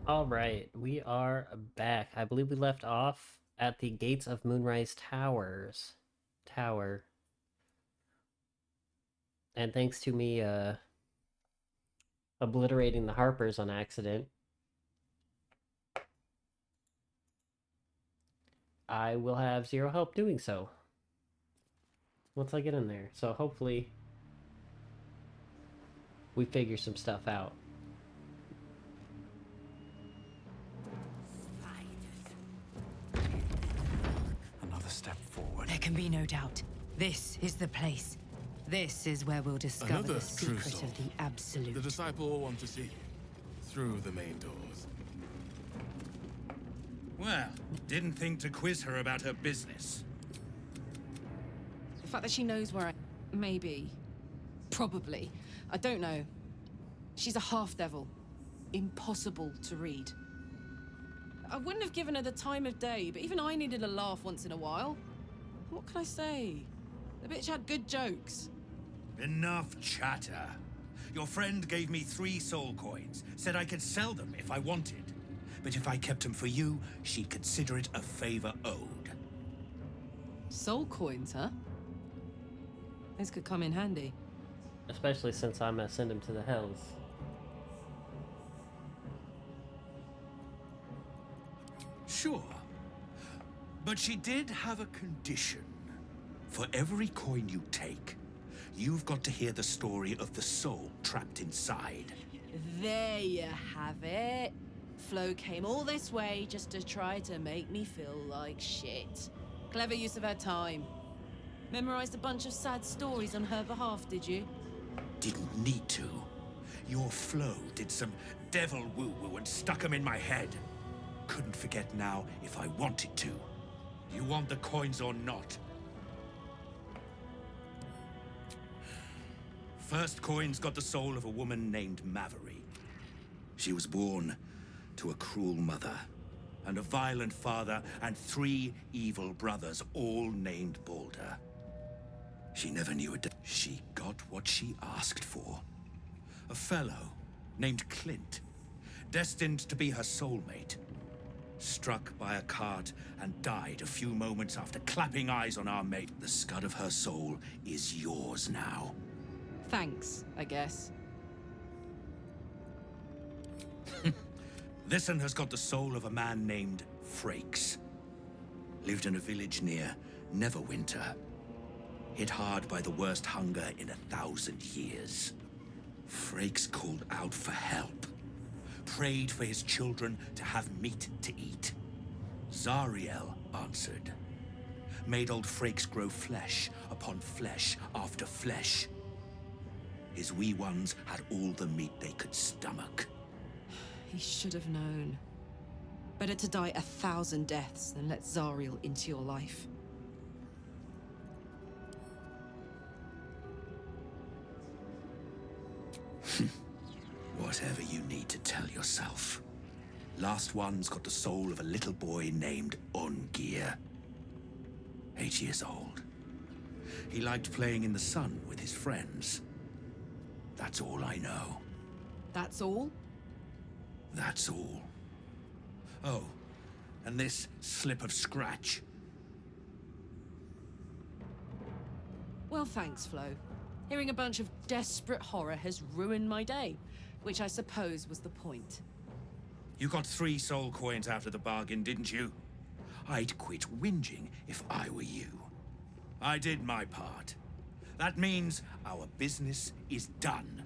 All right, we are back. I believe we left off at the gates of Moonrise Towers. Tower. And thanks to me obliterating the Harpers on accident, I will have zero help doing so once I get in there. So hopefully we figure some stuff out. Another step forward. There can be no doubt. This is the place. This is where we'll discover Another the true secret soul. of the Absolute. The disciple will want to see you through the main doors. Well, didn't think to quiz her about her business. The fact that she knows where I... Maybe. Probably. I don't know. She's a half-devil. Impossible to read. I wouldn't have given her the time of day, but even I needed a laugh once in a while. What can I say? The bitch had good jokes. Enough chatter. Your friend gave me 3 soul coins, said I could sell them if I wanted. But if I kept them for you, she'd consider it a favor owed. Soul coins, huh? Those could come in handy. Especially since I'm gonna send him to the hells. Sure. But she did have a condition. For every coin you take, you've got to hear the story of the soul trapped inside. There you have it. Flo came all this way just to try to make me feel like shit. Clever use of her time. Memorized a bunch of sad stories on her behalf, did you? Didn't need to. Your Flo did some devil woo-woo and stuck 'em in my head. Couldn't forget now if I wanted to. You want the coins or not? First coin's got the soul of a woman named Maverick. She was born to a cruel mother, and a violent father, and 3 evil brothers, all named Balder. She never knew it. She got what she asked for. A fellow named Clint, destined to be her soulmate. Struck by a cart and died a few moments after clapping eyes on our mate. The scud of her soul is yours now. Thanks, I guess. This one has got the soul of a man named Frakes. Lived in a village near Neverwinter. Hit hard by the worst hunger in 1,000 years. Frakes called out for help. Prayed for his children to have meat to eat. Zariel answered. Made old Frakes grow flesh upon flesh after flesh. His wee ones had all the meat they could stomach. He should have known. Better to die 1,000 deaths than let Zariel into your life. Whatever you need to tell yourself. Last one's got the soul of a little boy named Ungir. 8 years old. He liked playing in the sun with his friends. That's all I know. That's all? That's all. Oh, and this slip of scratch. Well, thanks, Flo. Hearing a bunch of desperate horror has ruined my day, which I suppose was the point. You got 3 soul coins out of the bargain, didn't you? I'd quit whinging if I were you. I did my part. That means our business is done.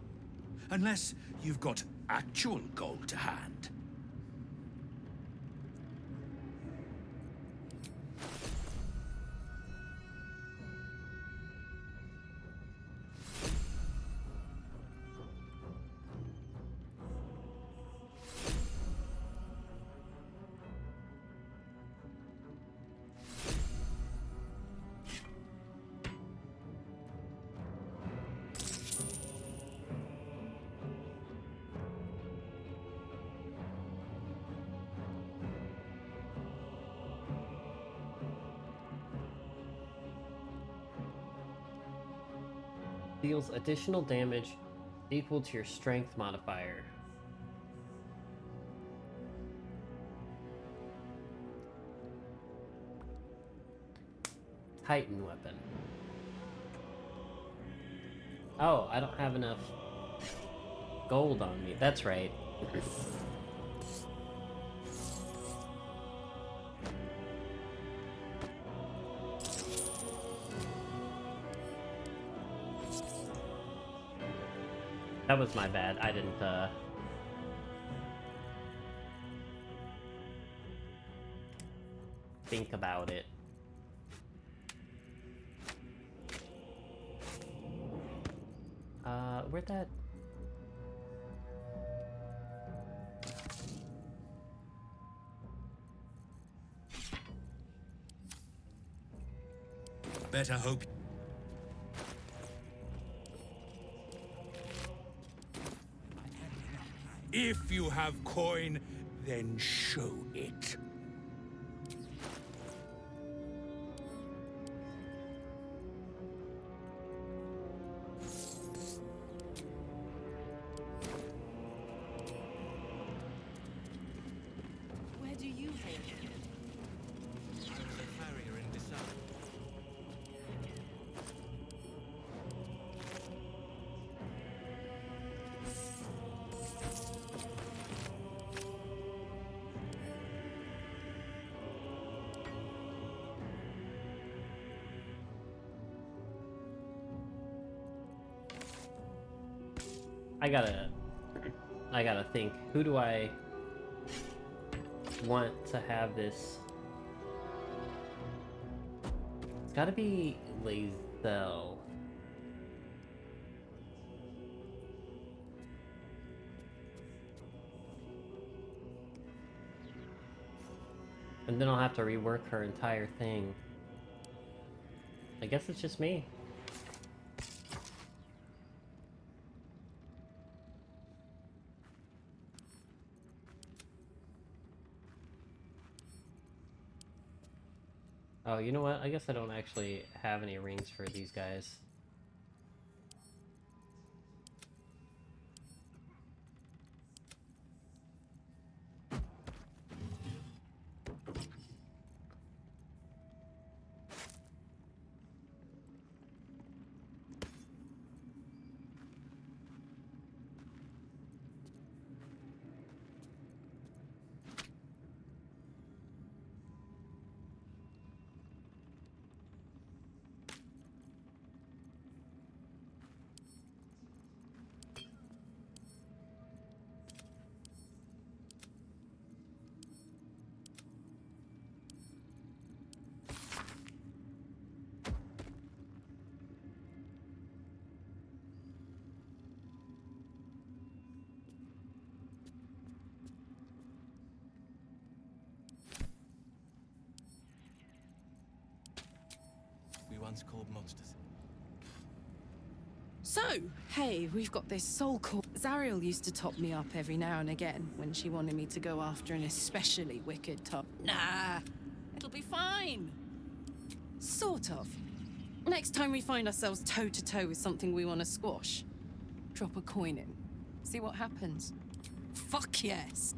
Unless you've got actual gold to hand. Deals additional damage equal to your strength modifier. Titan weapon. Oh, I don't have enough gold on me. That's right. That was my bad. I didn't, think about it. Where'd that... Better hope. If you have coin, then show it. Where do you hail? I was a farrier in Desire. I gotta think. Who do I want to have this? It's gotta be Lae'zel. And then I'll have to rework her entire thing. I guess it's just me. Oh, you know what? I guess I don't actually have any rings for these guys. We once called monsters. So, hey, we've got this soul core. Zariel used to top me up every now and again when she wanted me to go after an especially wicked top. Nah, it'll be fine. Sort of. Next time we find ourselves toe to toe with something we want to squash, drop a coin in. See what happens. Fuck yes.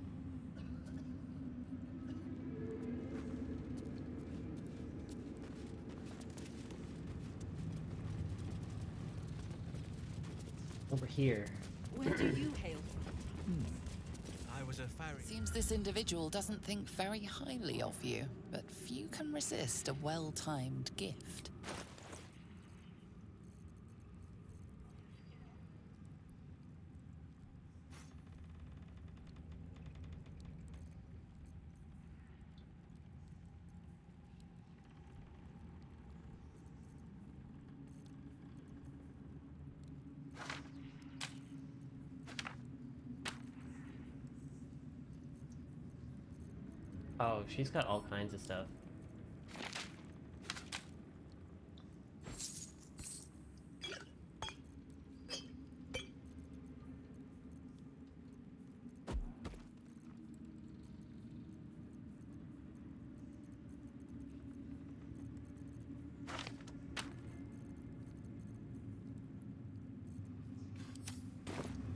Over here. Where do you hail from? I was a farrier. Seems this individual doesn't think very highly of you, but few can resist a well-timed gift. Oh, she's got all kinds of stuff.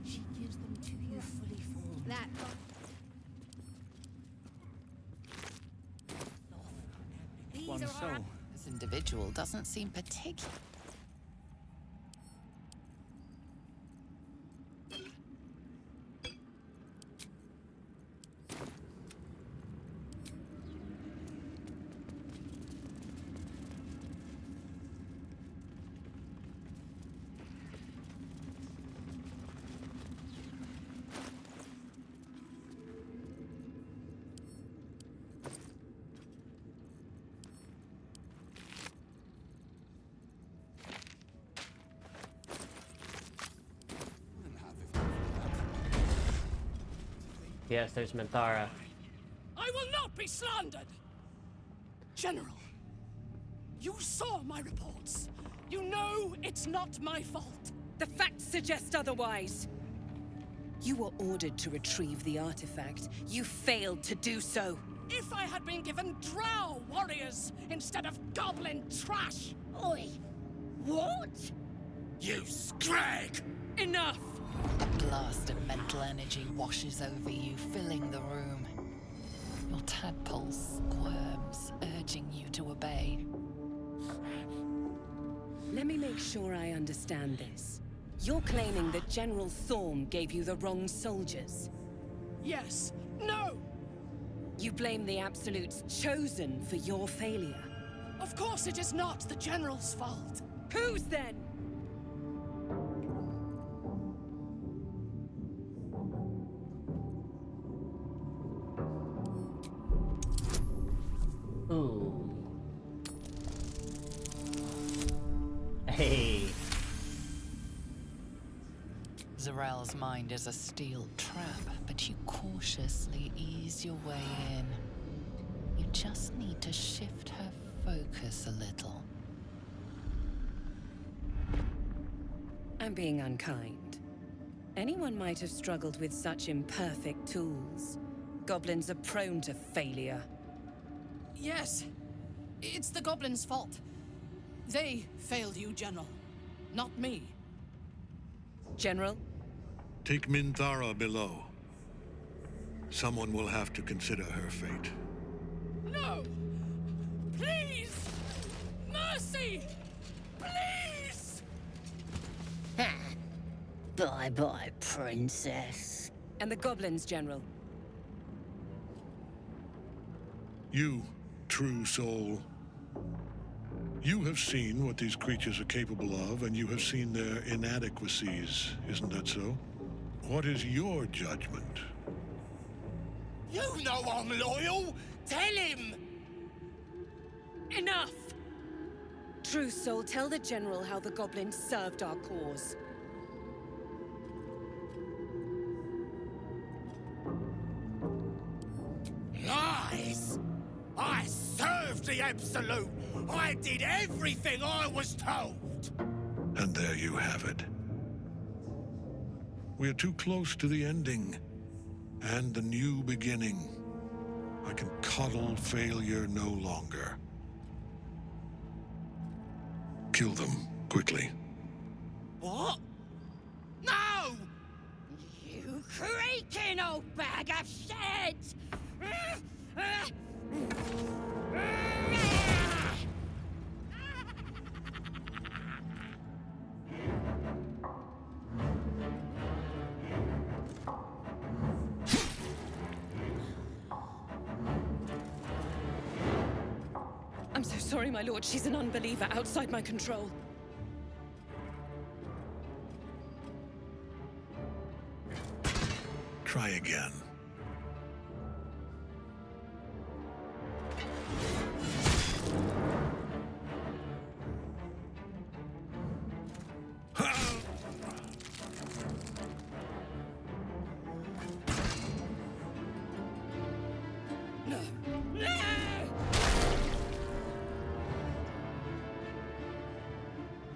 She gives them to you fully formed. That. These One are soul. This individual doesn't seem particular. Yes, there's Minthara. I will not be slandered! General, you saw my reports. You know it's not my fault. The facts suggest otherwise. You were ordered to retrieve the artifact. You failed to do so. If I had been given drow warriors instead of goblin trash! Oi! What? You scrag! Enough! A blast of mental energy washes over you, filling the room. Your tadpoles squirms, urging you to obey. Let me make sure I understand this. You're claiming that General Thorm gave you the wrong soldiers. Yes. No! You blame the Absolute's Chosen for your failure. Of course it is not the General's fault. Whose then? Ooh. Hey. Zarel's mind is a steel trap, but you cautiously ease your way in. You just need to shift her focus a little. I'm being unkind. Anyone might have struggled with such imperfect tools. Goblins are prone to failure. Yes. It's the goblins' fault. They failed you, General. Not me. General? Take Minthara below. Someone will have to consider her fate. No! Please! Mercy! Please! Bye-bye, princess. And the goblins, General. You, true soul. You have seen what these creatures are capable of, and you have seen their inadequacies, isn't that so? What is your judgment? You know I'm loyal! Tell him! Enough! True soul, tell the General how the goblins served our cause. Lies! I served the Absolute! I did everything I was told! And there you have it. We are too close to the ending, and the new beginning. I can coddle failure no longer. Kill them, quickly. What? No! You creaking old bag of shit! I'm so sorry, my lord. She's an unbeliever outside my control. Try again.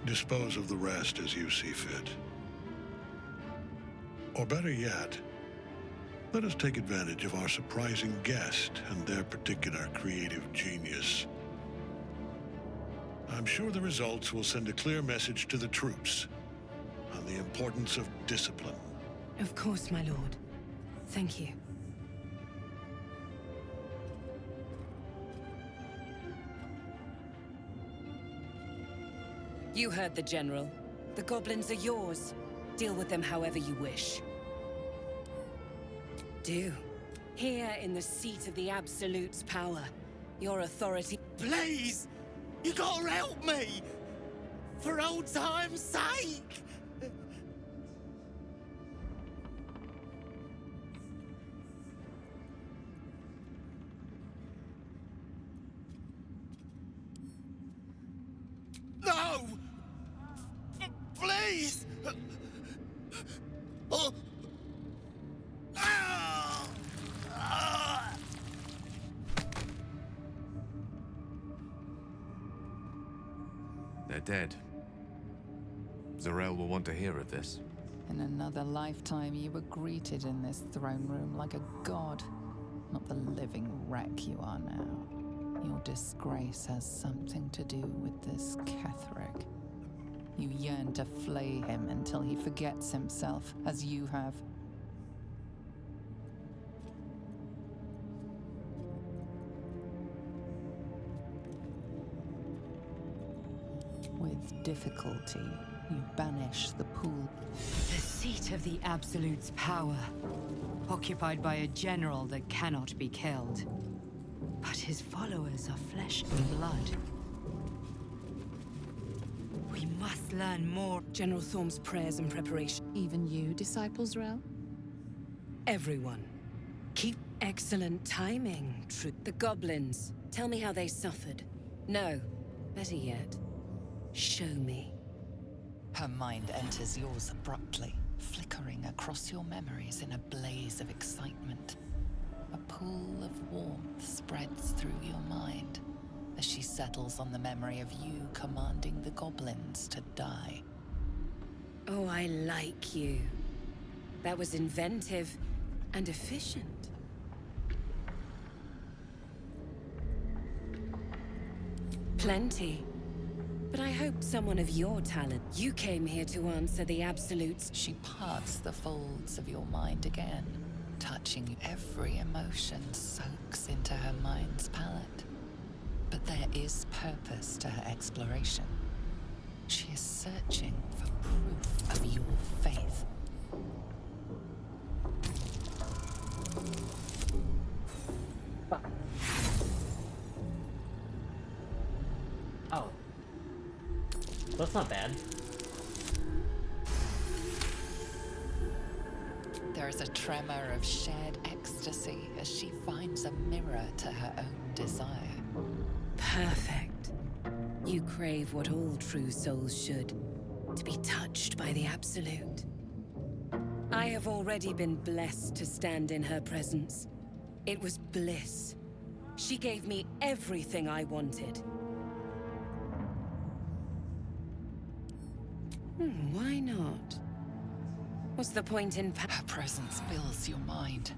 Dispose of the rest as you see fit. Or better yet, let us take advantage of our surprising guest and their particular creative genius. I'm sure the results will send a clear message to the troops on the importance of discipline. Of course, my lord. Thank you. You heard the General. The goblins are yours. Deal with them however you wish. Do. Here in the seat of the Absolute's power, your authority... Please! You gotta help me! For old time's sake! No! Please! Oh. Ah! Ah! They're dead. Zarel will want to hear of this. In another lifetime, you were greeted in this throne room like a god, not the living wreck you are now. Your disgrace has something to do with this Ketheric. You yearn to flay him until he forgets himself, as you have. With difficulty, you banish the pool. The seat of the Absolute's power, occupied by a general that cannot be killed. But his followers are flesh and blood. We must learn more. General Thorm's prayers and preparation. Even you, Disciple Zrel? Everyone. Keep excellent timing, true. The goblins. Tell me how they suffered. No. Better yet. Show me. Her mind enters yours abruptly, flickering across your memories in a blaze of excitement. A pool of warmth spreads through your mind as she settles on the memory of you commanding the goblins to die. Oh, I like you. That was inventive and efficient. Plenty. But I hoped someone of your talent. You came here to answer the Absolute's... She parts the folds of your mind again, touching you. Every emotion soaks into her mind's palette. But there is purpose to her exploration. She is searching for proof of your faith. Oh. That's not bad. There is a tremor of shared ecstasy as she finds a mirror to her own desire. Perfect. You crave what all true souls should. To be touched by the Absolute. I have already been blessed to stand in her presence. It was bliss. She gave me everything I wanted. Why not? What's the point in... Her presence fills your mind.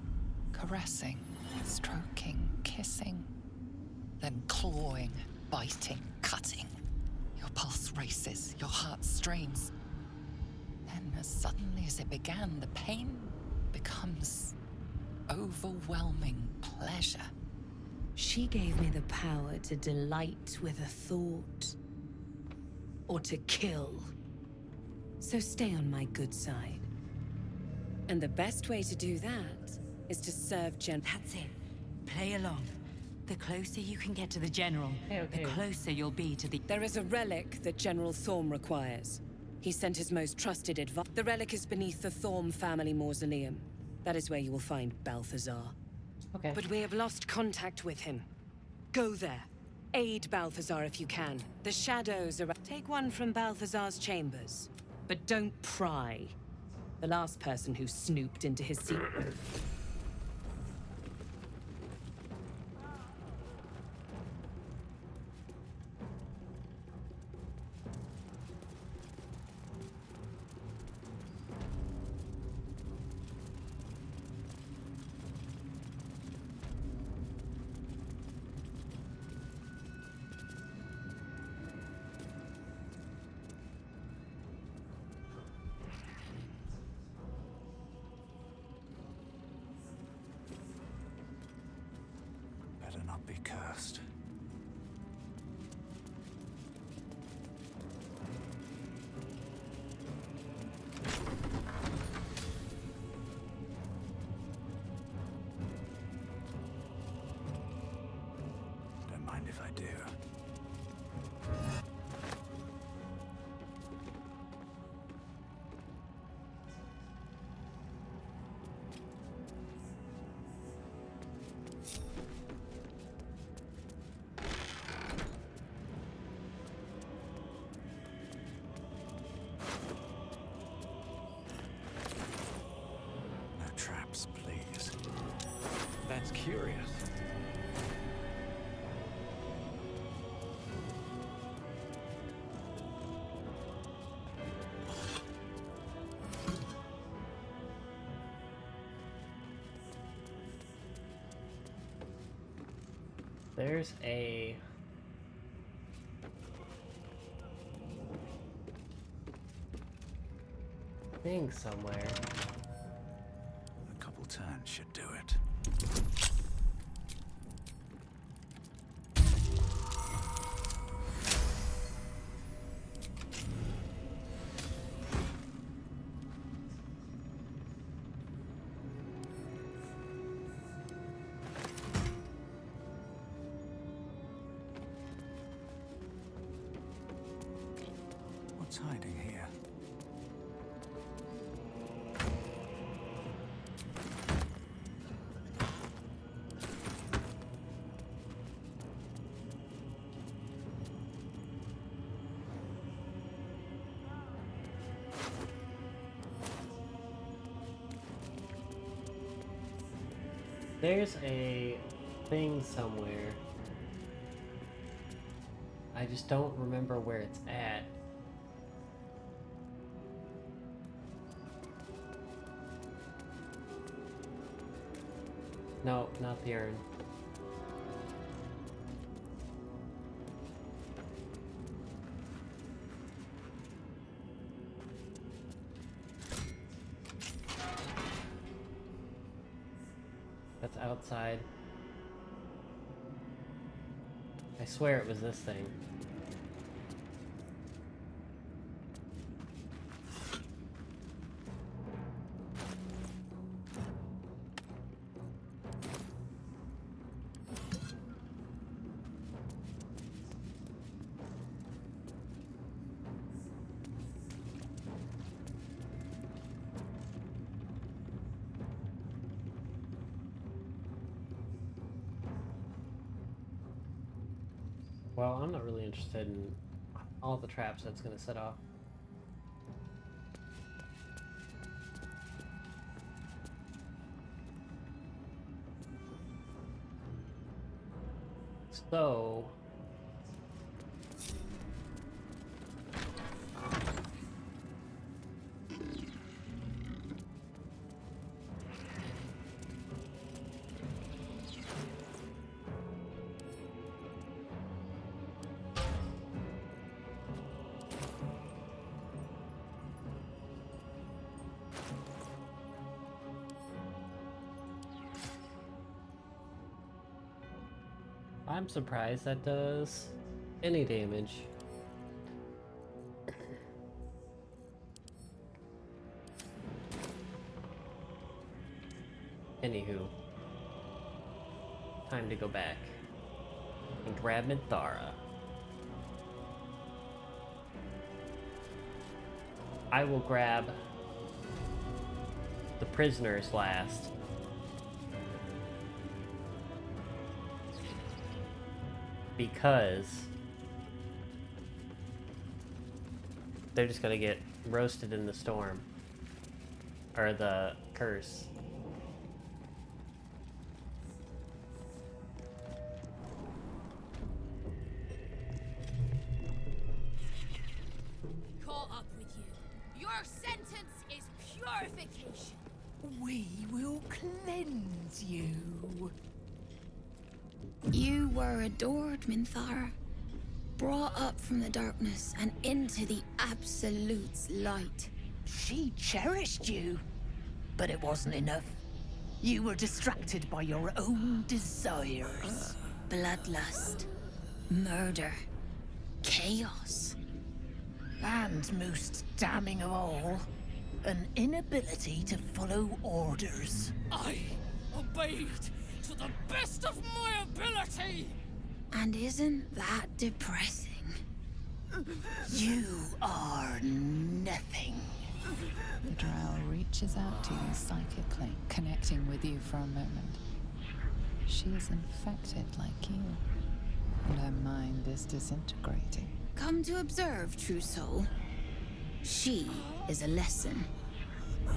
Caressing, stroking, kissing. Then clawing, biting, cutting. Your pulse races, your heart strains. Then as suddenly as it began, the pain becomes overwhelming pleasure. She gave me the power to delight with a thought. Or to kill. So stay on my good side. And the best way to do that is to serve That's it. Play along. The closer you can get to the General, the closer you'll be to the... There is a relic that General Thorm requires. He sent his most trusted advice. The relic is beneath the Thorm family mausoleum. That is where you will find Balthazar. Okay. But we have lost contact with him. Go there. Aid Balthazar if you can. The shadows are... Take one from Balthazar's chambers. But don't pry. The last person who snooped into his secret. curious. There's a thing somewhere. A couple turns should do it. What's hiding here? There's a thing somewhere. I just don't remember where it's at. No, not the urn. That's outside. I swear it was this thing. Well, I'm not really interested in all the traps that's going to set off. So... I'm surprised that does any damage. Anywho, time to go back and grab Minthara. I will grab the prisoners last. Because they're just gonna get roasted in the storm. Or the curse. Caught up with you. Your sentence is purification. We will cleanse you. You were adored, Minthara. Brought up from the darkness and into the Absolute's light. She cherished you, but it wasn't enough. You were distracted by your own desires. Bloodlust, murder, chaos. And most damning of all, an inability to follow orders. I obeyed to the best of my ability! And isn't that depressing? You are nothing. The drow reaches out to you psychically, connecting with you for a moment. She is infected like you, and her mind is disintegrating. Come to observe, true soul. She is a lesson.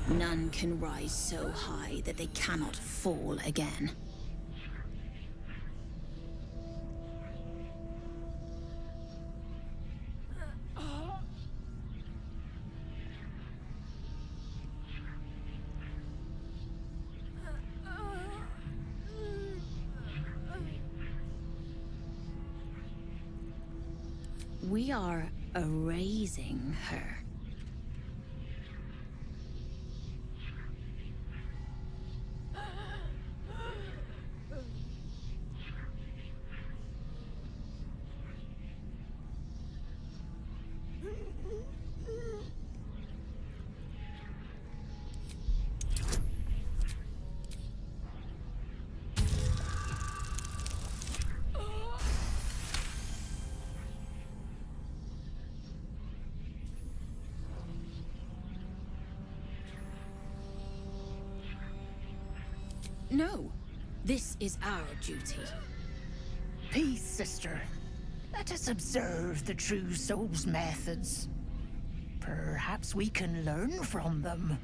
None can rise so high that they cannot fall again. We are erasing her. No, this is our duty. Peace, sister. Let us observe the true soul's methods. Perhaps we can learn from them.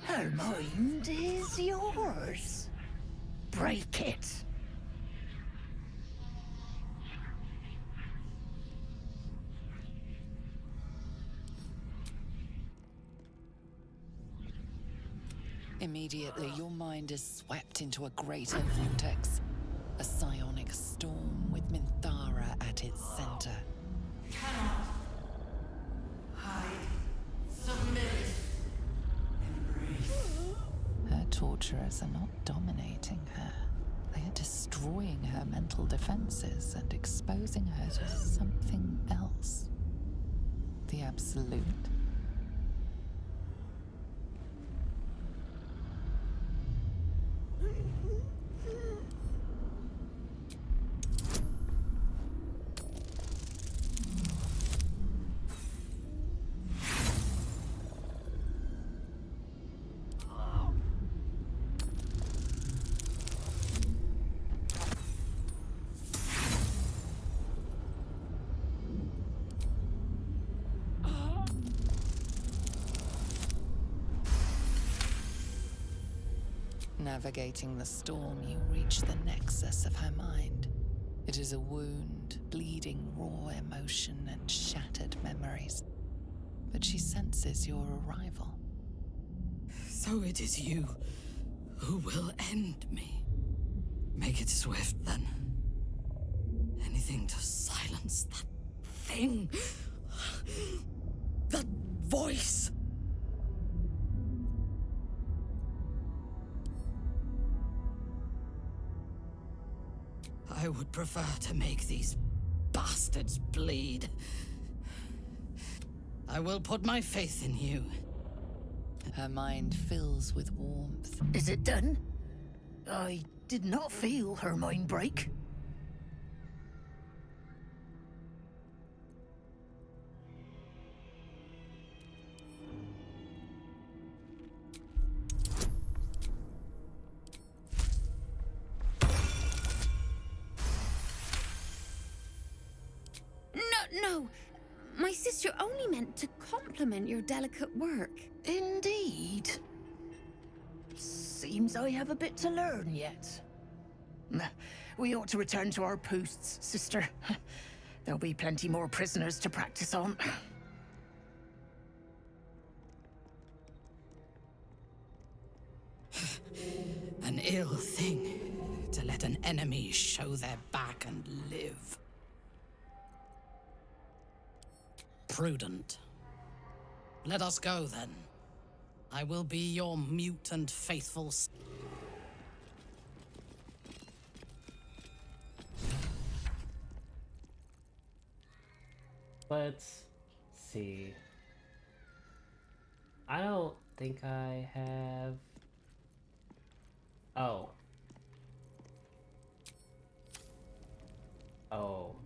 Her mind is yours. Break it. Immediately, your mind is swept into a greater vortex. A psionic storm with Minthara at its center. Cannot hide. Submit. Her torturers are not dominating her. They are destroying her mental defenses and exposing her to something else. The Absolute. Navigating the storm, you reach the nexus of her mind. It is a wound, bleeding raw emotion and shattered memories. But she senses your arrival. So it is you who will end me. Make it swift, then. Anything to silence that thing. That voice. I would prefer to make these bastards bleed. I will put my faith in you. Her mind fills with warmth. Is it done? I did not feel her mind break. No, my sister only meant to compliment your delicate work. Indeed. Seems I have a bit to learn yet. We ought to return to our posts, sister. There'll be plenty more prisoners to practice on. An ill thing to let an enemy show their back and live. Prudent. Let us go, then. I will be your mute and faithful. Let's see. I don't think I have... Oh. Oh.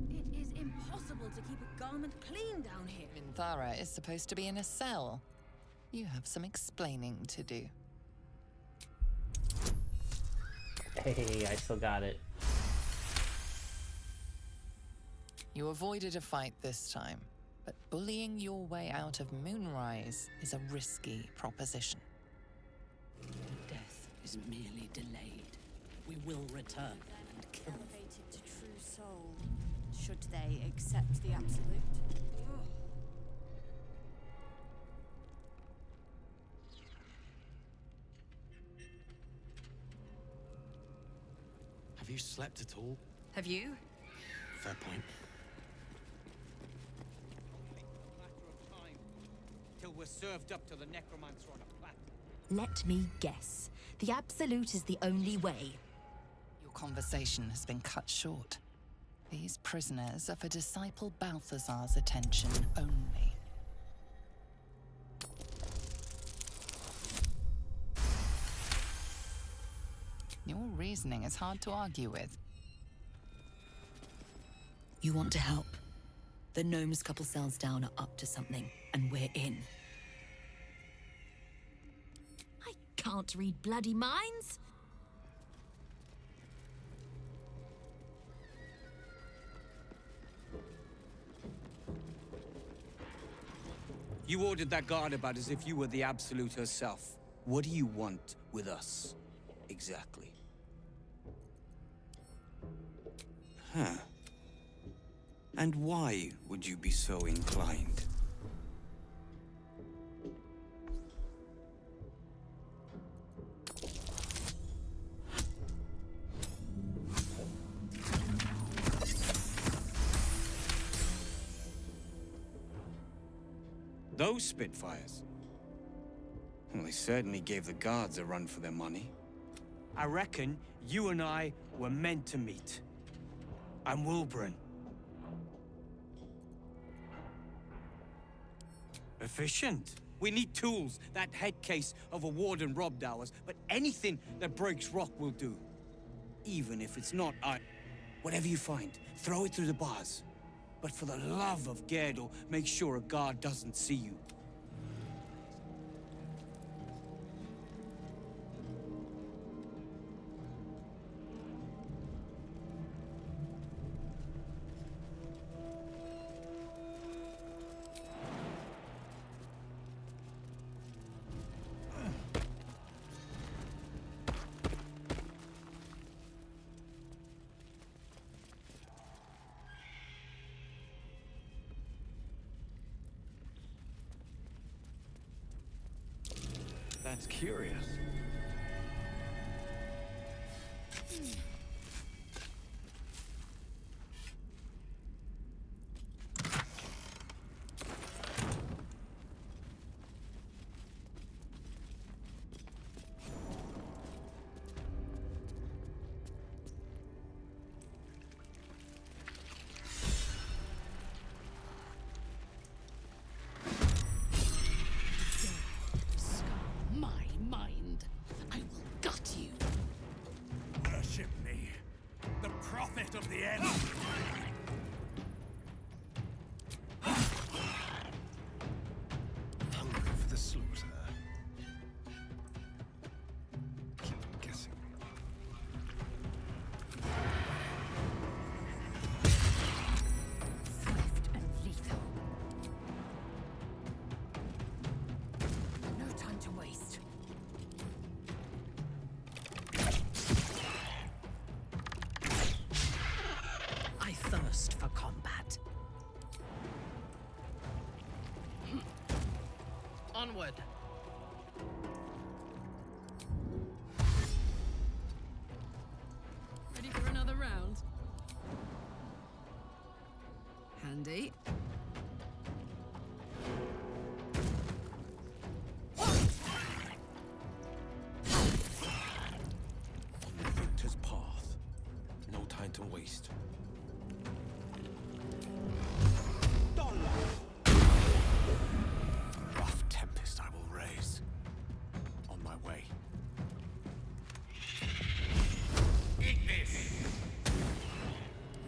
It is impossible to keep a garment clean down here. Minthara is supposed to be in a cell. You have some explaining to do. Hey, I still got it. You avoided a fight this time, but bullying your way out of Moonrise is a risky proposition. Death is merely delayed. We will return and kill them. Elevated to true soul, should they accept the absolute. Have you slept at all? Have you? Fair point. Till we're served up to the necromancer on a platter. Let me guess. The Absolute is the only way. Your conversation has been cut short. These prisoners are for Disciple Balthazar's attention only. Your reasoning is hard to argue with. You want to help? The gnomes couple cells down are up to something, and we're in. I can't read bloody minds. You ordered that guard about as if you were the Absolute herself. What do you want with us, exactly? Huh. And why would you be so inclined? Those Spitfires? Well, they certainly gave the guards a run for their money. I reckon you and I were meant to meet. I'm Wilburn. Efficient. We need tools. That head case of a warden robbed ours, but anything that breaks rock will do. Even if it's not I. Whatever you find, throw it through the bars. But for the love of Gerdel, make sure a guard doesn't see you. That's curious. Of the end. Hungry for the slaughter. Keep guessing. Swift and lethal. No time to waste. I thirst for combat. Onward. Ready for another round? Handy. On the victor's path. No time to waste. Rough tempest I will raise. On my way.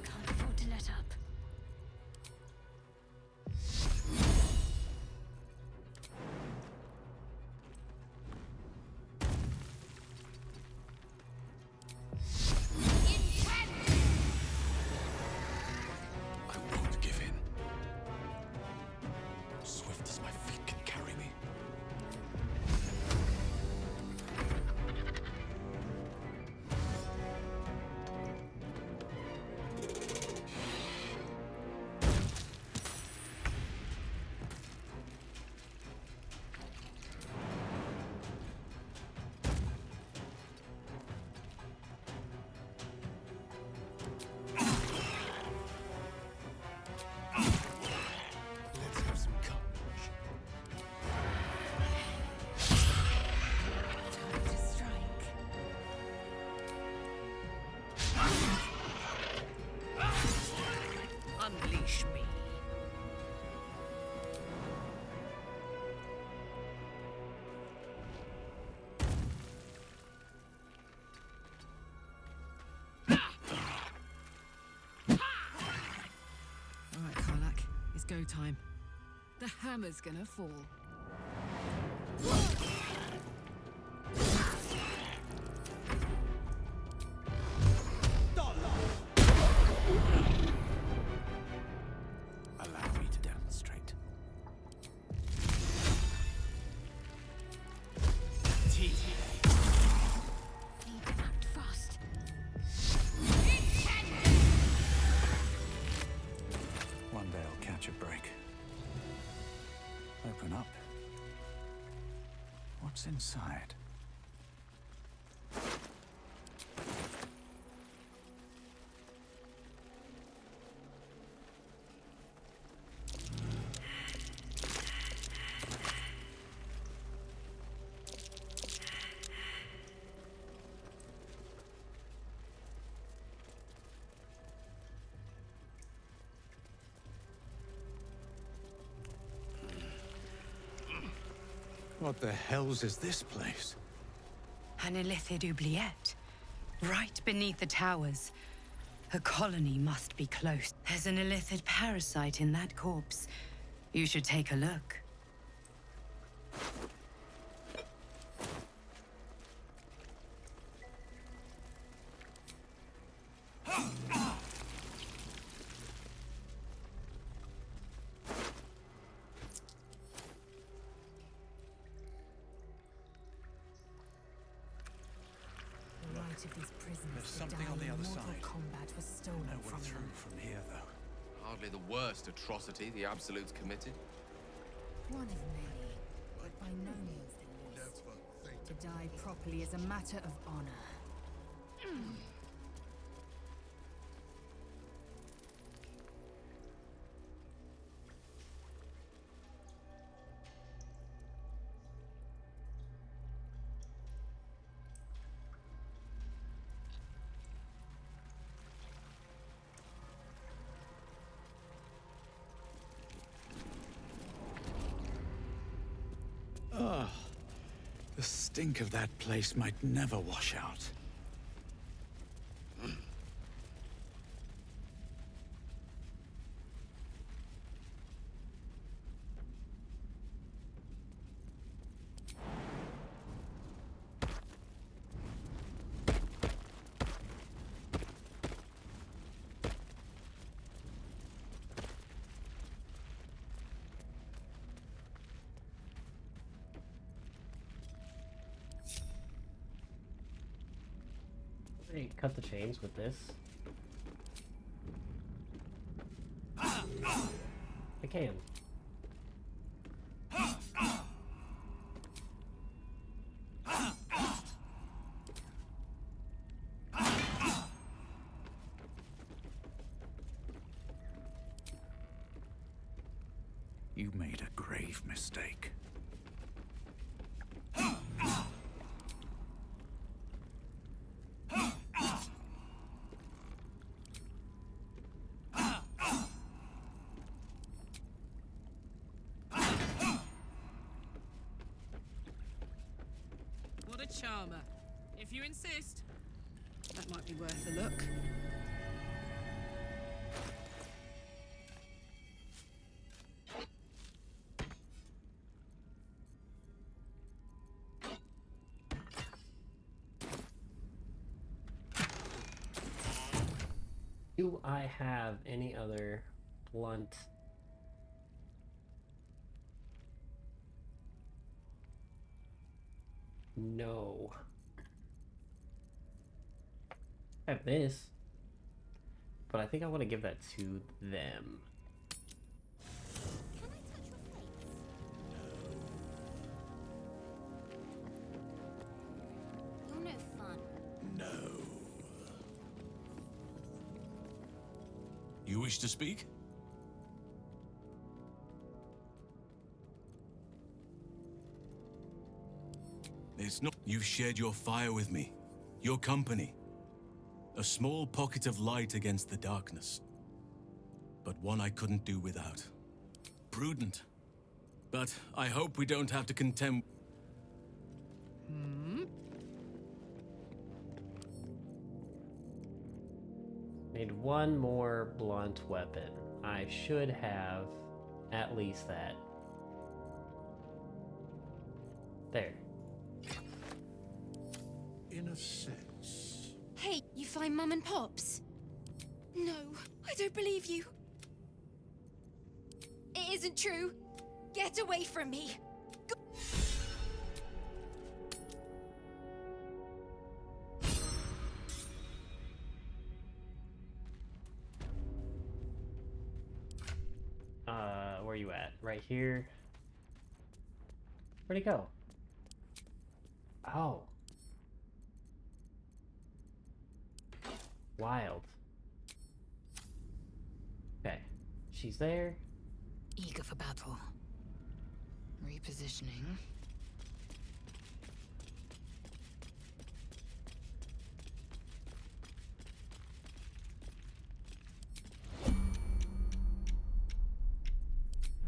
Can't afford to let up. time. The hammer's gonna fall. Allow me to demonstrate. Need to act fast. One day I'll catch a break. Open up. What's inside? What the hells is this place? An illithid oubliette. Right beneath the towers. A colony must be close. There's an illithid parasite in that corpse. You should take a look. The right of these prisoners There's to something die on the in other mortal side. combat was stolen No way from through them. from here, though. Hardly the worst atrocity the Absolutes committed. One of many, but by no means the least. To die properly is a matter of honor. Ugh. The stink of that place might never wash out. They cut the chains with this. I can. You made a grave mistake. What a charmer. If you insist. That might be worth a look. Do I have any other blunt? No. I have this, but I think I want to give that to them. You're no fun. No. You wish to speak? It's not. You've shared your fire with me, your company. A small pocket of light against the darkness. But one I couldn't do without. Prudent. But I hope we don't have to contend. Need one more blunt weapon. I should have At least that. There. In a sense. Hey, you find Mum and Pops? No, I don't believe you. It isn't true. Get away from me. Where you at? Right here? Where'd he go? Oh. Wild. Okay. She's there. Eager for battle. Repositioning.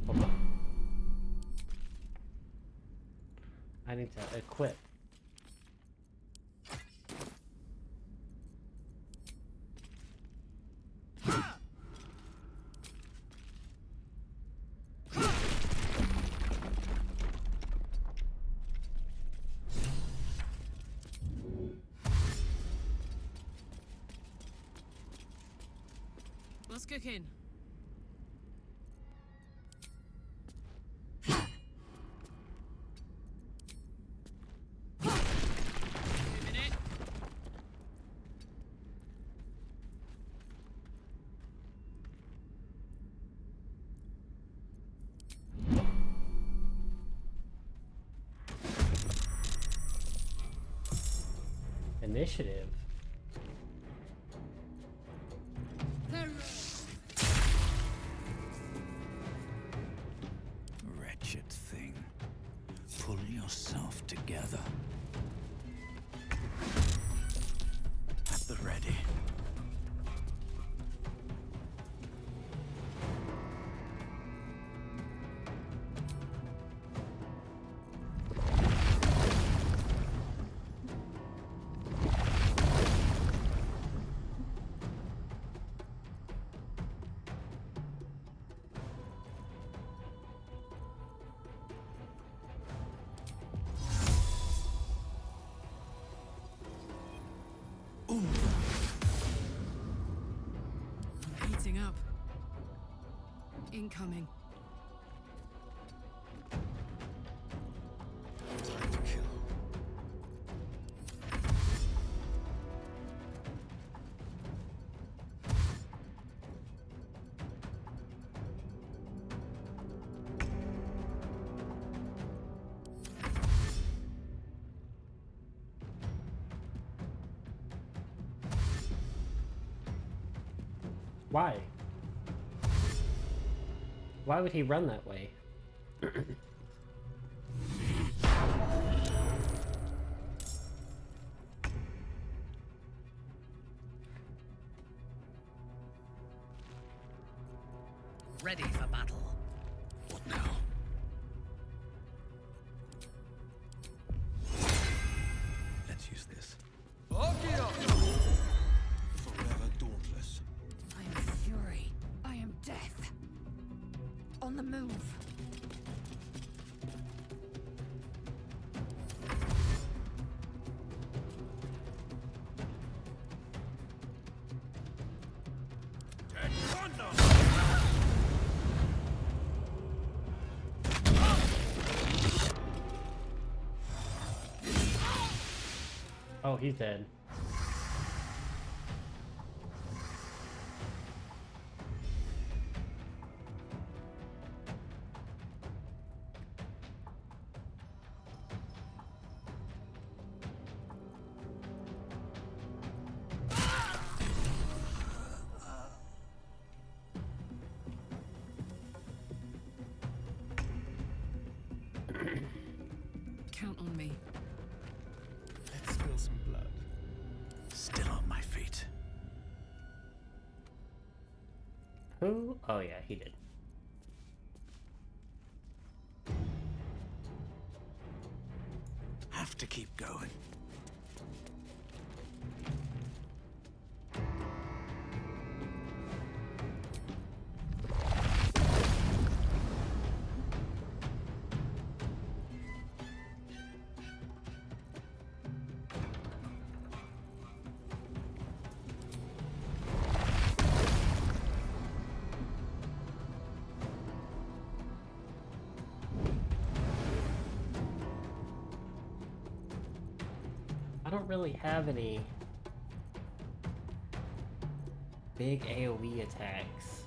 Hold on. I need to equip. What's cooking? Initiative. Wretched thing. Pull yourself together. At the ready. Heating up. Incoming. Time to kill. Why? Why would he run that way? Ready for battle. What now? Let's use this. Forever dauntless. I am fury. I am death. On the move. Oh, he's dead. Count on me. Let's spill some blood. Still on my feet. Who? Oh yeah, he did. Have to keep going. don't really have any big AoE attacks.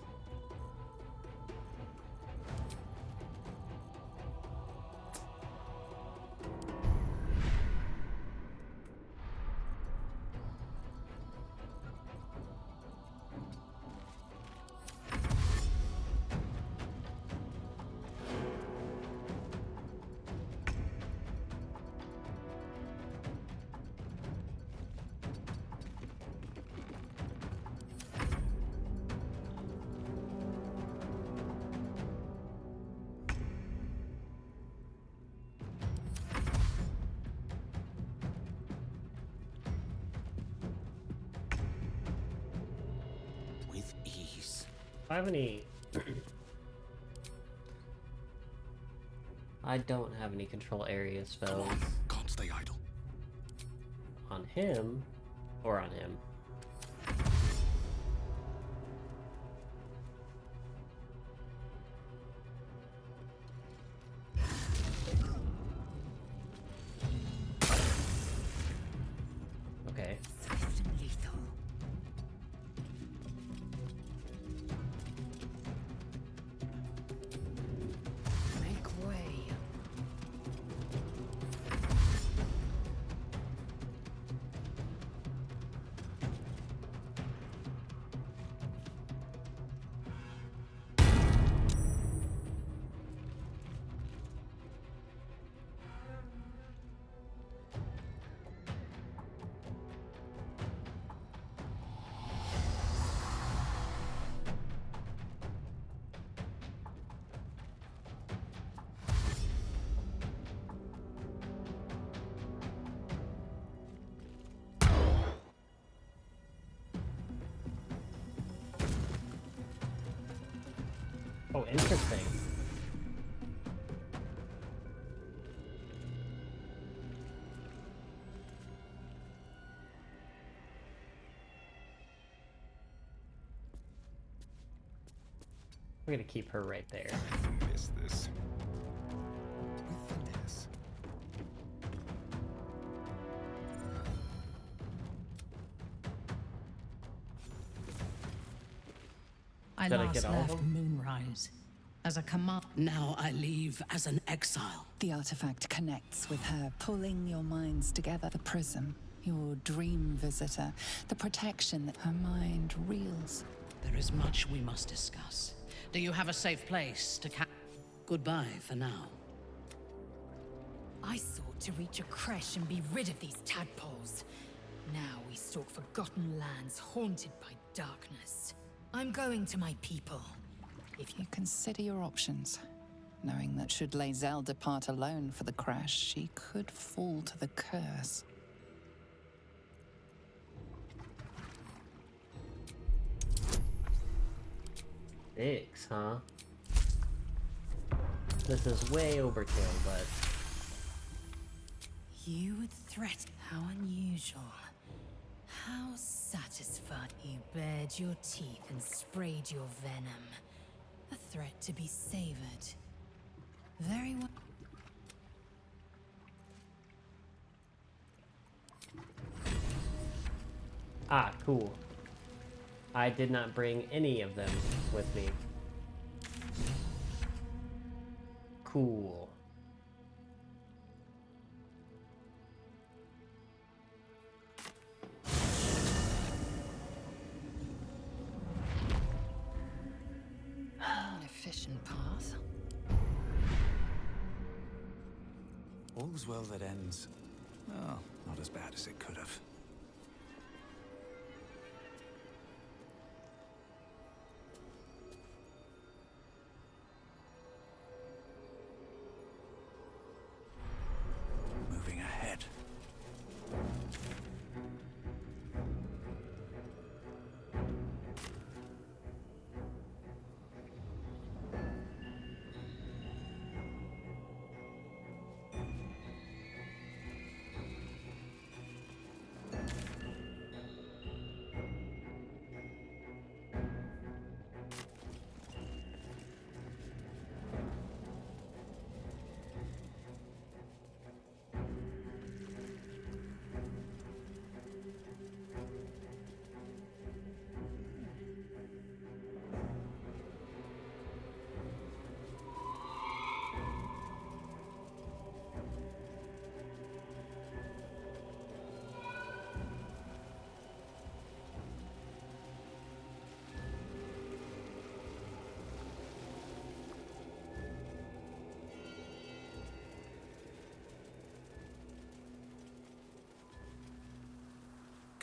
With ease. If I have any... I don't have any control area spells. Can't stay idle. On him, or on him. Okay. Swift and lethal. Make way. Oh, interesting. We're gonna keep her right there. Miss this. With finesse. I Did I last get all of left them? Moonrise as a command. Now I leave as an exile. The artifact connects with her, pulling your minds together. The prism, your dream visitor, the protection that her mind reels. There is much we must discuss. Do you have a safe place to Goodbye for now. I sought to reach a creche and be rid of these tadpoles. Now we stalk forgotten lands haunted by darkness. I'm going to my people. If you consider your options, knowing that should Lae'zel depart alone for the crash, she could fall to the curse. Six, huh? This is way overkill, but... You would threaten. How unusual. How satisfied. You bared your teeth and sprayed your venom. A threat to be savored. Very well. Ah, cool. I did not bring any of them with me. Cool. An efficient path. All's well that ends. Well, not as bad as it could have. Moving ahead.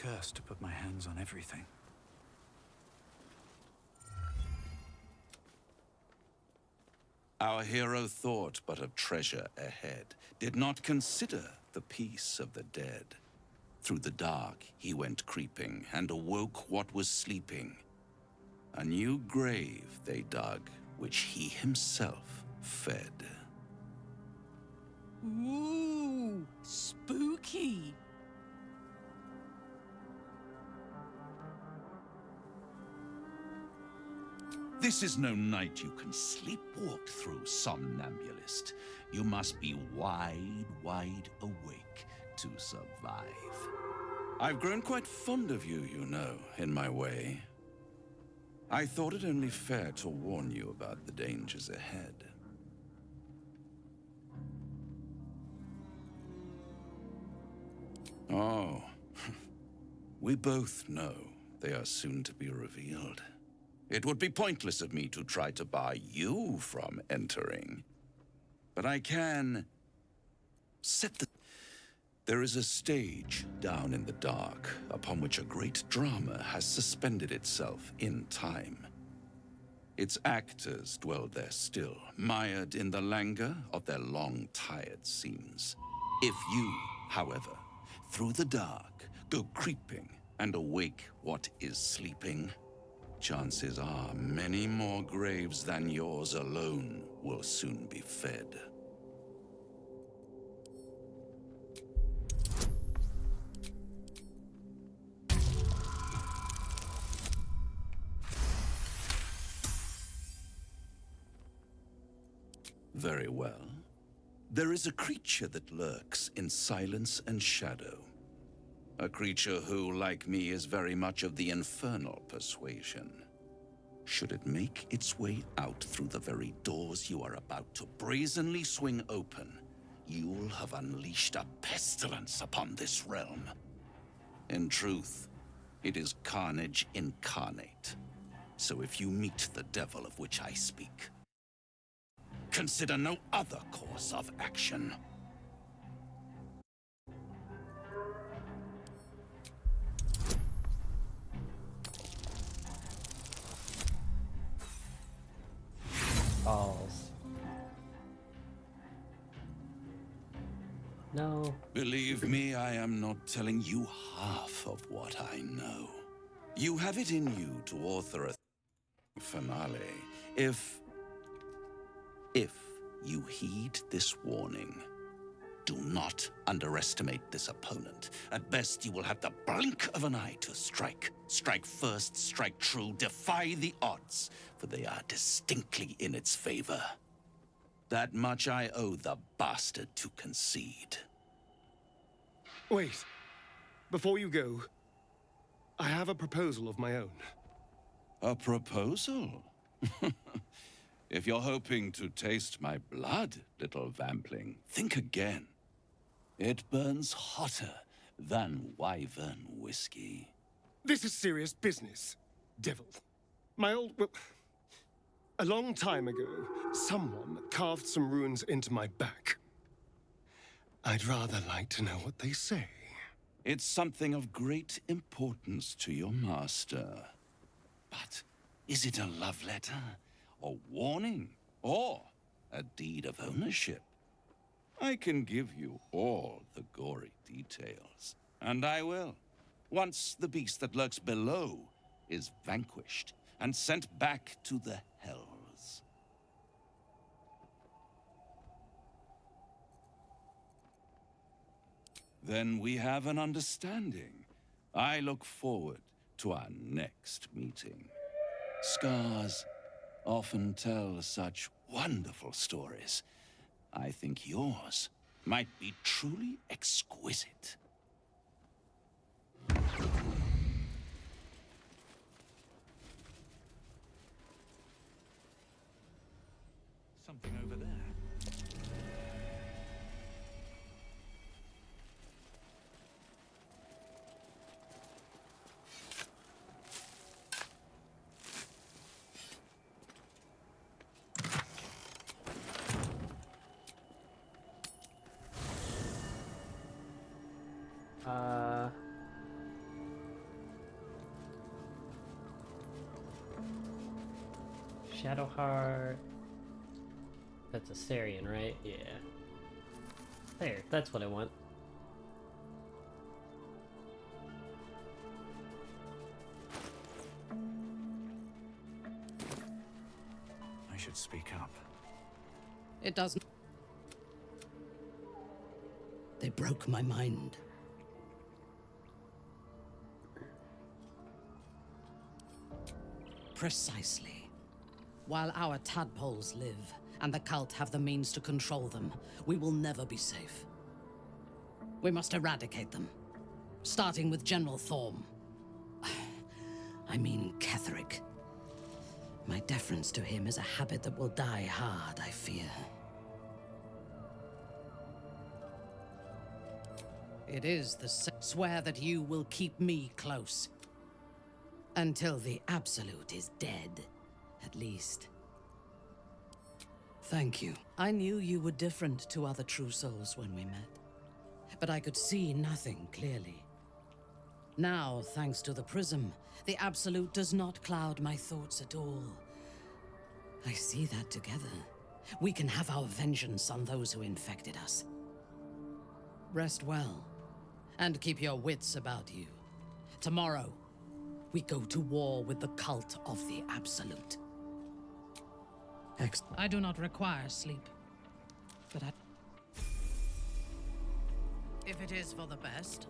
curse to put my hands on everything. Our hero thought but of treasure ahead, did not consider the peace of the dead. Through the dark he went creeping, and awoke what was sleeping. A new grave they dug, which he himself fed. Ooh, spooky. This is no night you can sleepwalk through, somnambulist. You must be wide, wide awake to survive. I've grown quite fond of you, you know, in my way. I thought it only fair to warn you about the dangers ahead. Oh, we both know they are soon to be revealed. It would be pointless of me to try to bar you from entering. But I can set the... There is a stage down in the dark upon which a great drama has suspended itself in time. Its actors dwell there still, mired in the languor of their long, tired scenes. If you, however, through the dark, go creeping and awake what is sleeping, chances are many more graves than yours alone will soon be fed. Very well. There is a creature that lurks in silence and shadow. A creature who, like me, is very much of the infernal persuasion. Should it make its way out through the very doors you are about to brazenly swing open, you'll have unleashed a pestilence upon this realm. In truth, it is carnage incarnate. So if you meet the devil of which I speak, consider no other course of action. Balls. No. Believe me, I am not telling you half of what I know. You have it in you to author a finale if you heed this warning. Do not underestimate this opponent. At best, you will have the blink of an eye to strike. Strike first, strike true, defy the odds, for they are distinctly in its favor. That much I owe the bastard to concede. Wait. Before you go, I have a proposal of my own. A proposal? If you're hoping to taste my blood, little vampling, think again. It burns hotter than wyvern whiskey. This is serious business, devil. Well, a long time ago, someone carved some runes into my back. I'd rather like to know what they say. It's something of great importance to your master. But is it a love letter, a warning, or a deed of ownership? I can give you all the gory details, and I will, once the beast that lurks below is vanquished and sent back to the hells. Then we have an understanding. I look forward to our next meeting. Scars often tell such wonderful stories. I think yours might be truly exquisite. Something over there. Shadowheart. That's a Sarian, right? Yeah. There, that's what I want. I should speak up. It doesn't. They broke my mind. Precisely. While our tadpoles live, and the cult have the means to control them, we will never be safe. We must eradicate them. Starting with General Thorm. I mean Ketheric. My deference to him is a habit that will die hard, I fear. It is the swear that you will keep me close. Until the Absolute is dead, at least. Thank you. I knew you were different to other true souls when we met, but I could see nothing clearly. Now, thanks to the prism, the Absolute does not cloud my thoughts at all. I see that together, we can have our vengeance on those who infected us. Rest well, and keep your wits about you. Tomorrow, we go to war with the cult of the Absolute. I do not require sleep, but if it is for the best.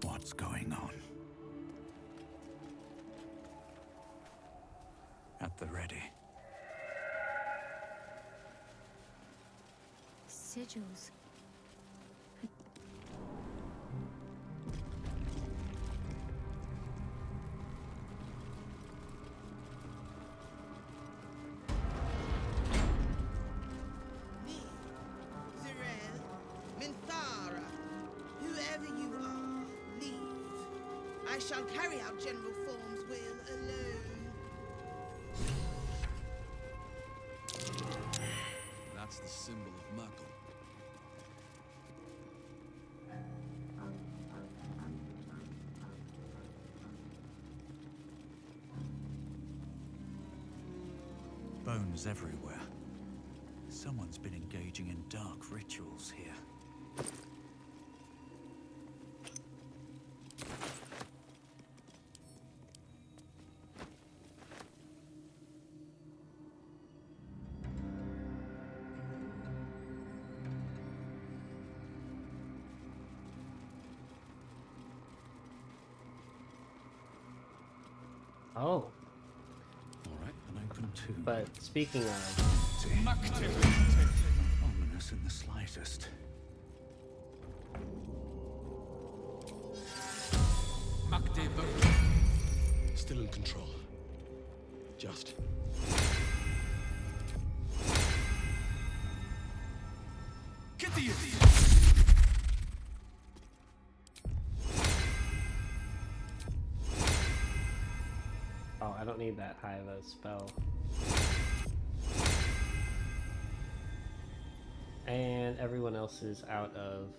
What's going on? At the ready. Sigils. I shall carry out General Thorm's will alone. That's the symbol of Myrtle. Bones everywhere. Someone's been engaging in dark rituals here. Oh. All right, an open tomb. But speaking of... Ominous in the slightest. Still in control. Just. Get the Oh, I don't need that high of a spell. And everyone else is out of...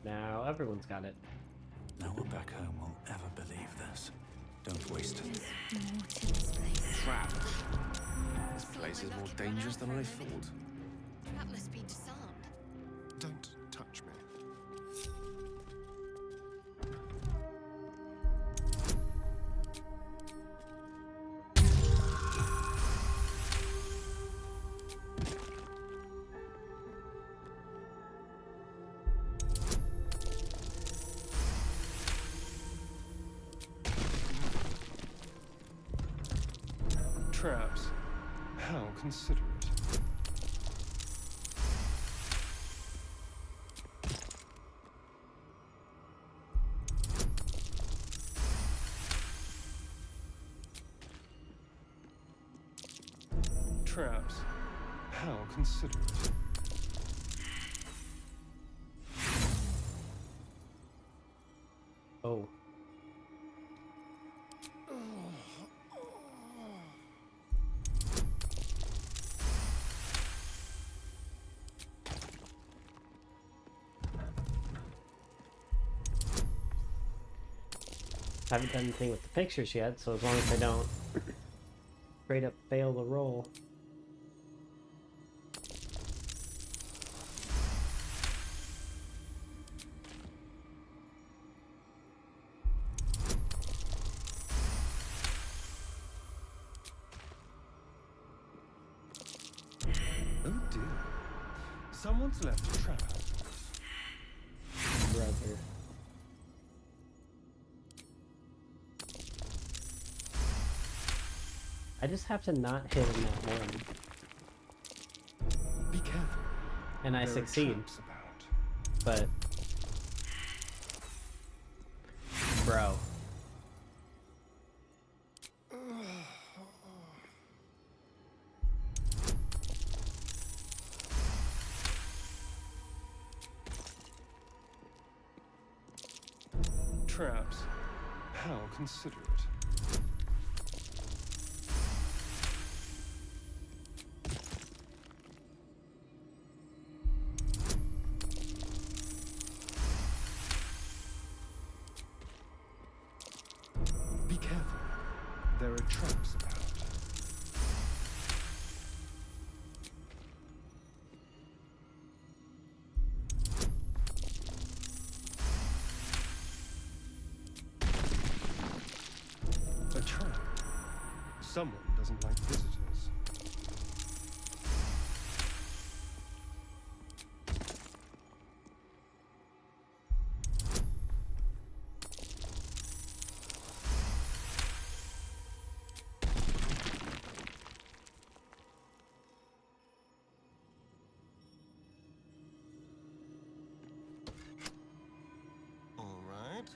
Now everyone's got it. No one back home will ever believe this. Don't waste it. Trap. This place is more dangerous than I thought. That must be disarmed. Don't touch me. Traps. How considerate. Traps. How considerate. Oh. Haven't done anything with the pictures yet, so as long as I don't straight up fail the roll. Oh dear. Someone's left a trap. Brother. I just have to not hit him that one. Be careful. And I There are succeed. traps about. But... Bro. Traps. How considerate. Be careful. There are traps about. A trap. Someone doesn't like visitors. All right.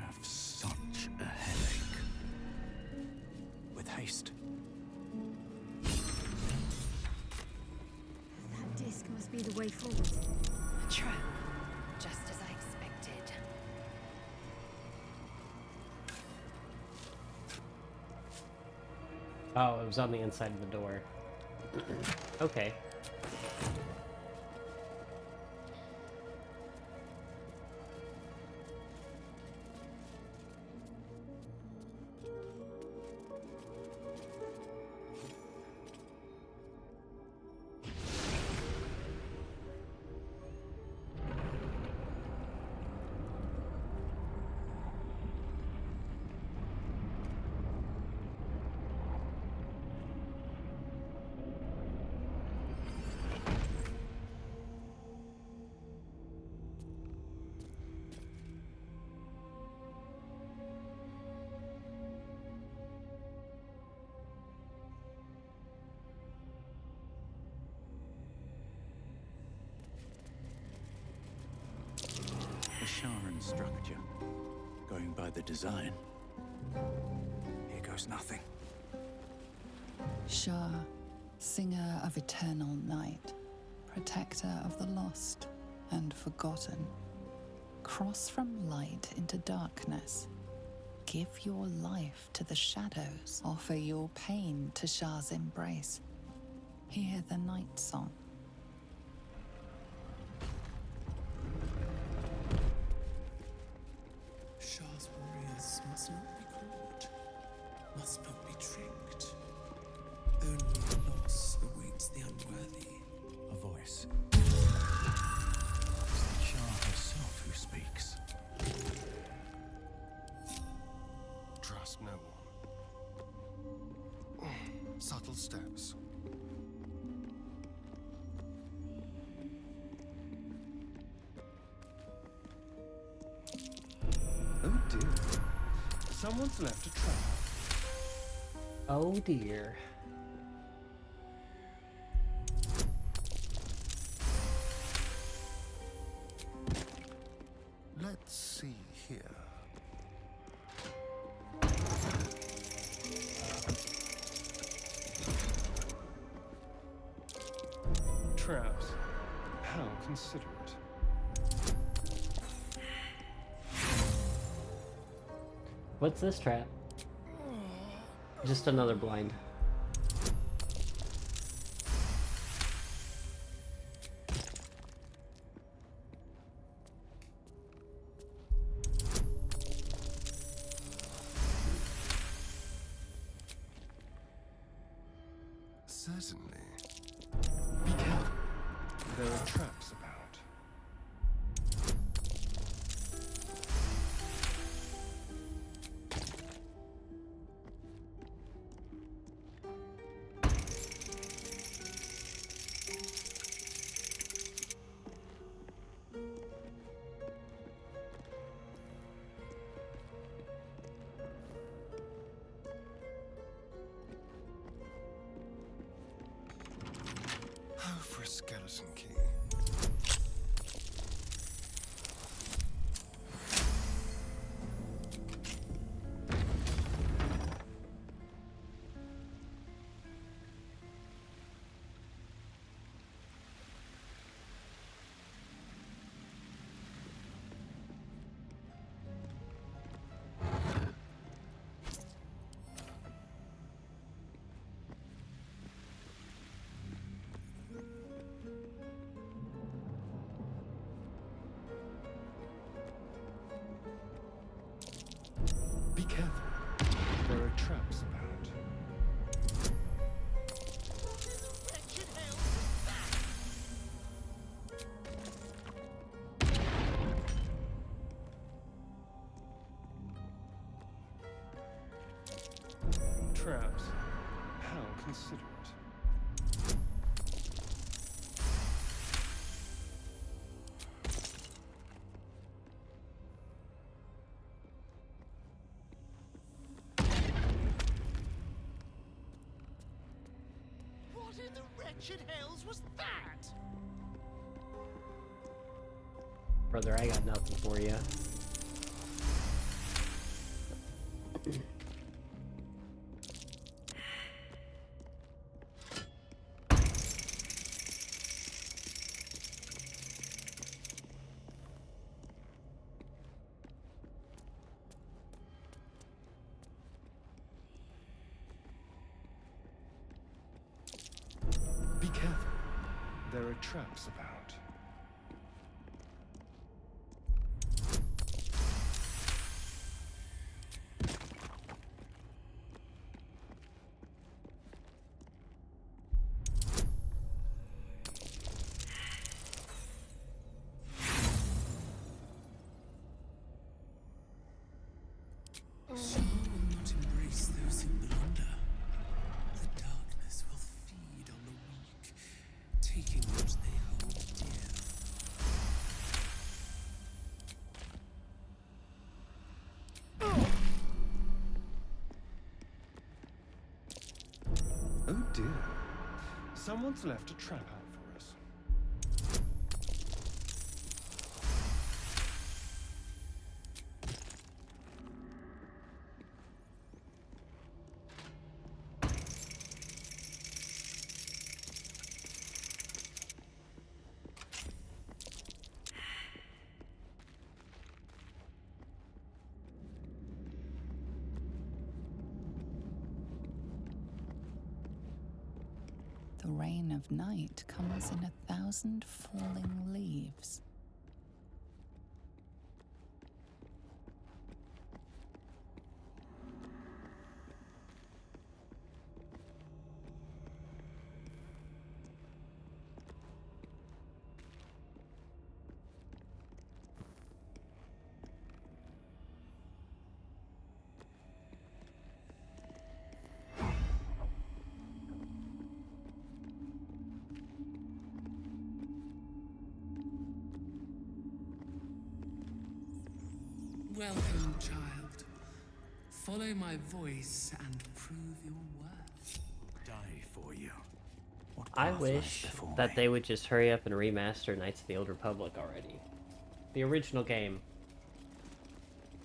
Have such a headache. With haste. That disc must be the way forward. A trap. Just as I expected. Oh, it was on the inside of the door. Okay. structure. Going by the design. Here goes nothing. Shah, singer of eternal night, protector of the lost and forgotten. Cross from light into darkness. Give your life to the shadows. Offer your pain to Shah's embrace. Hear the night song. Shah's warriors must not be caught, must not be tricked. Only loss awaits the unworthy. A voice. It's the Shah herself who speaks. Trust no one. Subtle steps. Oh dear. Someone's left a trap. Oh dear. Let's see here. Traps. How considerate. What's this trap? Just another blind. Certainly. Be careful. There are traps about. Oh, for a skeleton key. Be careful. There are traps about. Traps. How considerate. What in the wretched hells was that? Brother, I got nothing for you. Be careful. There are traps about. Shah will not embrace those who blunder. The darkness will feed on the weak, taking what they hold dear. Oh dear. Someone's left a trap out for us. The rain of night comes in 1,000 falling leaves. Welcome, child. Follow my voice and prove your worth. Die for you. I wish that they would just hurry up and remaster Knights of the Old Republic already. The original game.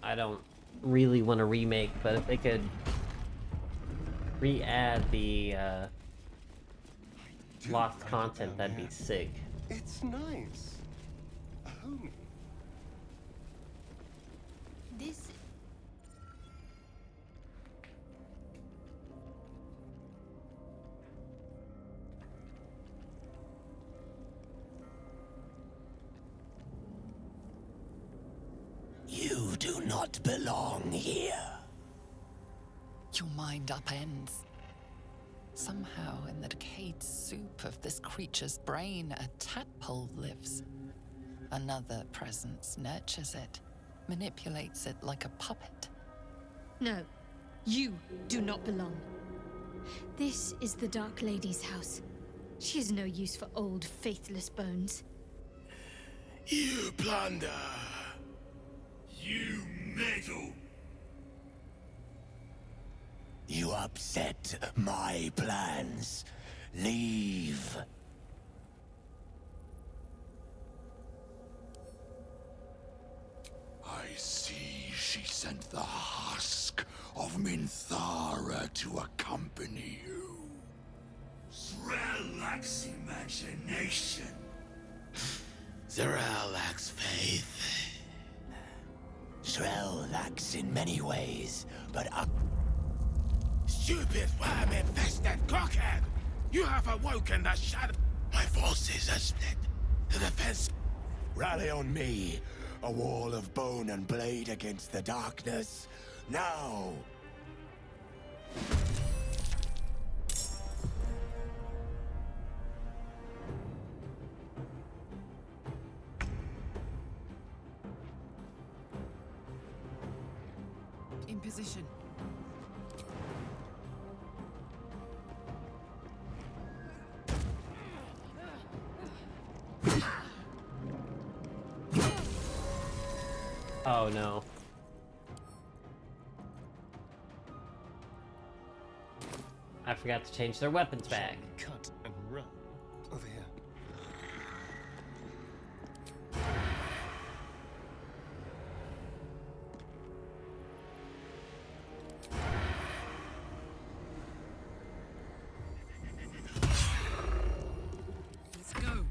I don't really want to remake, but if they could re-add the lost content, that'd be sick. It's nice. A homie. This. You do not belong here. Your mind upends. Somehow, in the decayed soup of this creature's brain, a tadpole lives. Another presence nurtures it, manipulates it like a puppet. No, you do not belong. This is the Dark Lady's house. She is no use for old, faithless bones. You plunder. You meddle. You upset my plans. Leave. I see she sent the husk of Minthara to accompany you. Zrel lacks imagination. Zrel lacks faith. Zrel lacks in many ways, but stupid worm-infested cockhead! You have awoken the shadow. My forces are split. The defense. Rally on me. A wall of bone and blade against the darkness. Now! In position. Oh no. I forgot to change their weapons back. Cut and run. Over here. Let's go.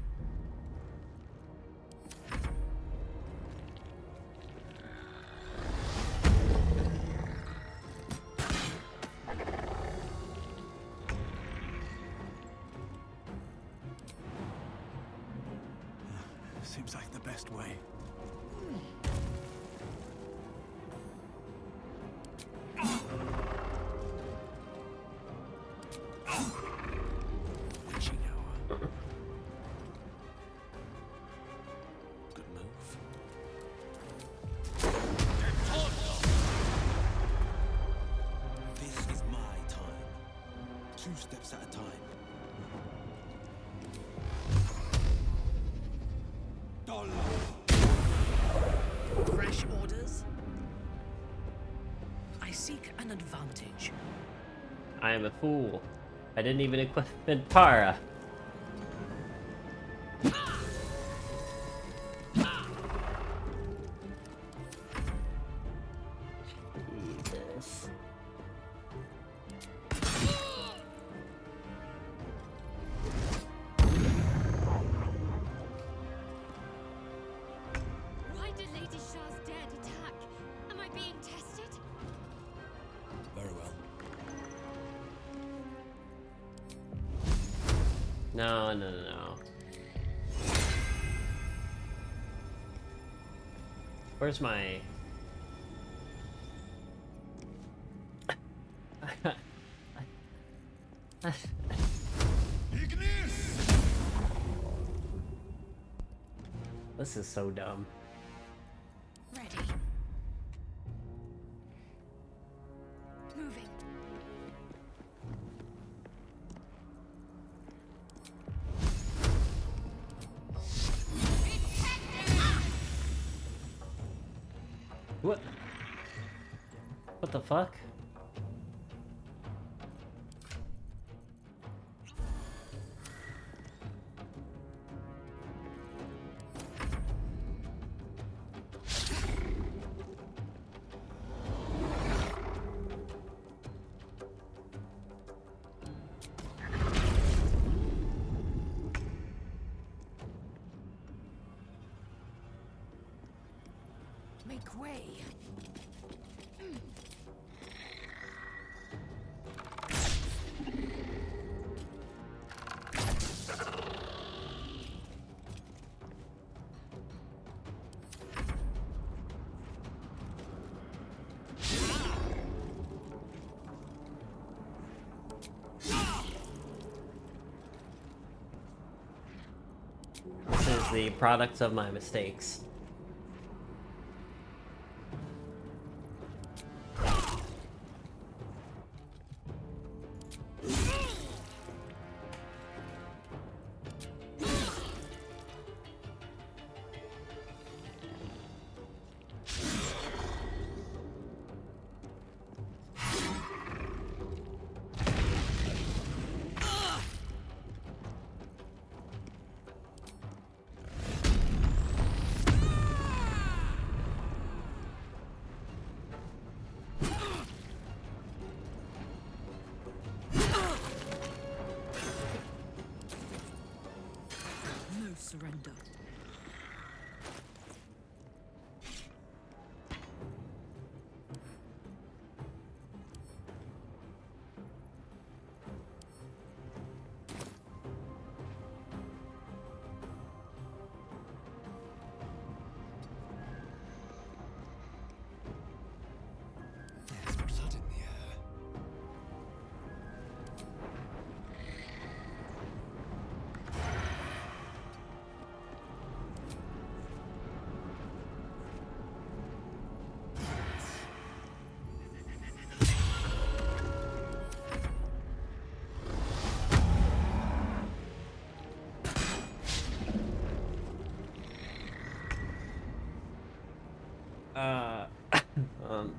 Seems like the best way. Witching hour. Good move. This is my time. 2 steps at a time. Fresh orders? I seek an advantage. I am a fool. I didn't even equip Minthara. Jesus. Why did Lady Shah's dead attack? Am I being tested? Very well. No, no, no, no. Where's my... This is so dumb. Ready. Moving. What? What the fuck? Make way. This is the product of my mistakes. No surrender. There's blood in the air. Um...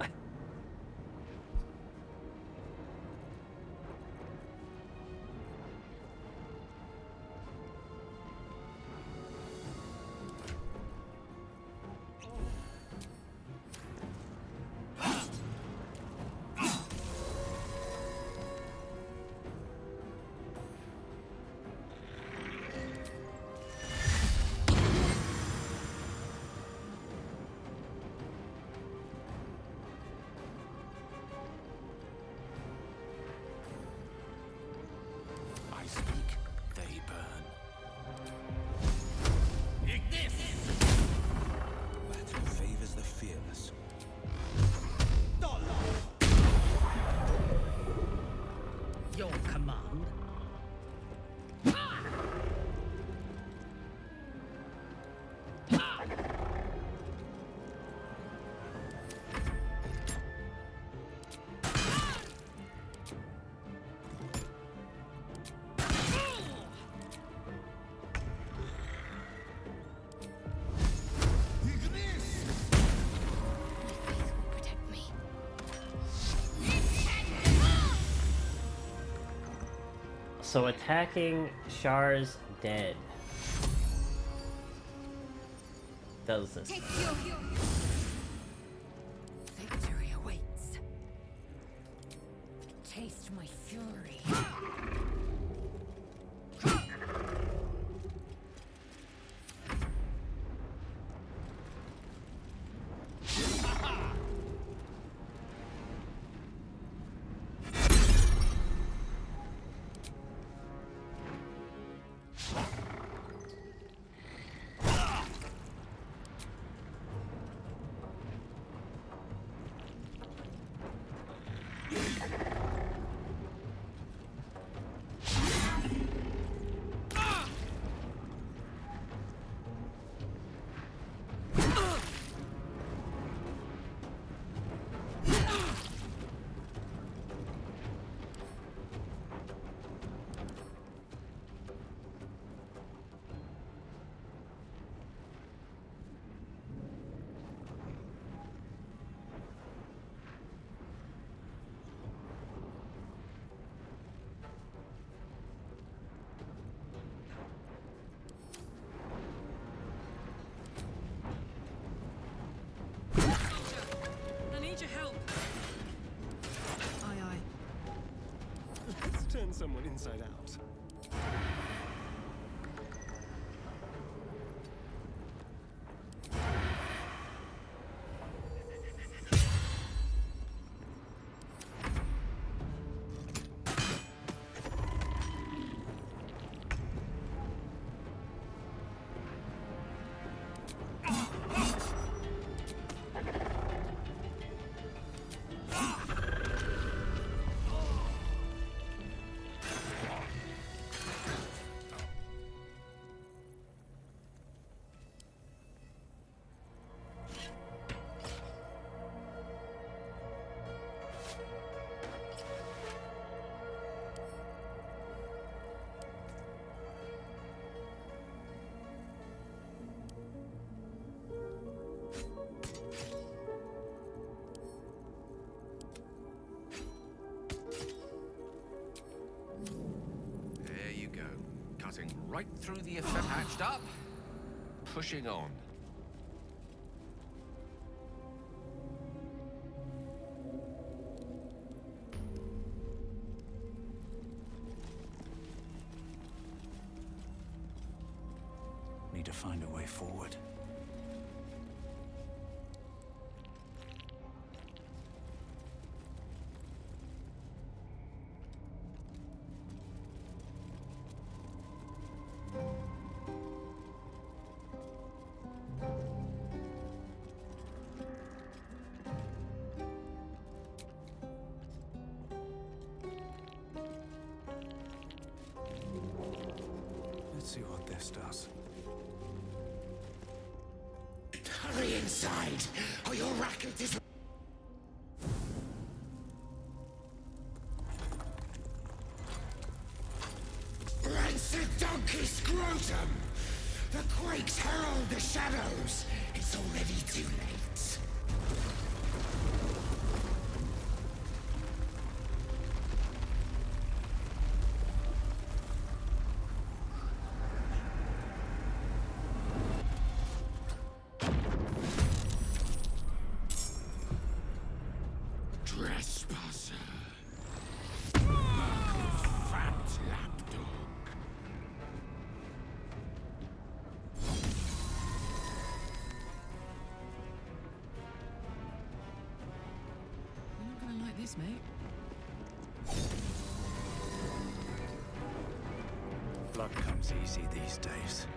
I speak, they burn. Battle favors the fearless. Your command. Protect me. So attacking Char's dead does this. Victory awaits. Taste my fury. turn someone inside out. There you go. Cutting right through the effect. Patched up. Pushing on. Need to find a way forward. Let's see what this does. Hurry inside, or your racket is... Rancid donkey scrotum! The quakes herald the shadows. It's already too late. Trespasser. Fat lapdog. You're not gonna like this, mate. Blood comes easy these days.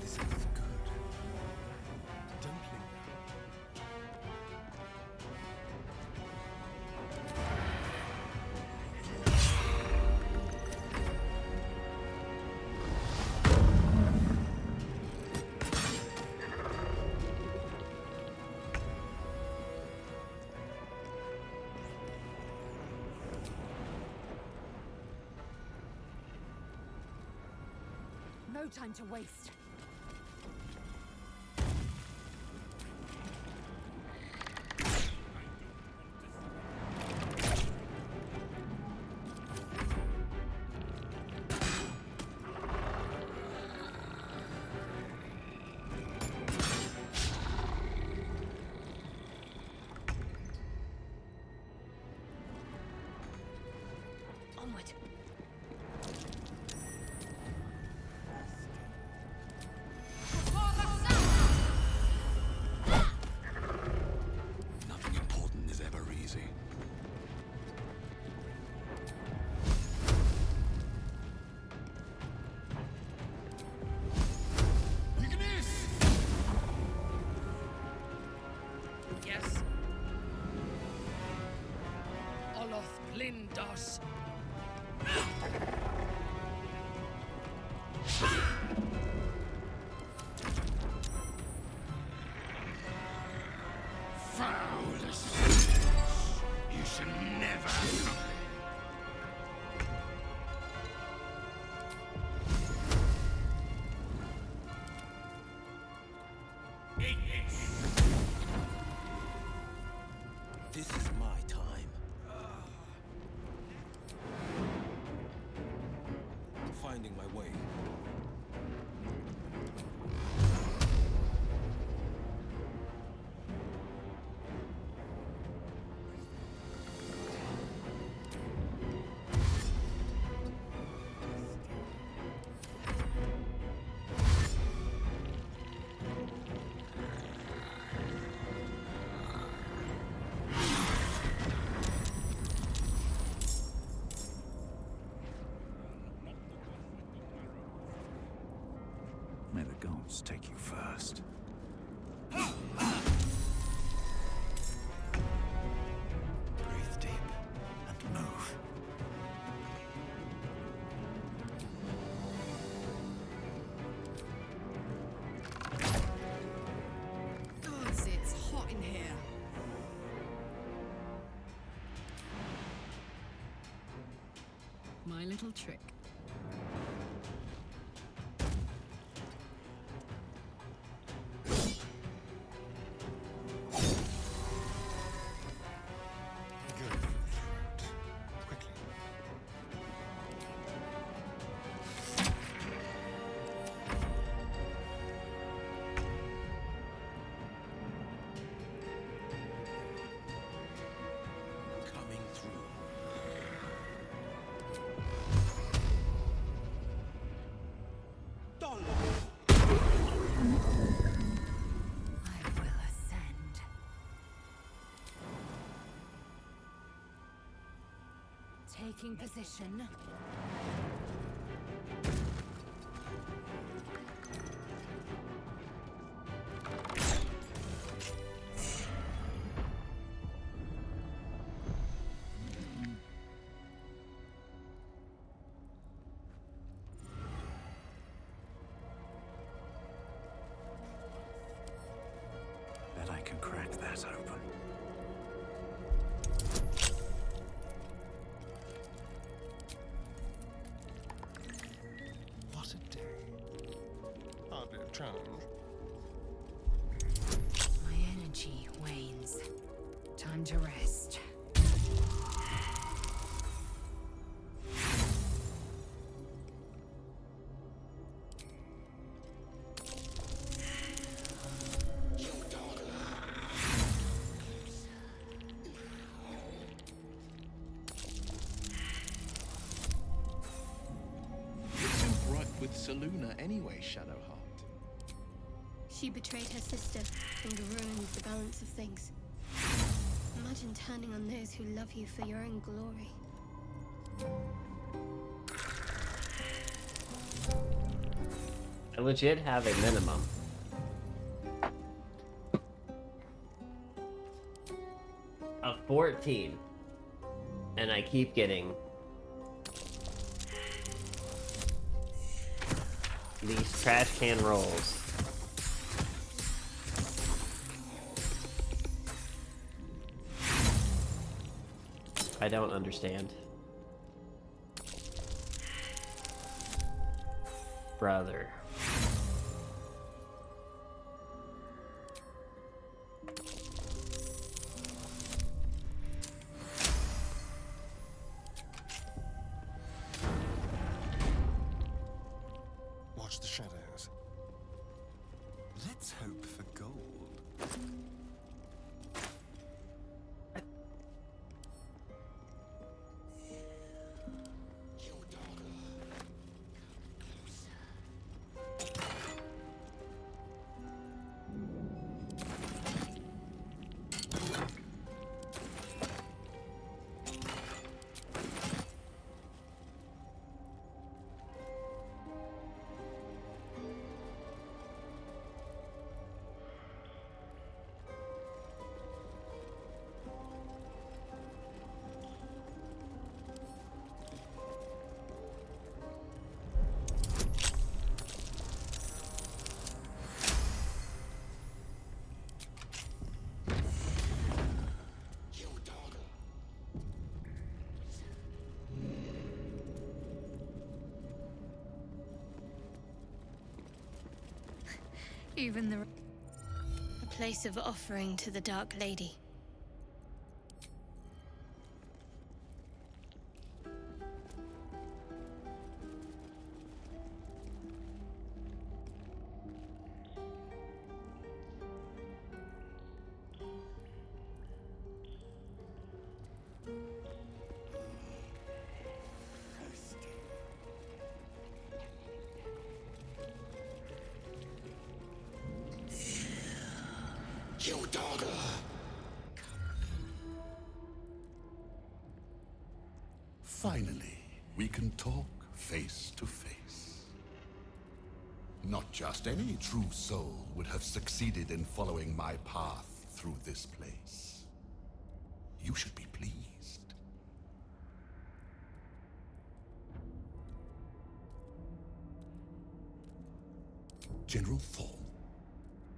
This is good. Dumpling. No time to waste. Onward. Nothing important is ever easy. Yes. Oloth Blindos. Foul as sins. You should never have. This is my time. gods take you first. Breathe deep and move. Gods, it's hot in here. My little trick. Coming through. I will ascend. Taking position. Bet I can crack that open. What a day. Hardly a challenge. My energy wanes. Time to rest. What's your gripe with Seluna anyway, Shadowheart? She betrayed her sister and ruined the balance of things. Imagine turning on those who love you for your own glory. I legit have a minimum. Of 14. And I keep getting these trash can rolls. I don't understand. Brother. Watch the shadows. Let's hope for gold. Even a place of offering to the Dark Lady. You dog! Finally, we can talk face to face. Not just any true soul would have succeeded in following my path through this place. You should be pleased. General Thorn.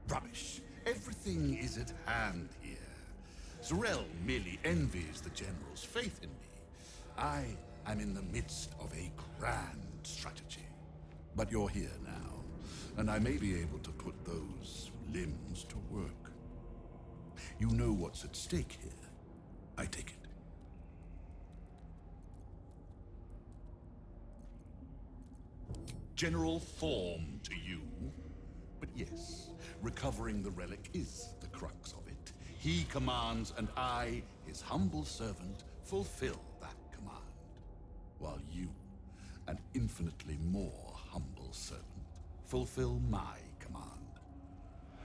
Rubbish. Everything is at hand here. Zarel merely envies the General's faith in me. I am in the midst of a grand strategy. But you're here now, and I may be able to put those limbs to work. You know what's at stake here, I take it. General Form to you. But yes, recovering the relic is the crux of it. He commands, and I, his humble servant, fulfill that command. While you, an infinitely more humble servant, fulfill my command.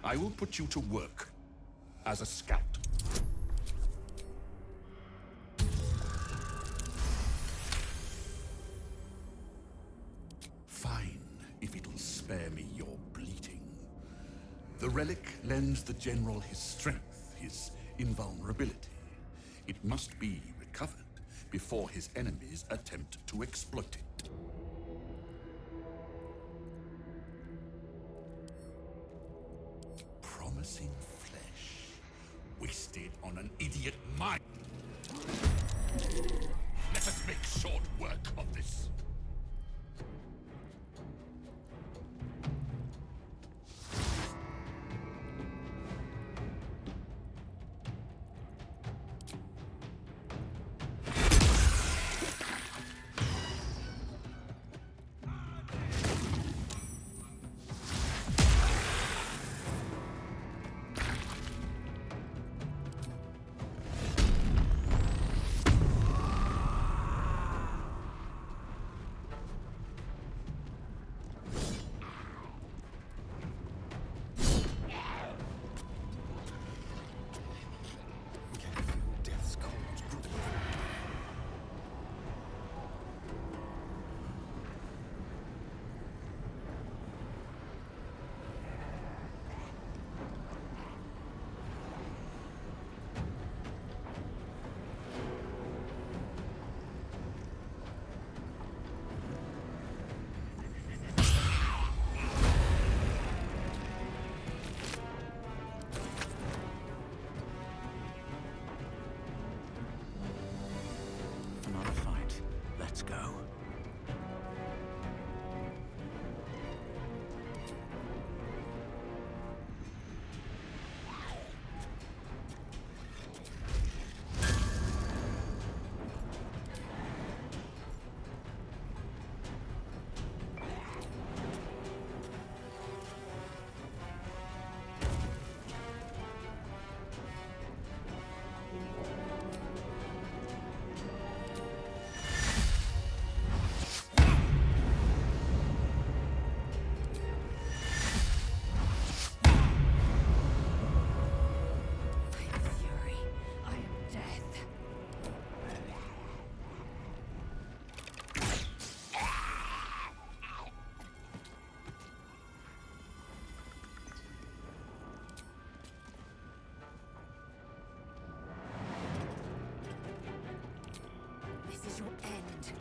I will put you to work as a scout. Fine, if it'll spare me your bleating. The relic lends the General his strength, his invulnerability. It must be recovered before his enemies attempt to exploit it. Promising flesh, wasted on an idiot mind. Let us make short work of this. Another fight. Let's go. This is your end.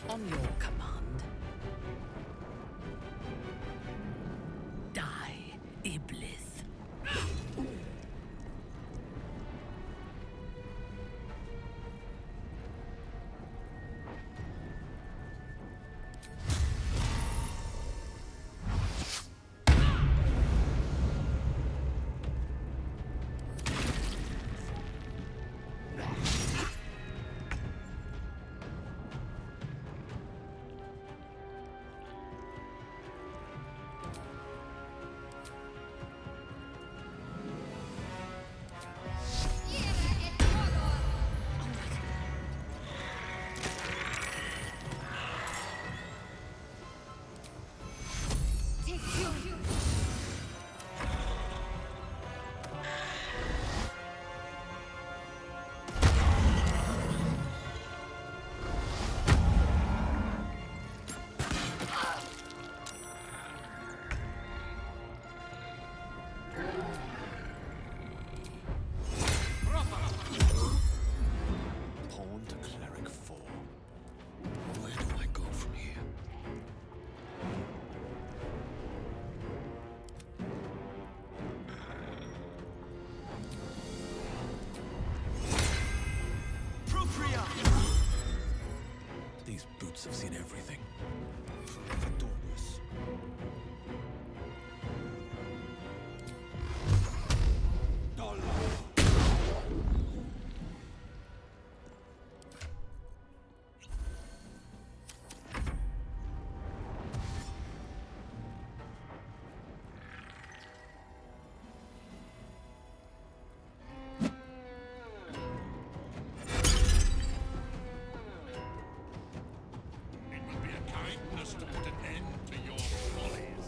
On your command. Die, Iblis. must have seen everything. Dauntless. To put an end to your follies.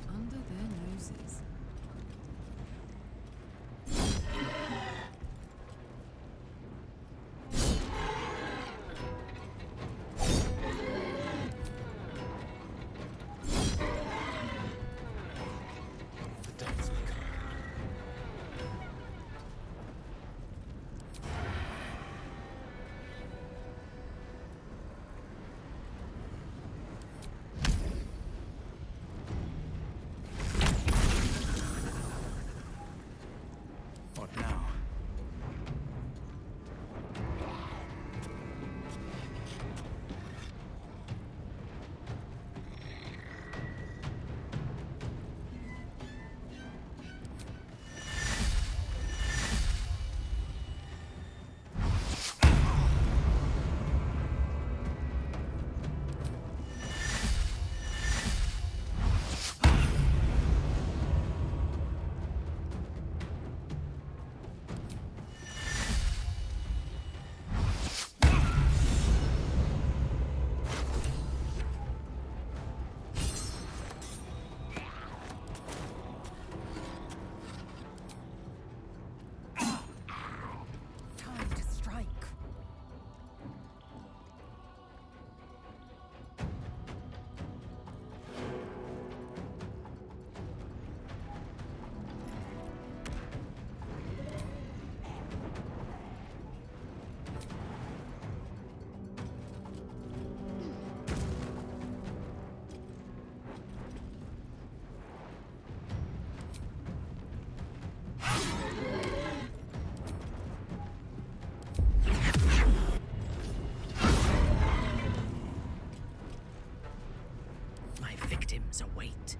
Under their noses. The dance begun. What now? Time to strike. My victims await.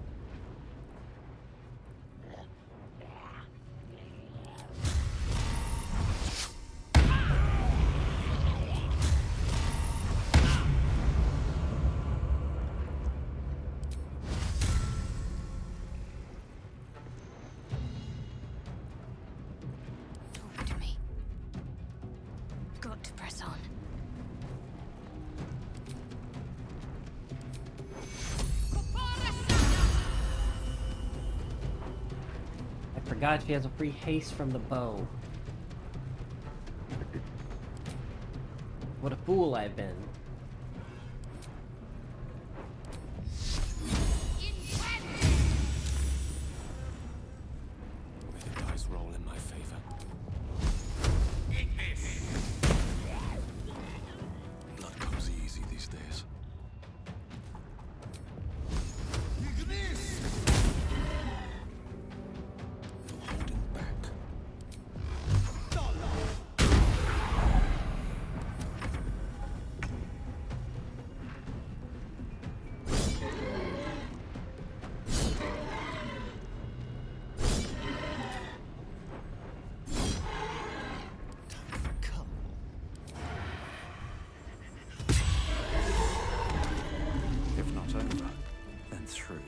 Talk to me. Got to press on. I forgot she has a free haste from the bow. What a fool I've been. May the dice roll in my favor. Blood comes easy these days. No holding back. If not over, then through.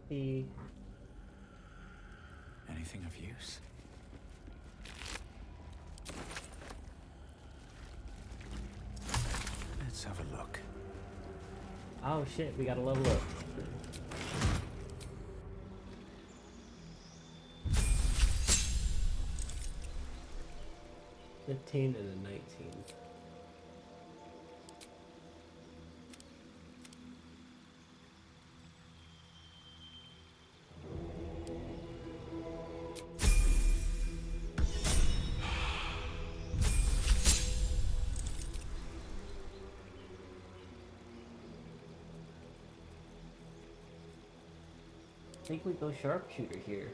Copy. Anything of use? Let's have a look. Oh shit, we gotta level up. $15 and a 19. I think we go sharpshooter here.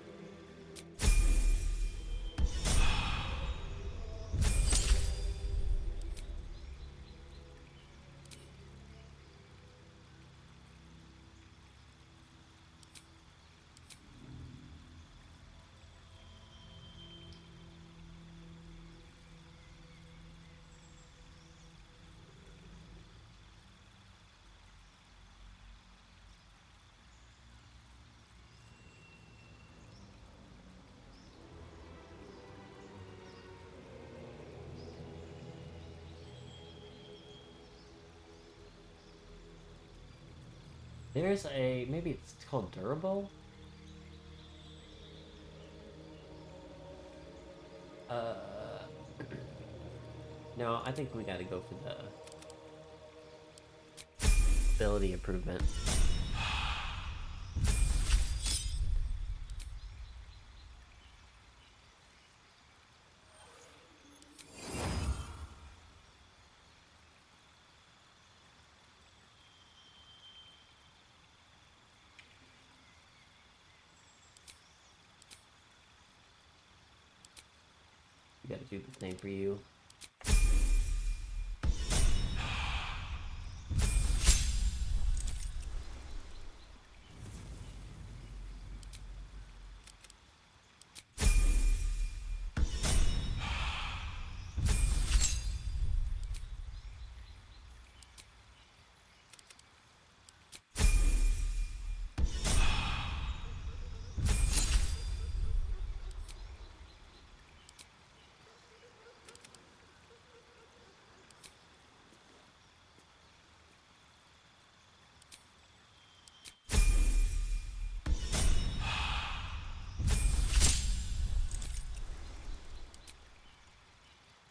There's a, maybe it's called durable? No, I think we gotta go for the ability improvement. We gotta do the same for you.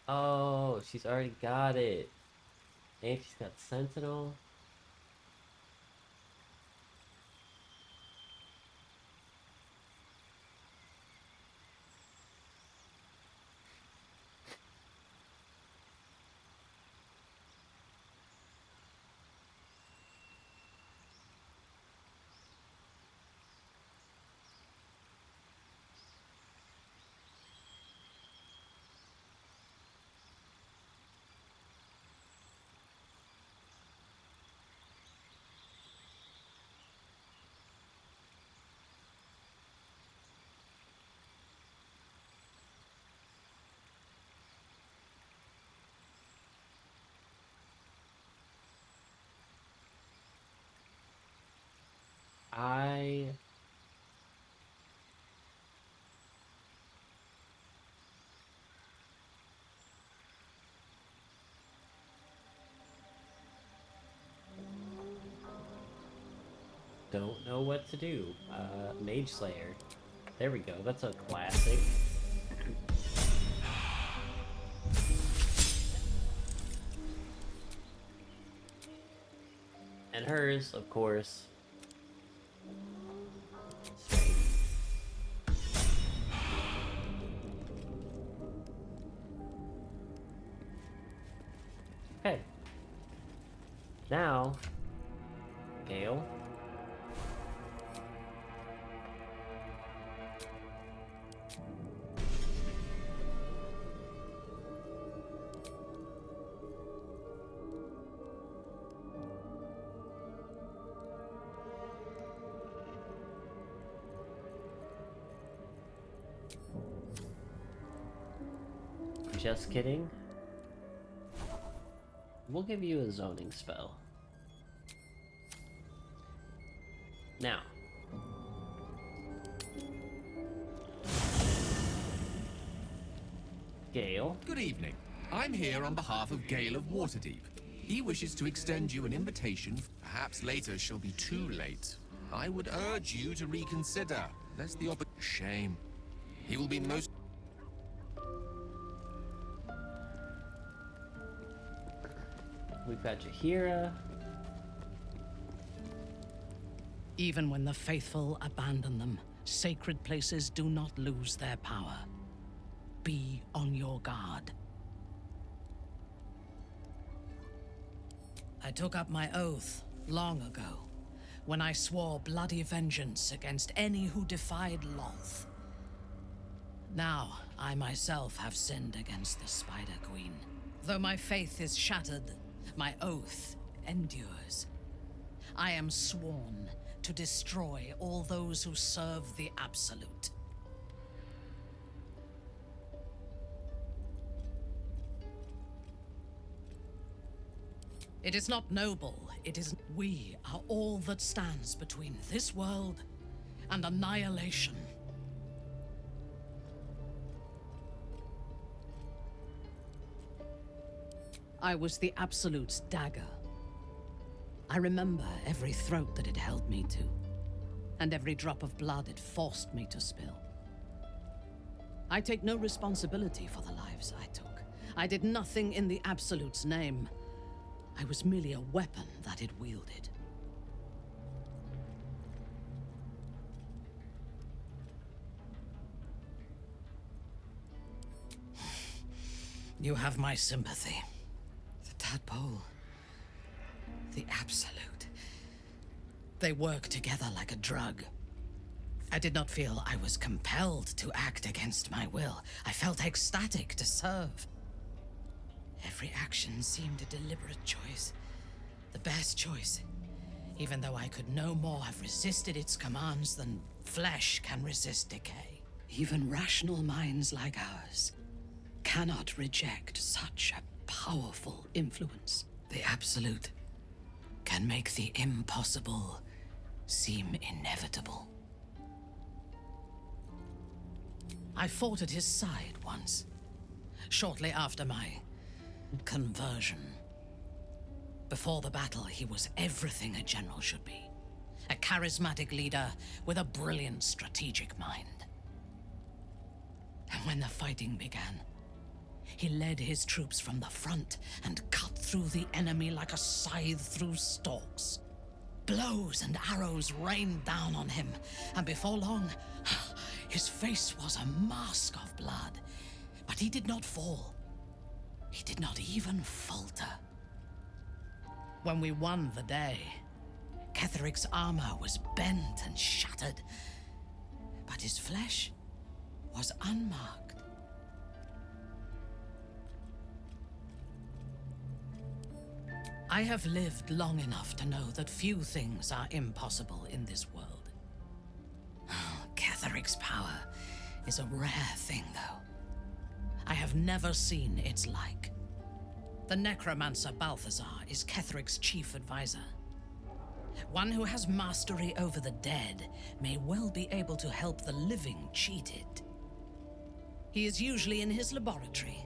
Oh, she's already got it. And she's got Sentinel. I don't know what to do. Mage Slayer. There we go. That's a classic. And hers, of course. Okay. Now, Gale. Just kidding. We'll give you a zoning spell. Now, Gale. Good evening. I'm here on behalf of Gale of Waterdeep. He wishes to extend you an invitation. Perhaps later she'll be too late. I would urge you to reconsider, lest the shame. He will be most... We've got Jahira. Even when the faithful abandon them, sacred places do not lose their power. Be on your guard. I took up my oath long ago, when I swore bloody vengeance against any who defied Lolth. Now, I myself have sinned against the Spider Queen. Though my faith is shattered, my oath endures. I am sworn to destroy all those who serve the Absolute. It is not noble, it is... We are all that stands between this world and annihilation. I was the Absolute's dagger. I remember every throat that it held me to, and every drop of blood it forced me to spill. I take no responsibility for the lives I took. I did nothing in the Absolute's name. I was merely a weapon that it wielded. You have my sympathy. The tadpole. The Absolute. They work together like a drug. I did not feel I was compelled to act against my will. I felt ecstatic to serve. Every action seemed a deliberate choice. The best choice. Even though I could no more have resisted its commands than flesh can resist decay. Even rational minds like ours cannot reject such a powerful influence. The Absolute can make the impossible seem inevitable. I fought at his side once, shortly after my conversion. Before the battle, he was everything a general should be. A charismatic leader with a brilliant strategic mind. And when the fighting began, he led his troops from the front and cut through the enemy like a scythe through stalks. Blows and arrows rained down on him, and before long, his face was a mask of blood. But he did not fall. He did not even falter. When we won the day, Ketheric's armor was bent and shattered, but his flesh was unmarked. I have lived long enough to know that few things are impossible in this world. Ketheric's power is a rare thing, though. I have never seen its like. The necromancer Balthazar is Ketheric's chief advisor. One who has mastery over the dead may well be able to help the living cheated. He is usually in his laboratory,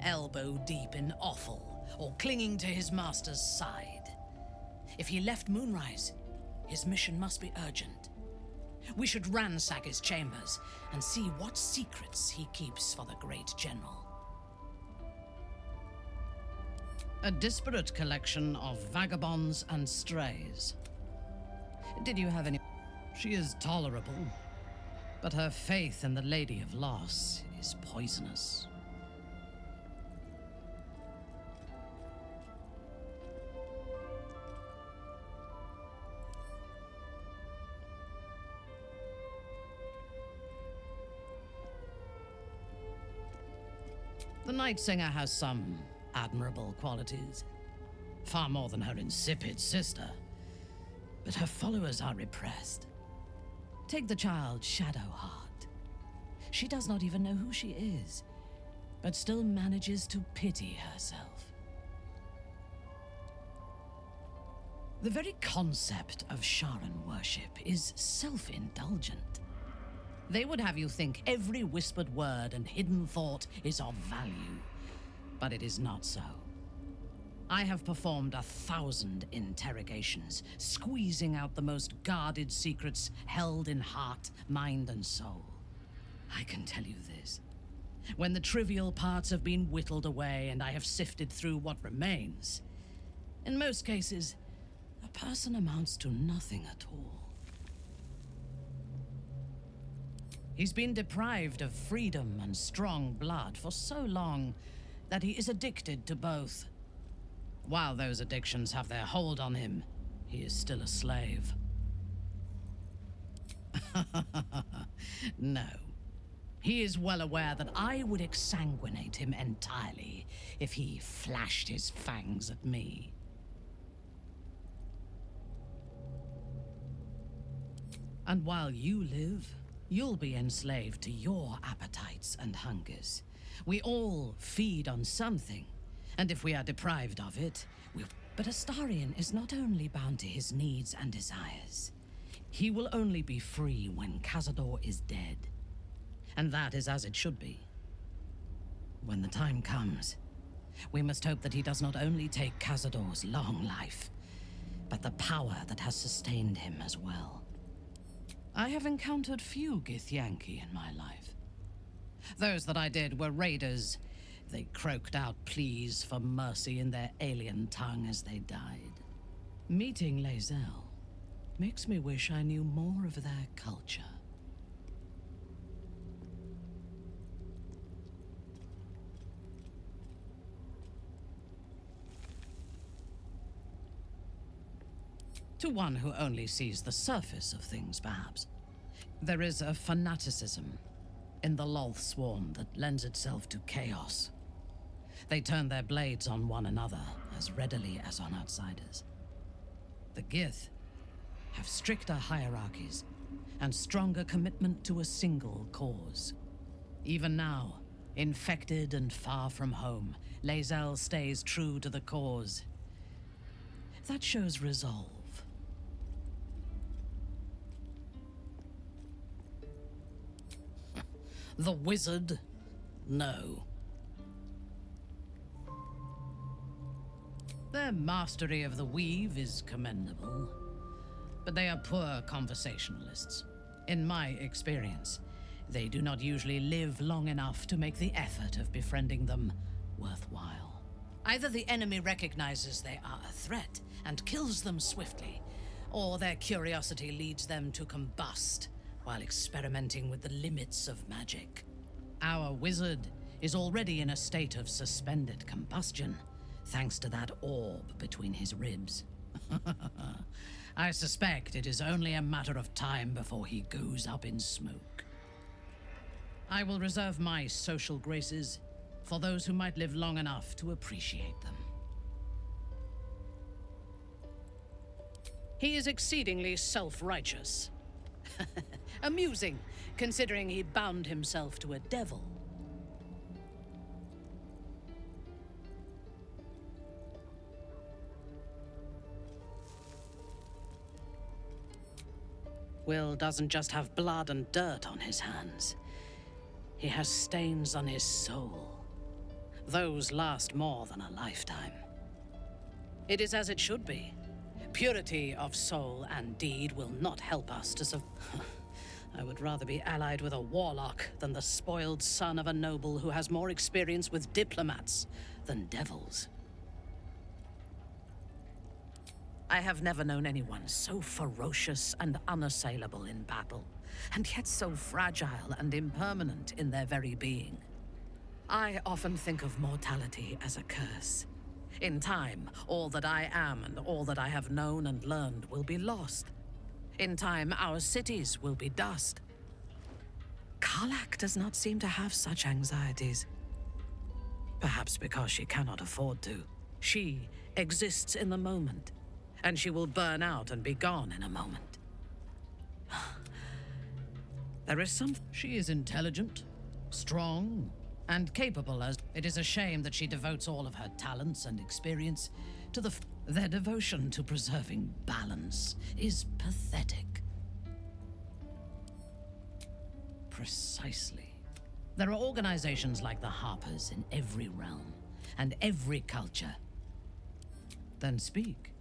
elbow deep in offal, or clinging to his master's side. If he left Moonrise, his mission must be urgent. We should ransack his chambers and see what secrets he keeps for the great general. A disparate collection of vagabonds and strays. Did you have any... She is tolerable, but her faith in the Lady of Loss is poisonous. The Night Singer has some admirable qualities. Far more than her insipid sister. But her followers are repressed. Take the child Shadowheart. She does not even know who she is, but still manages to pity herself. The very concept of Sharan worship is self-indulgent. They would have you think every whispered word and hidden thought is of value. But it is not so. I have performed 1,000 interrogations, squeezing out the most guarded secrets held in heart, mind, and soul. I can tell you this. When the trivial parts have been whittled away and I have sifted through what remains, in most cases, a person amounts to nothing at all. He's been deprived of freedom and strong blood for so long that he is addicted to both. While those addictions have their hold on him, he is still a slave. No. He is well aware that I would exsanguinate him entirely if he flashed his fangs at me. And while you live, you'll be enslaved to your appetites and hungers. We all feed on something, and if we are deprived of it, we... But Astarion is not only bound to his needs and desires. He will only be free when Cazador is dead. And that is as it should be. When the time comes, we must hope that he does not only take Cazador's long life, but the power that has sustained him as well. I have encountered few Githyanki in my life. Those that I did were raiders. They croaked out pleas for mercy in their alien tongue as they died. Meeting Lae'zel makes me wish I knew more of their culture. To one who only sees the surface of things, perhaps. There is a fanaticism in the Lolth swarm that lends itself to chaos. They turn their blades on one another as readily as on outsiders. The Gith have stricter hierarchies and stronger commitment to a single cause. Even now, infected and far from home, Lae'zel stays true to the cause. That shows resolve. The wizard? No. Their mastery of the weave is commendable, but they are poor conversationalists. In my experience, they do not usually live long enough to make the effort of befriending them worthwhile. Either the enemy recognizes they are a threat and kills them swiftly, or their curiosity leads them to combust while experimenting with the limits of magic. Our wizard is already in a state of suspended combustion, thanks to that orb between his ribs. I suspect it is only a matter of time before he goes up in smoke. I will reserve my social graces for those who might live long enough to appreciate them. He is exceedingly self-righteous. Amusing, considering he bound himself to a devil. Will doesn't just have blood and dirt on his hands. He has stains on his soul. Those last more than a lifetime. It is as it should be. Purity of soul and deed will not help us to I would rather be allied with a warlock than the spoiled son of a noble who has more experience with diplomats than devils. I have never known anyone so ferocious and unassailable in battle, and yet so fragile and impermanent in their very being. I often think of mortality as a curse. In time, all that I am and all that I have known and learned will be lost. In time, our cities will be dust. Karlach does not seem to have such anxieties. Perhaps because she cannot afford to. She exists in the moment, and she will burn out and be gone in a moment. There is something. She is intelligent, strong, and capable as... It is a shame that she devotes all of her talents and experience to their devotion to preserving balance is pathetic. Precisely. There are organizations like the Harpers in every realm and every culture. Then speak.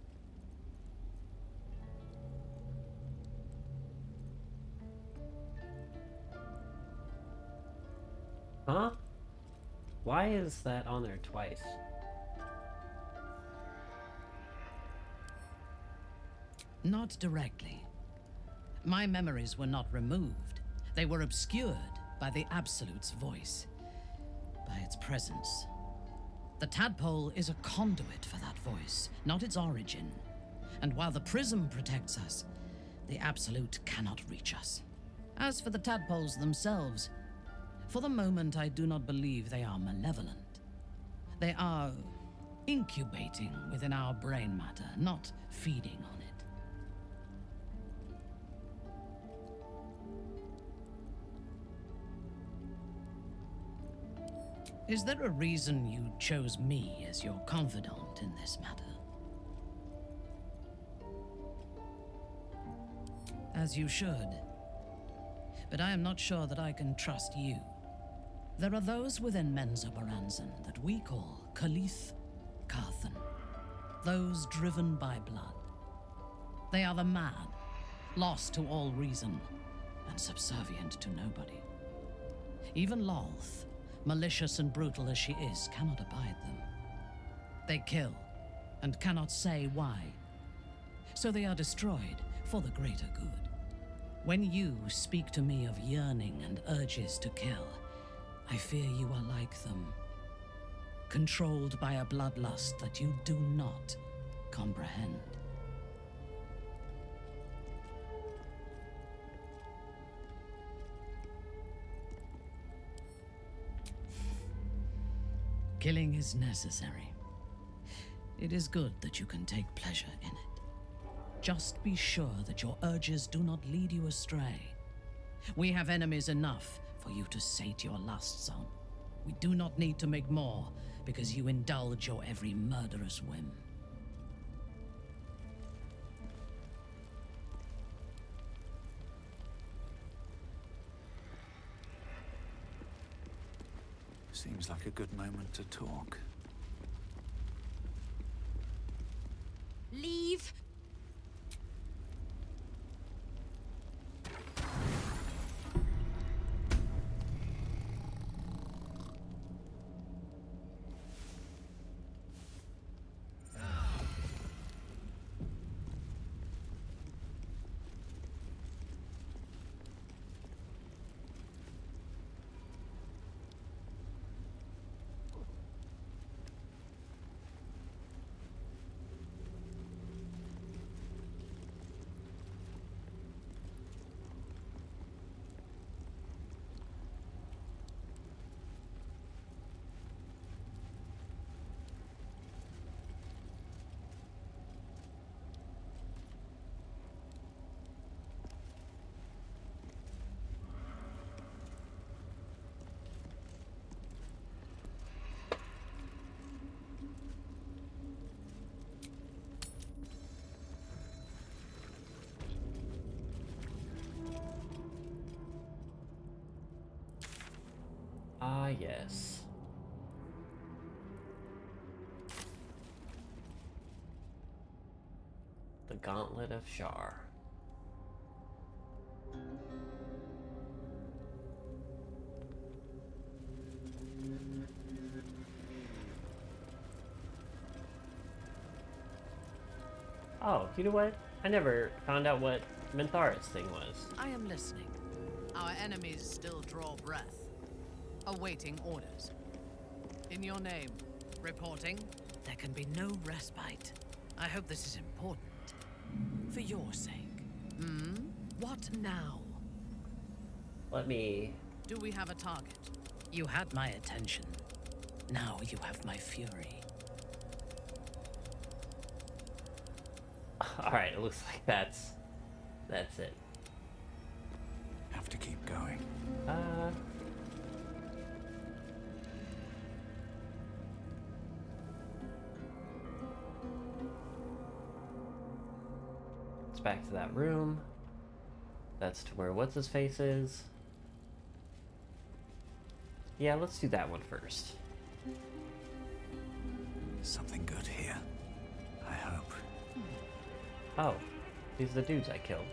Huh? Why is that on there twice? Not directly. My memories were not removed. They were obscured by the Absolute's voice, by its presence. The tadpole is a conduit for that voice, not its origin. And while the prism protects us, the Absolute cannot reach us. As for the tadpoles themselves, for the moment I do not believe they are malevolent. They are incubating within our brain matter, not feeding on it. Is there a reason you chose me as your confidant in this matter? As you should. But I am not sure that I can trust you. There are those within Menzo Baranzan that we call Kalith Karthan. Those driven by blood. They are the mad, lost to all reason, and subservient to nobody. Even Lolth, malicious and brutal as she is, cannot abide them. They kill, and cannot say why. So they are destroyed for the greater good. When you speak to me of yearning and urges to kill, I fear you are like them, controlled by a bloodlust that you do not comprehend. Killing is necessary. It is good that you can take pleasure in it. Just be sure that your urges do not lead you astray. We have enemies enough for you to sate your lusts on. We do not need to make more because you indulge your every murderous whim. Seems like a good moment to talk. Leave. Ah, yes. The Gauntlet of Shar. Oh, you know what? I never found out what Mintharis thing was. I am listening. Our enemies still draw breath, awaiting orders. In your name, reporting. There can be no respite. I hope this is important. For your sake. Hmm? What now? Let me... Do we have a target? You had my attention. Now you have my fury. Alright, it looks like that's it. Have to keep going. It's back to that room. That's to where what's-his-face is. Yeah, let's do that one first. Something good here. I hope. Oh, these are the dudes I killed.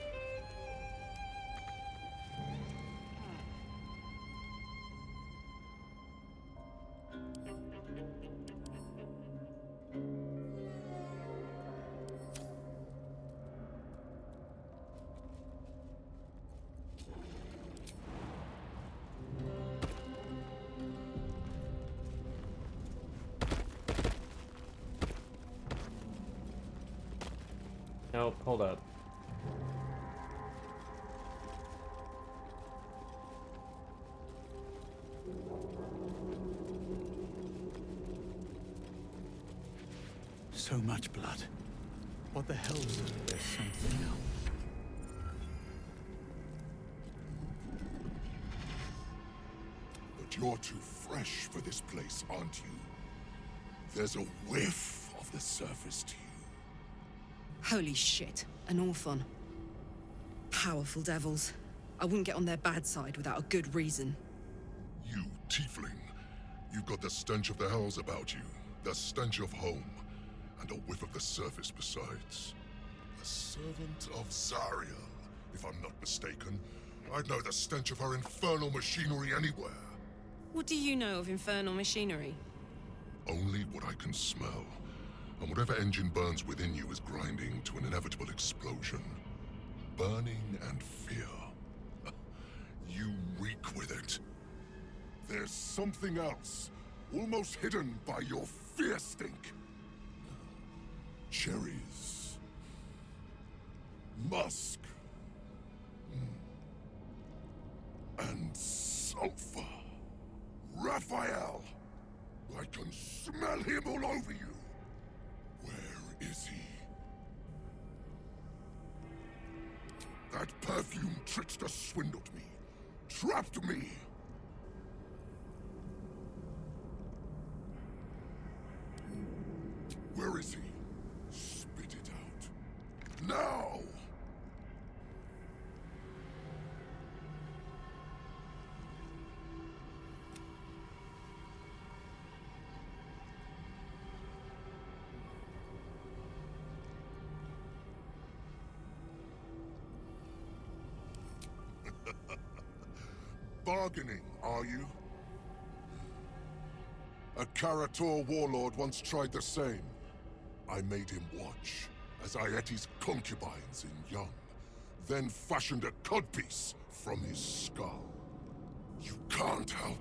Nope, hold up. So much blood. What the hell is it? There's something else. But you're too fresh for this place, aren't you? There's a whiff of the surface to you. Holy shit, an orphan. Powerful devils. I wouldn't get on their bad side without a good reason. You, tiefling. You've got the stench of the hells about you. The stench of home. And a whiff of the surface besides. A servant of Zariel, if I'm not mistaken. I'd know the stench of her infernal machinery anywhere. What do you know of infernal machinery? Only what I can smell. And whatever engine burns within you is grinding to an inevitable explosion. Burning and fear. You reek with it. There's something else, almost hidden by your fear stink. Cherries. Musk. And sulfur. Raphael! I can smell him all over you. Where is he? That perfume trickster swindled me. Trapped me. Where is he? Spit it out. Now! Bargaining, are you? A Karator warlord once tried the same. I made him watch as I ate his concubines in young, then fashioned a codpiece from his skull. You can't help.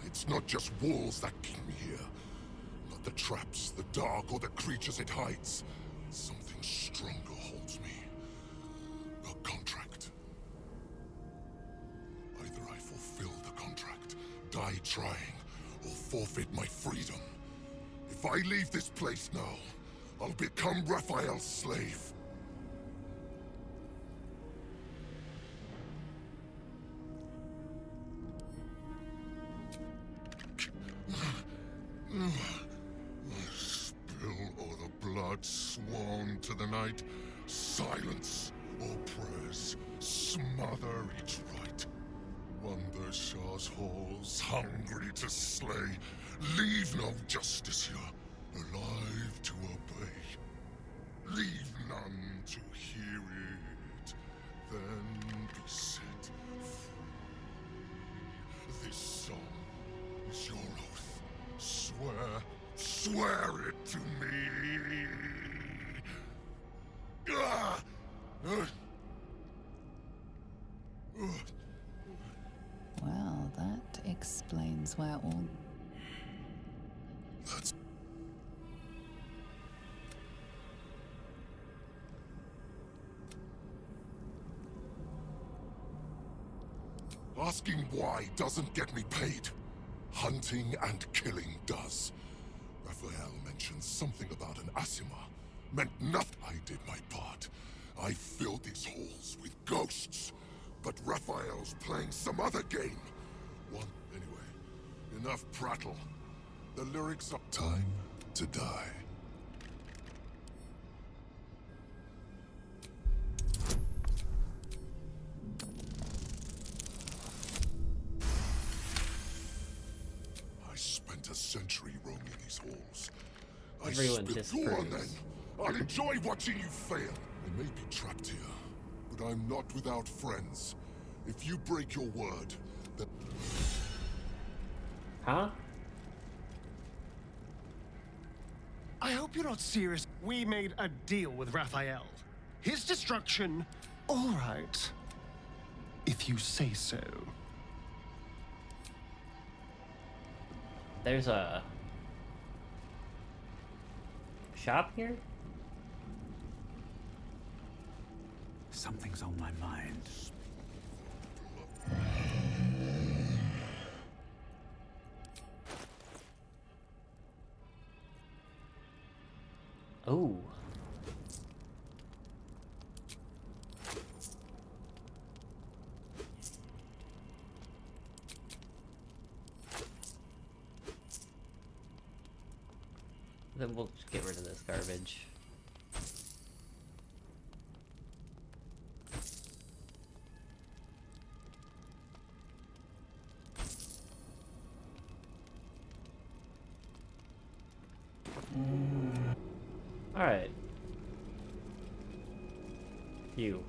It's not just walls that keep me here. Not the traps, the dark, or the creatures it hides. Something stronger holds me. A contract. Either I fulfill the contract, die trying, or forfeit my freedom. If I leave this place now, I'll become Raphael's slave. Spill all the blood sworn to the night. Silence all prayers. Smother each right. Wander Shah's halls, hungry to slay. Leave no justice here, alive to obey. Leave none to hear it, then be set free. This song is your oath. Swear it to me. Ah! Well, that explains where all... That's... Asking why doesn't get me paid. Hunting and killing does. Raphael mentioned something about an Asima. Meant nothing. I did my part. I filled these halls with ghosts. But Raphael's playing some other game. Anyway, enough prattle. The lyrics are... Time to die. halls. Everyone I spit you on then. disapproves. I'll enjoy watching you fail. I may be trapped here, but I'm not without friends. If you break your word, then... Huh? I hope you're not serious. We made a deal with Raphael. His destruction, all right. If you say so. There's a shop here? Something's on my mind. Oh. Then we'll just get rid of this garbage. Alright. You.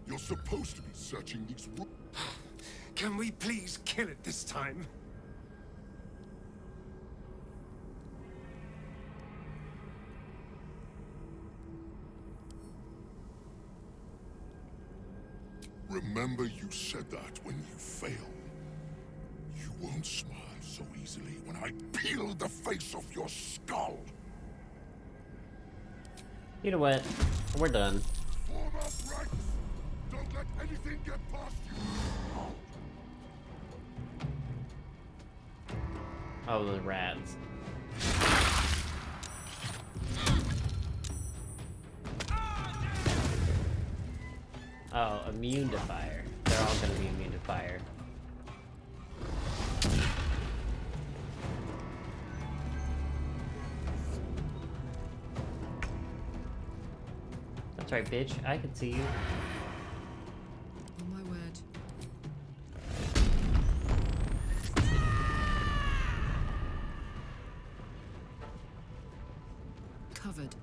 You're supposed to be searching these rooms. Can we please kill it this time? Remember you said that when you fail. You won't smile so easily when I peel the face off your skull. You know what? We're done. Form up ranks. Don't let anything get past you. Oh, the rats. Oh, immune to fire. They're all gonna be immune to fire. That's right, bitch. I can see you. Oh my word. Covered.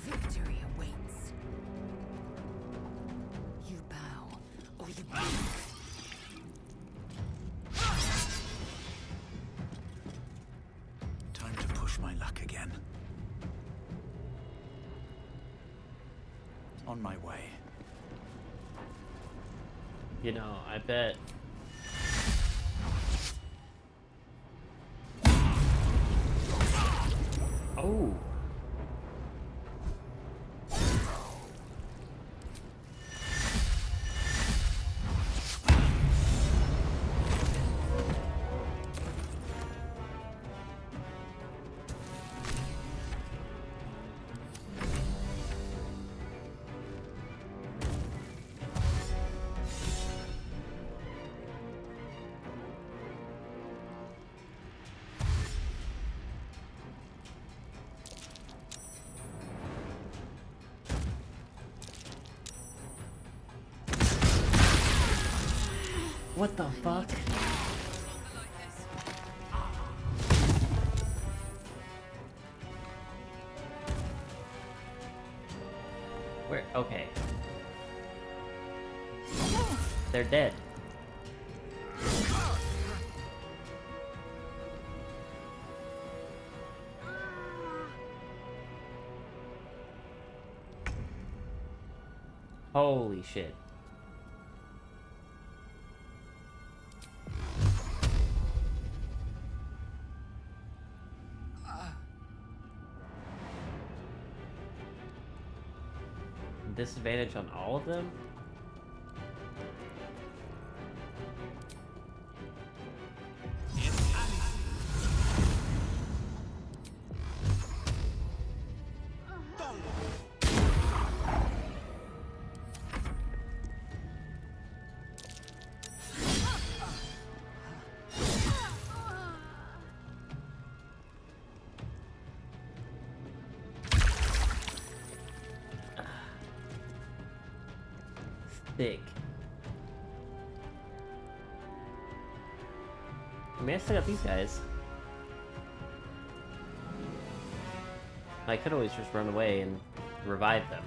Victory awaits. You bow, or you break. Time to push my luck again. On my way. You know, I bet. Oh. What the fuck? Where? Okay. They're dead. Holy shit. Disadvantage on all of them? big. I mean, I still got these guys. I could always just run away and revive them.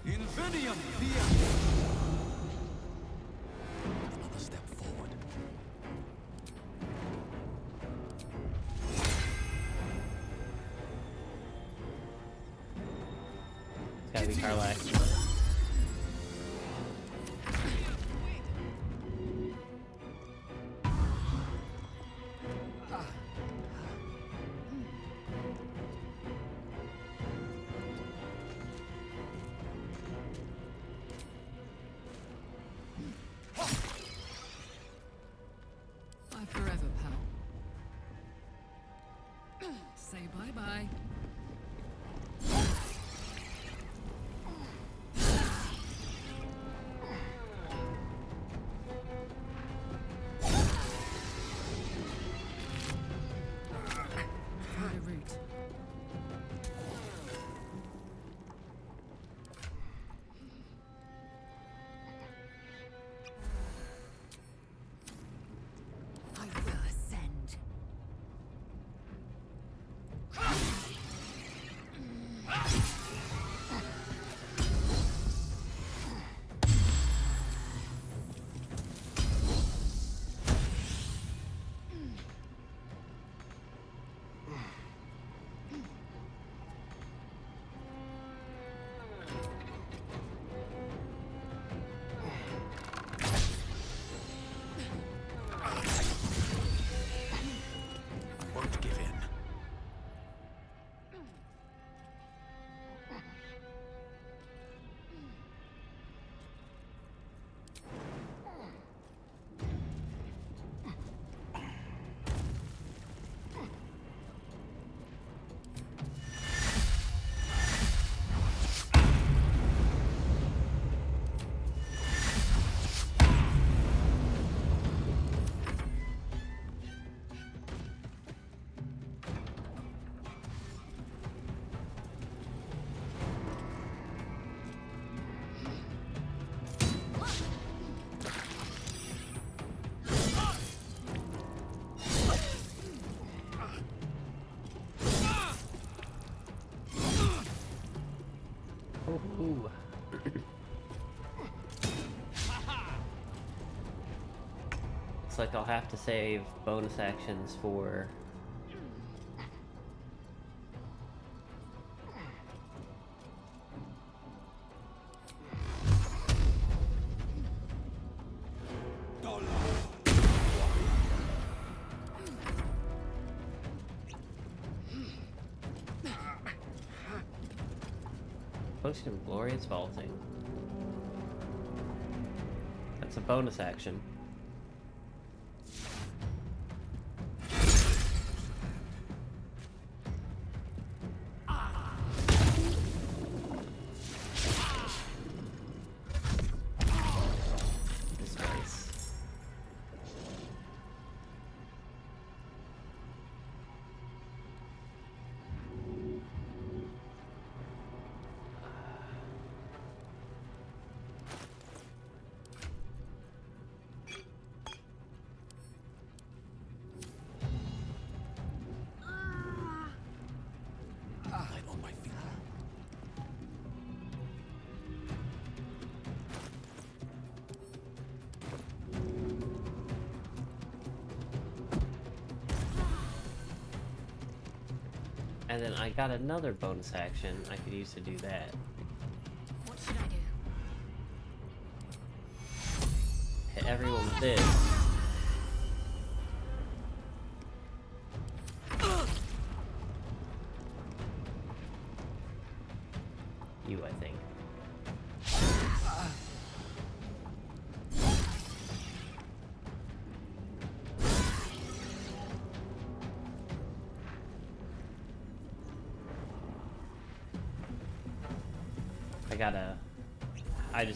Infidium, another step forward. It's gotta be Karlach. Bye forever, pal. Say bye-bye. Find a route. I will ascend. Won't give in. Ooh. Looks like I'll have to save bonus actions for Potion of Glorious Vaulting. That's a bonus action. Disgrace. Light on my finger. And then I got another bonus action I could use to do that. What should I do? Hit everyone with this. You, I think.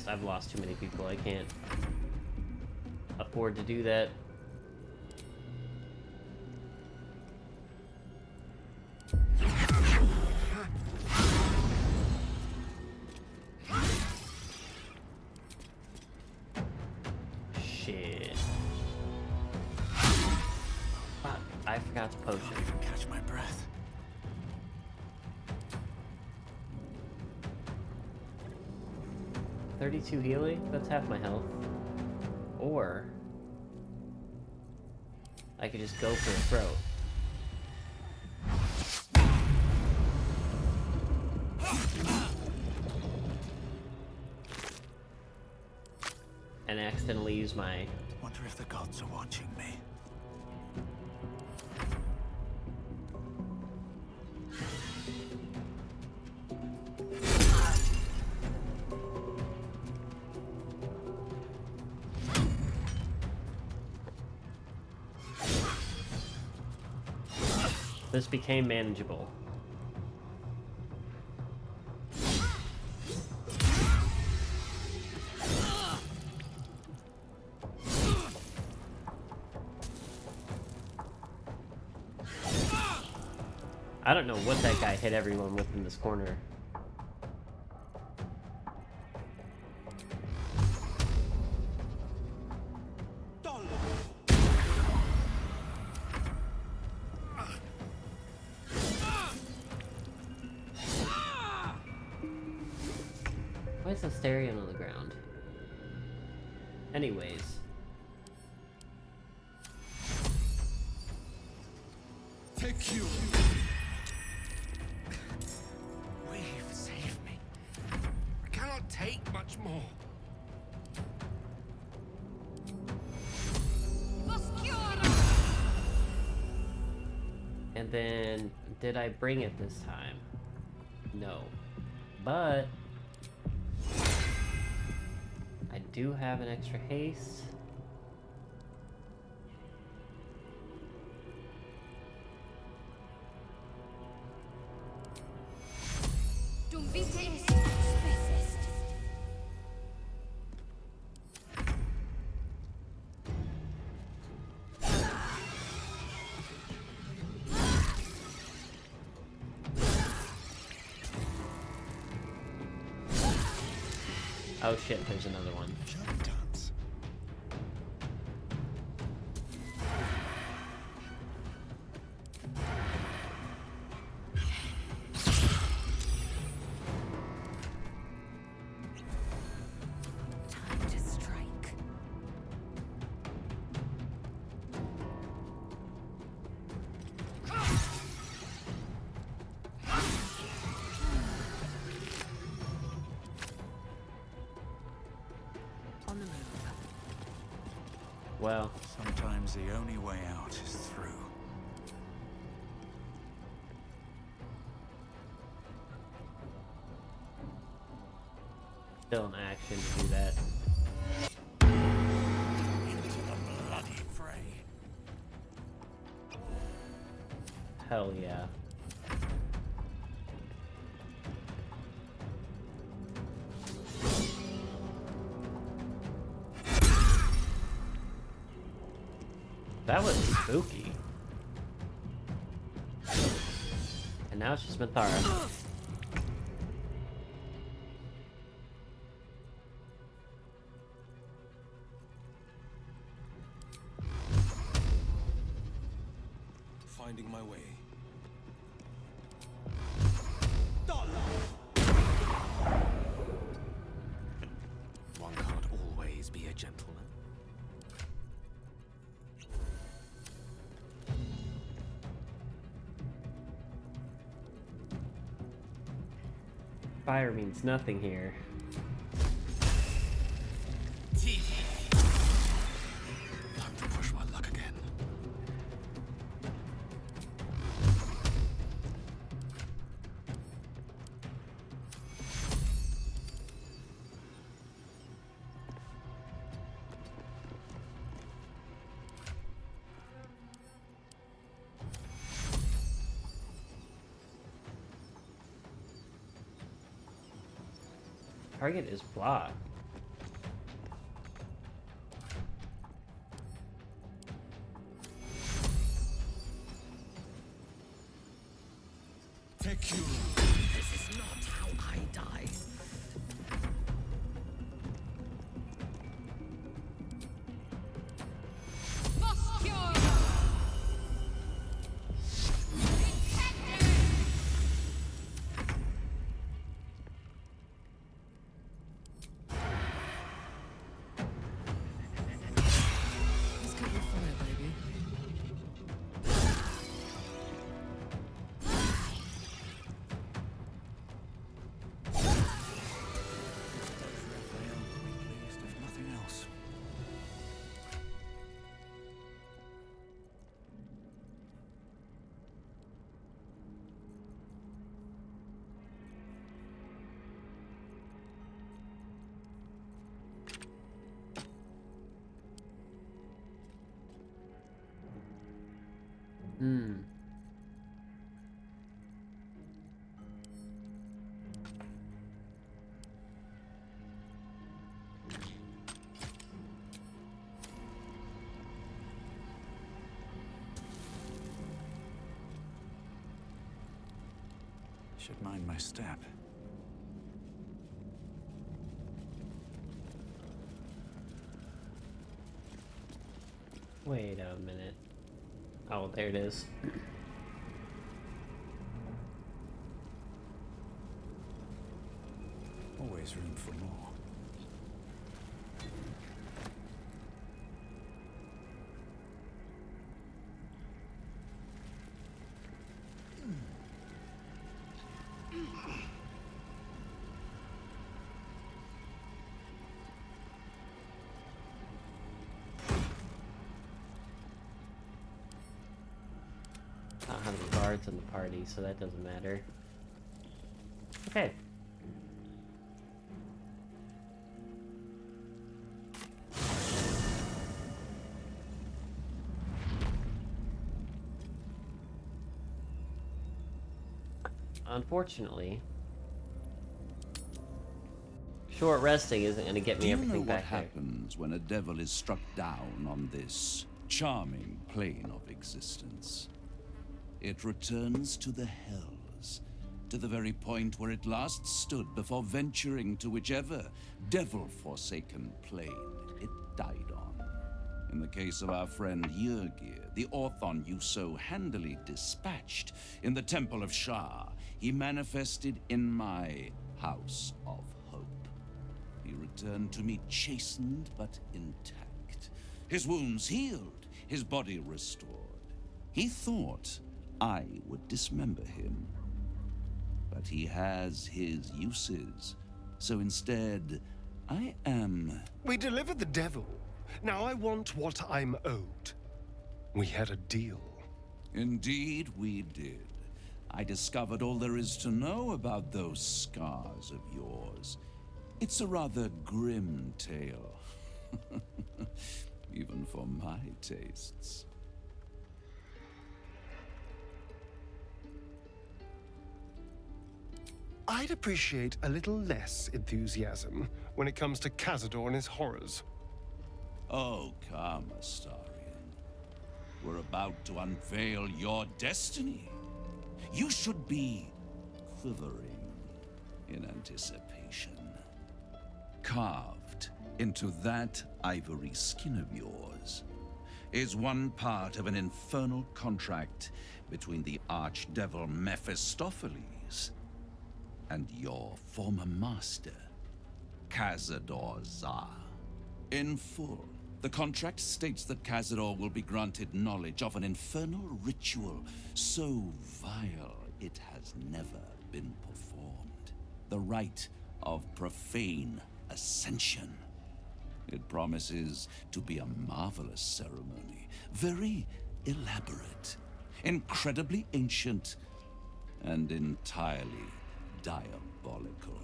I've lost too many people. I can't afford to do that. Shit. Fuck, I forgot the potion. Can't even catch my breath. 32 healing? That's half my health. Or I could just go for a throat. And accidentally use my... Wonder if the gods are watching me. This became manageable. I don't know what that guy hit everyone with in this corner. Why is Asterion on the ground? Anyways. Take you. We've saved me. I cannot take much more. And then, did I bring it this time? No. But I do have an extra haste. Oh shit, there's another one. Time to strike. On the move. Well, sometimes the only way out is through. Still an action to do that. Into the bloody fray. Hell yeah. That was spooky. And now it's just Minthara. Finding my way. One can't always be a gentleman. Fire means nothing here. Time to push my luck again. target is blocked. This is not how I die. Let's cut your fire, baby. If nothing else. Hmm. Should mind my step. Wait a minute. Oh, there it is. Always room for more. I don't have any guards in the party, so that doesn't matter. Okay. Unfortunately, short resting isn't going to get me Do you know everything what back there. happens when a devil is struck down on this charming plane of existence? It returns to the hells, to the very point where it last stood before venturing to whichever devil-forsaken plane it died on. In the case of our friend Yrgir, the Orthon you so handily dispatched in the Temple of Shah, he manifested in my House of Hope. He returned to me chastened but intact, his wounds healed, his body restored. He thought I would dismember him, but he has his uses, so instead, I am... We delivered the devil. Now I want what I'm owed. We had a deal. Indeed, we did. I discovered all there is to know about those scars of yours. It's a rather grim tale. Even for my tastes. I'd appreciate a little less enthusiasm when it comes to Cazador and his horrors. Oh, come, Astarion. We're about to unveil your destiny. You should be quivering in anticipation. Carved into that ivory skin of yours is one part of an infernal contract between the archdevil Mephistopheles and your former master, Cazador Za. In full, the contract states that Cazador will be granted knowledge of an infernal ritual so vile it has never been performed. The rite of profane ascension. It promises to be a marvelous ceremony, very elaborate, incredibly ancient, and entirely diabolical.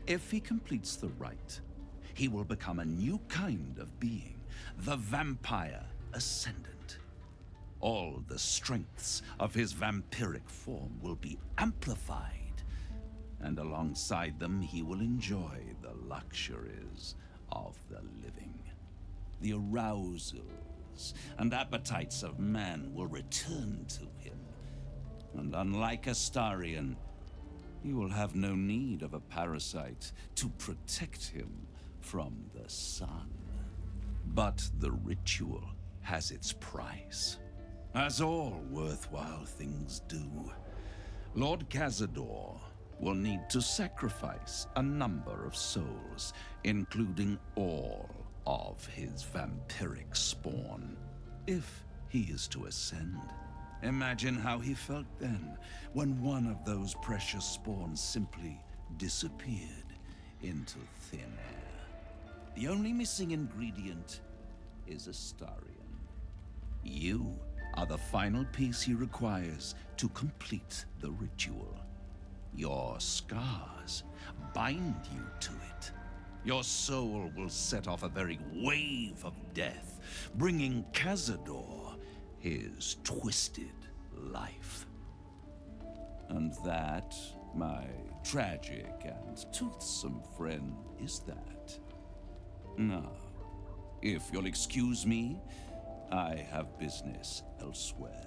If he completes the rite, he will become a new kind of being, the Vampire Ascendant. All the strengths of his vampiric form will be amplified, and alongside them he will enjoy the luxuries of the living. The arousals and appetites of man will return to him, and unlike Astarion, he will have no need of a parasite to protect him from the sun. But the ritual has its price, as all worthwhile things do. Lord Cazador will need to sacrifice a number of souls, including all of his vampiric spawn, if he is to ascend. Imagine how he felt then, when one of those precious spawns simply disappeared into thin air. The only missing ingredient is Astarion. You are the final piece he requires to complete the ritual. Your scars bind you to it. Your soul will set off a very wave of death, bringing Cazador his twisted life. And that, my tragic and toothsome friend, is that. Now, if you'll excuse me, I have business elsewhere.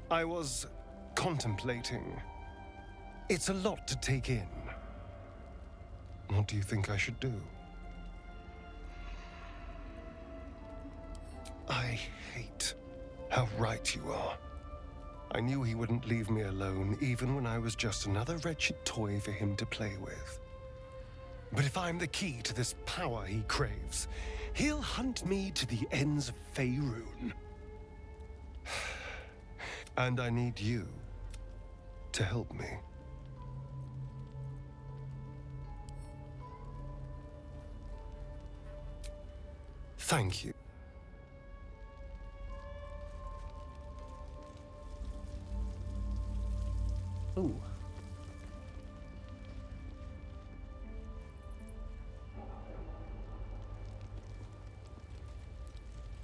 I was contemplating. It's a lot to take in. What do you think I should do? I hate how right you are. I knew he wouldn't leave me alone, even when I was just another wretched toy for him to play with. But if I'm the key to this power he craves, he'll hunt me to the ends of Faerun. And I need you to help me. Thank you. Ooh.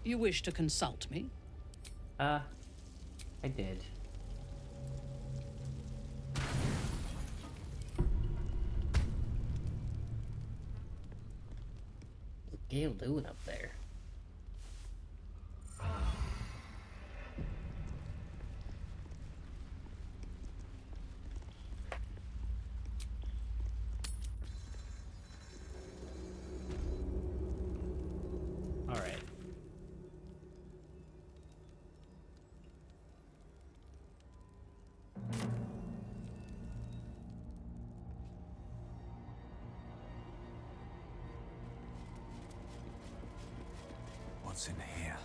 You wish to consult me? I did. What's Gale doing up there? All right. What's in here?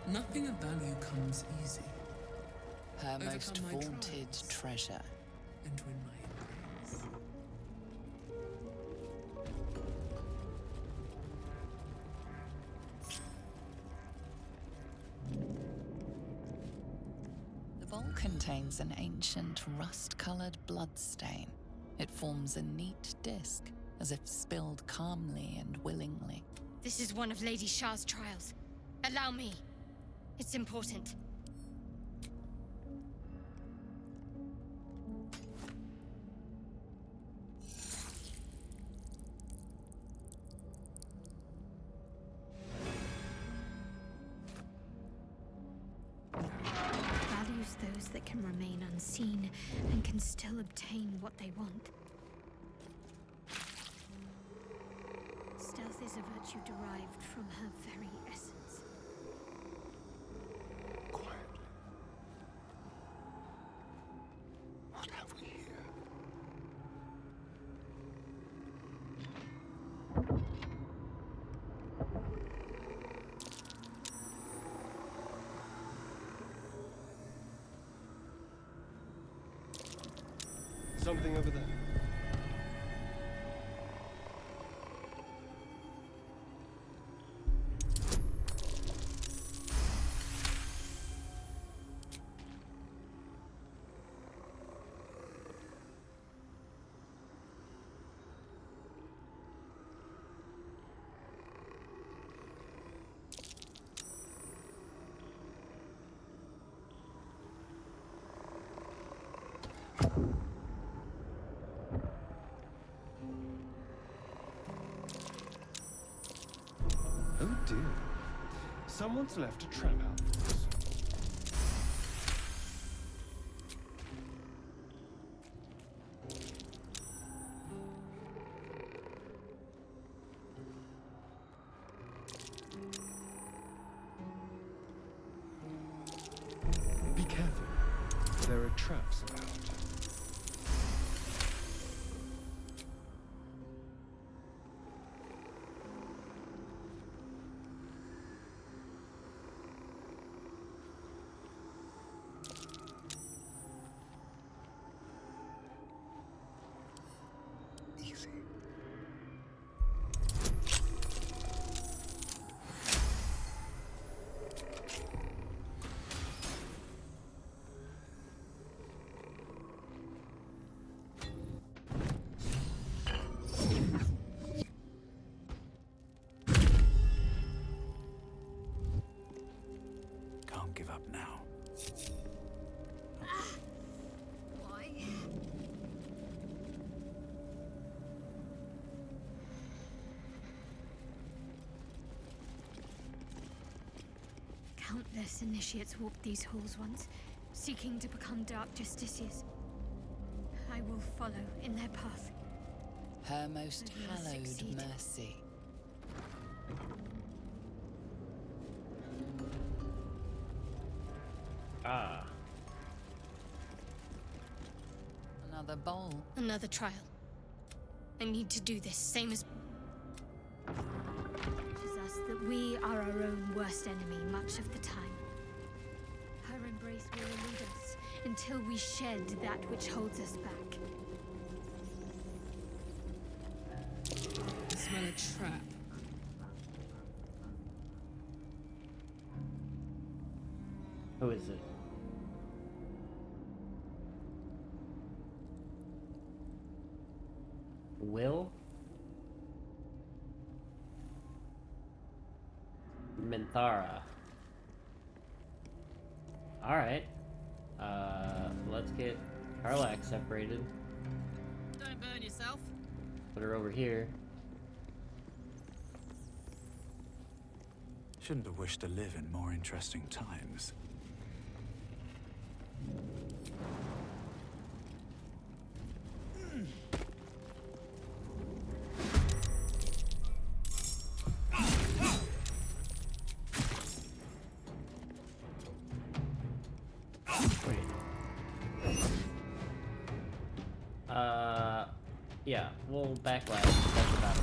Nothing of value comes easy. Her most Overcome my vaunted trials. treasure. And win my embrace. The bowl contains an ancient rust-colored bloodstain. It forms a neat disc, as if spilled calmly and willingly. This is one of Lady Shah's trials. Allow me. It's important. Values those that can remain unseen and can still obtain what they want. Stealth is a virtue derived from her very essence. Quietly. What have we here? Something over there. Oh dear. Someone's left a trap out for us. Be careful. There are traps about. Easy. Can't give up now. Why? Countless initiates walked these halls once, seeking to become dark justiciars. I will follow in their path. Her most I will hallowed succeed. mercy. Ah. Another bowl. Another trial. I need to do this, same as... teaches us that we are our own worst enemy much of the time. Her embrace will elude us until we shed that which holds us back. I smell a trap. Who is it? Will? Minthara. Alright. Let's get Karlak separated. Don't burn yourself. Put her over here. Shouldn't have wished to live in more interesting times. Yeah, we'll backlash. That's about it.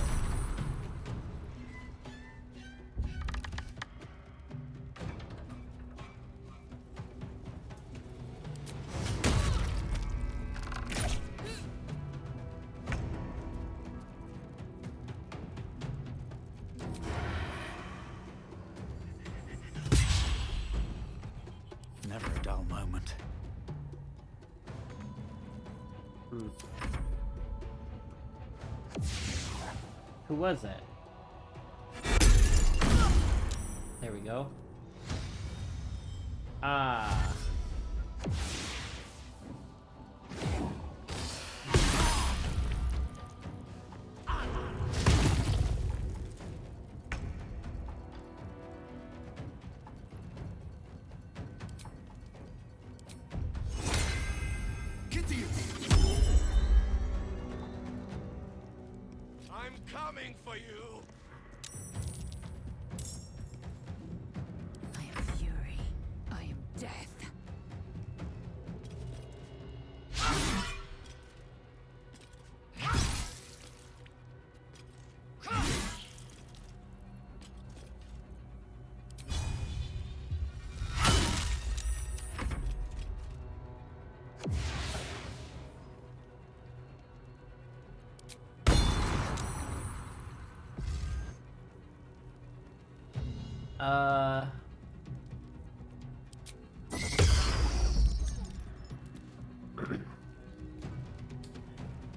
Never a dull moment. Who was that? There we go. Ah. Get to you! I'm coming for you! I am fury. I am death.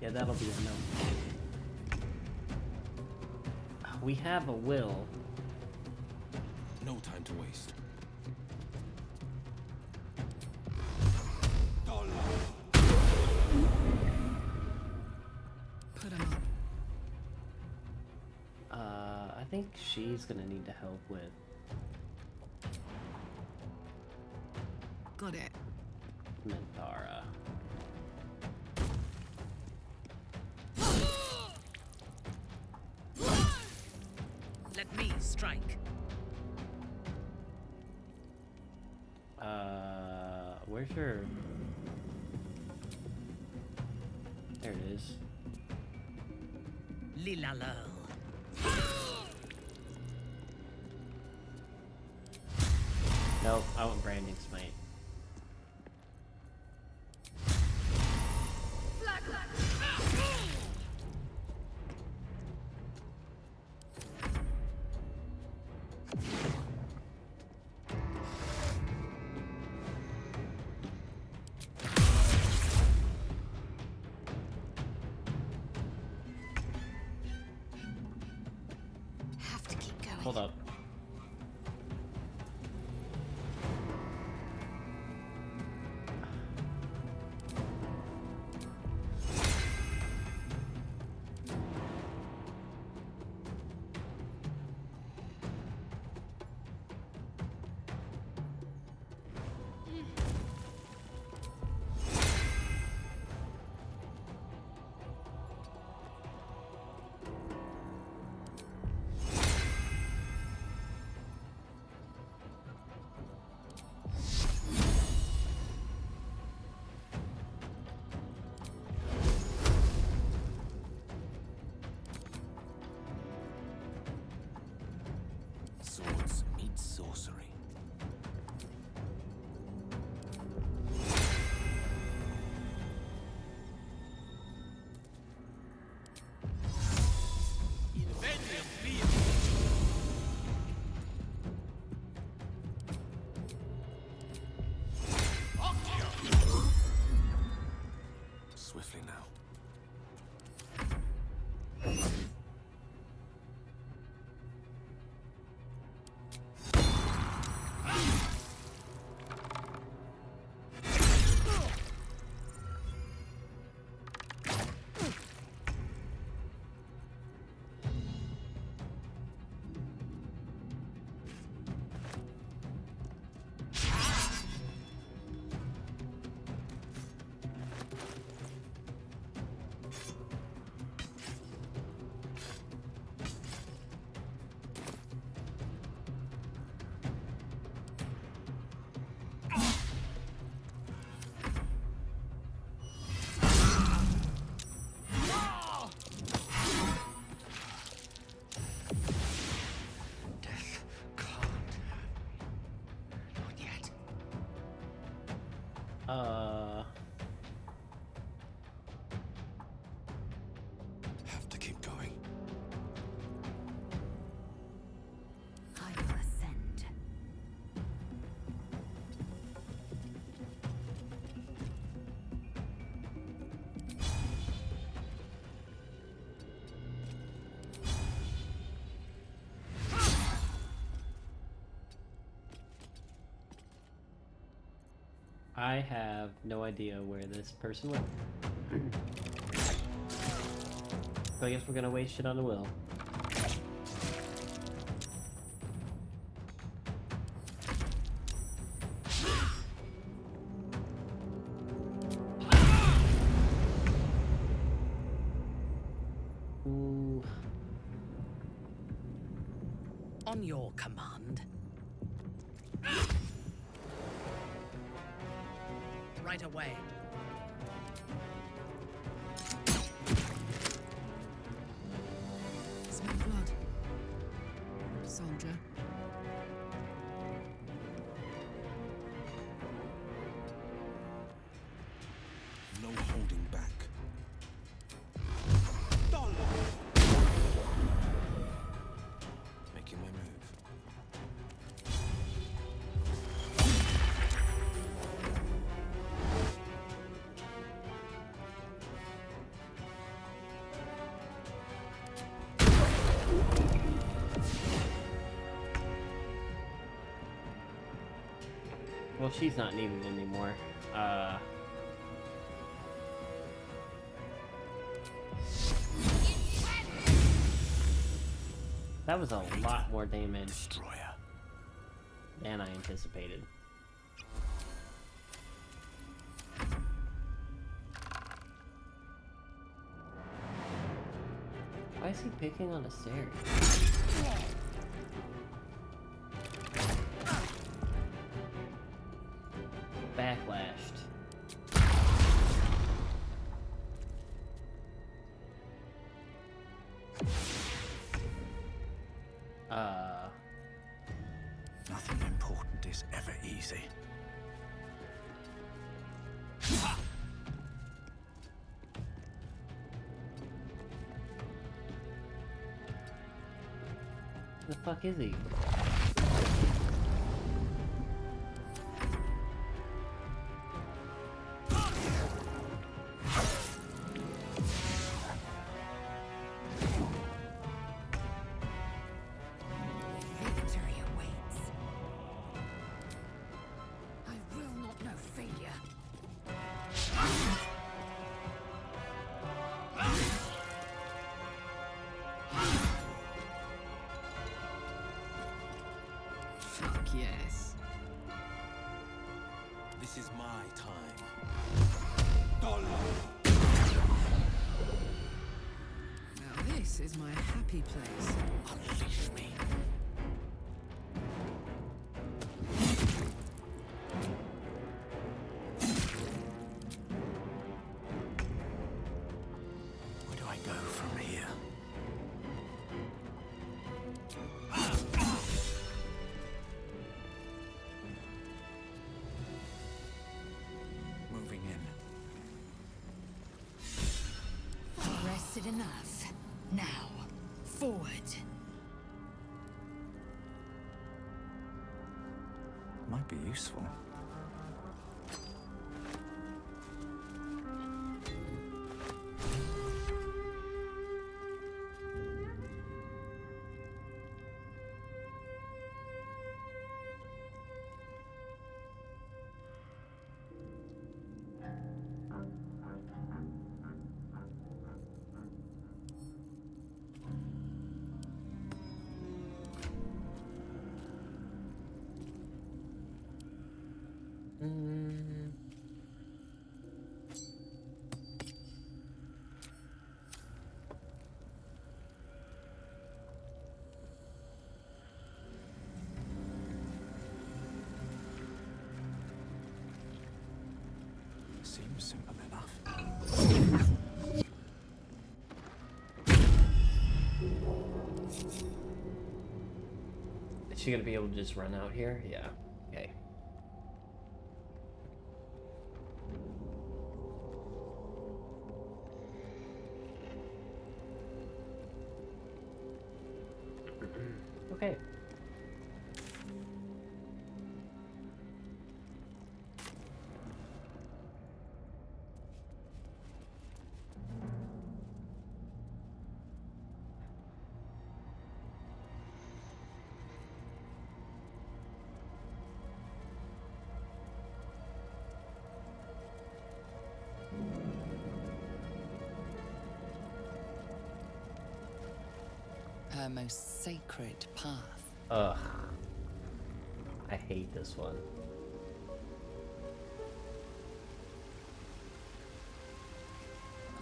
Yeah, that'll be a no. We have a will. No time to waste. Put him up. I think she's gonna need to help with Got it. Minthara. Let me strike. Where's your... There it is. Lilalo. Nope, I want Branding Smite. Have to keep going. Hold up. Swords meet sorcery. Swiftly now. Have to keep going. I will ascend. I have no idea where this person went. So I guess we're gonna waste shit on the will. Ooh. On your command. Right away. Smell blood. Soldier. No holding back. Making my move. Well, she's not needed anymore. That was a lot more damage than I anticipated. Why is he picking on a stairs? Backlashed. Nothing important is ever easy. The fuck is he? Victory awaits. I will not know failure. Fuck yes. This is my time. Dollar. Now this is my happy place. Unleash me. Where do I go from here? Moving in. Rested enough. Now, forward. Might be useful. Seems simple enough. Is she gonna be able to just run out here? Yeah. Okay. Okay. Her most sacred path. Ugh. I hate this one.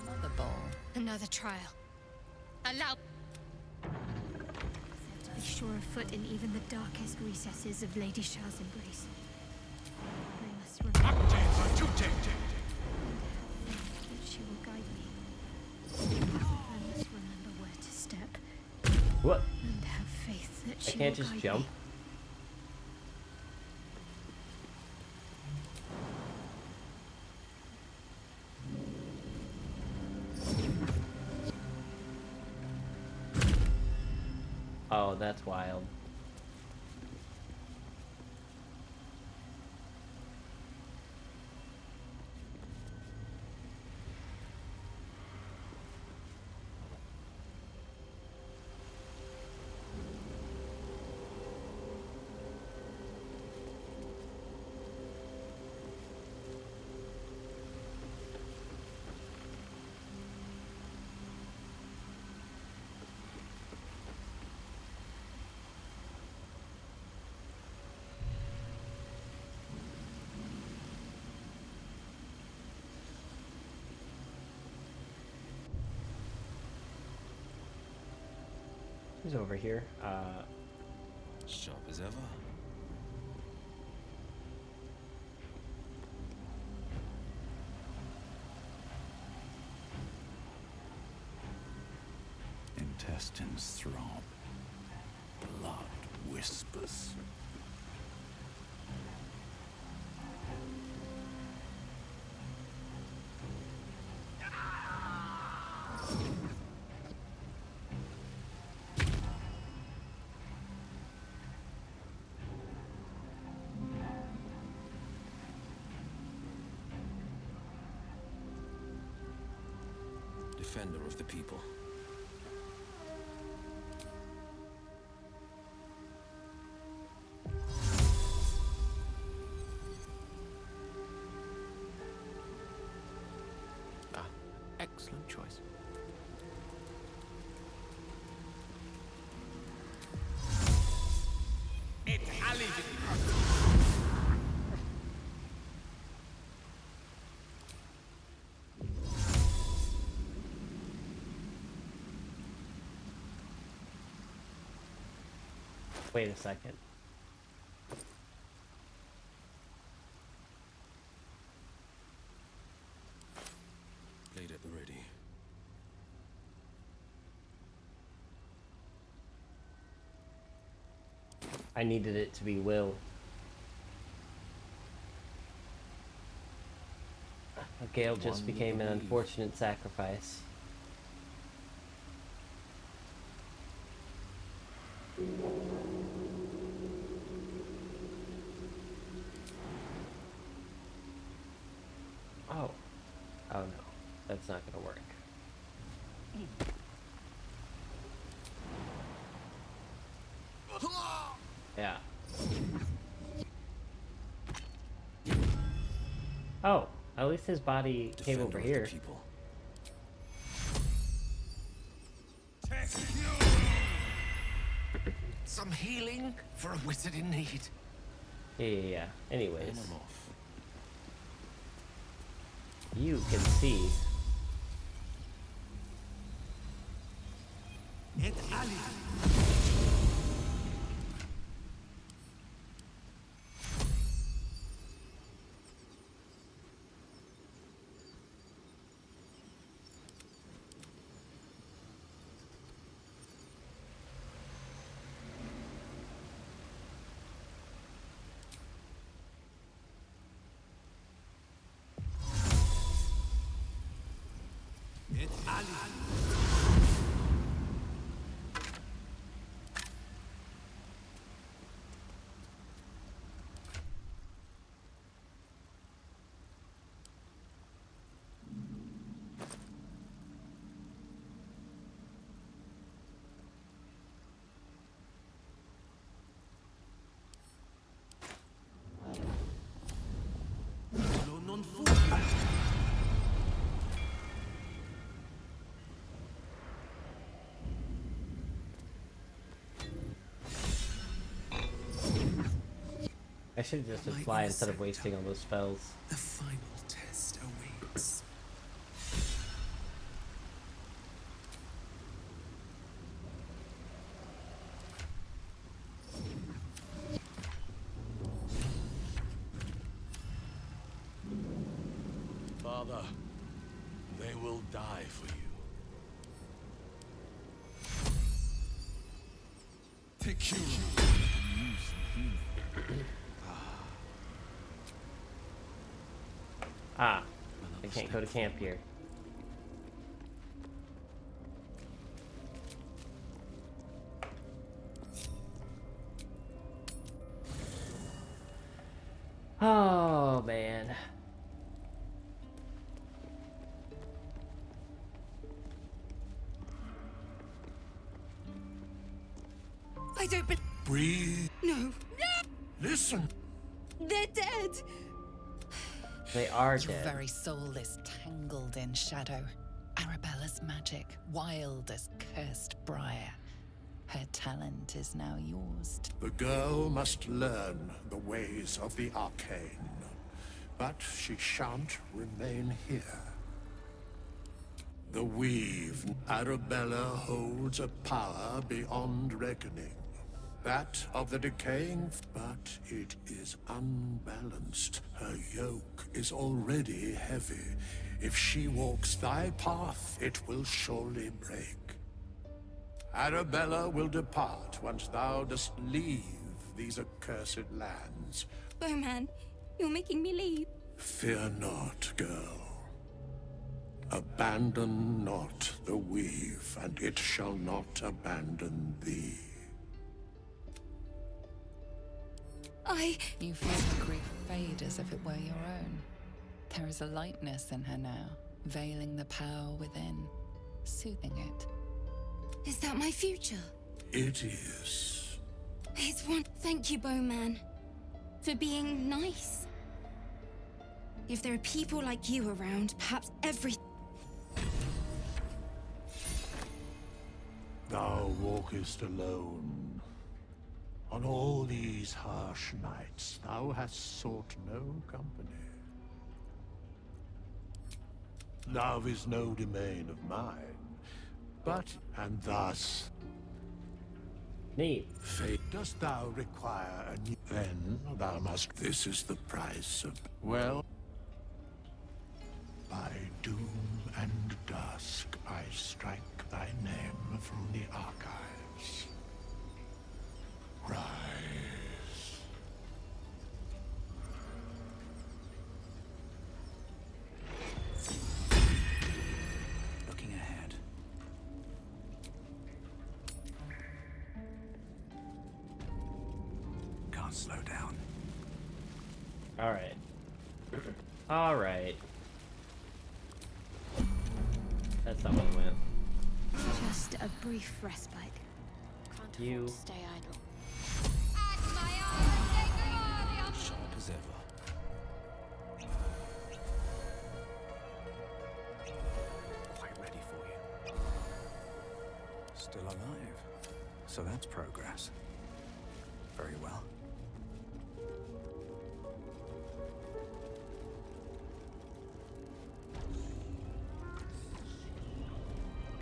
Another bowl. Another trial. Allow. To be sure of foot in even the darkest recesses of Lady Shah's embrace. I must remember that she will guide me. I must remember where to step. What? And have faith that she I can't will just guide jump. me. Oh, that's wild. He's over here. Sharp as ever. Intestines throb. Blood whispers. Defender of the people. Excellent choice. Wait a second. Blade at the ready. I needed it to be Will. Gale just became an unfortunate sacrifice. Oh. Oh no. That's not gonna work. Yeah. Oh, at least his body came over here. Some healing for a wizard in need. Yeah. Anyways. You can see. I should have just fly instead of wasting all those spells. The final test awaits. Father, they will die for you. Take you. Ah, I can't go to camp here. Oh, man. I don't Breathe. No. Listen. They're dead. They are Your dead. very soul is tangled in shadow. Arabella's magic, wild as cursed briar. Her talent is now yours. The girl must learn the ways of the arcane, but she shan't remain here. The weave. Arabella holds a power beyond reckoning. That of the decaying, but it is unbalanced. Her yoke is already heavy. If she walks thy path, it will surely break. Arabella will depart once thou dost leave these accursed lands. Bowman, you're making me leave. Fear not, girl. Abandon not the weave, and it shall not abandon thee. You feel her grief fade as if it were your own. There is a lightness in her now, veiling the power within, soothing it. Is that my future? It is. It's one. Thank you, Bowman, for being nice. If there are people like you around, perhaps Thou walkest alone. On all these harsh nights, thou hast sought no company. Love is no domain of mine, but, and thus... Neat. Fate, dost thou require a new... Then thou must... This is the price of... Well... By doom and dusk, I strike thy name from the archives. Rise. Looking ahead. Can't slow down. Alright. Alright. That's not what it went. Just a brief respite. Can't afford to stay idle. Sharp as ever. Quite ready for you. Still alive. So that's progress. Very well.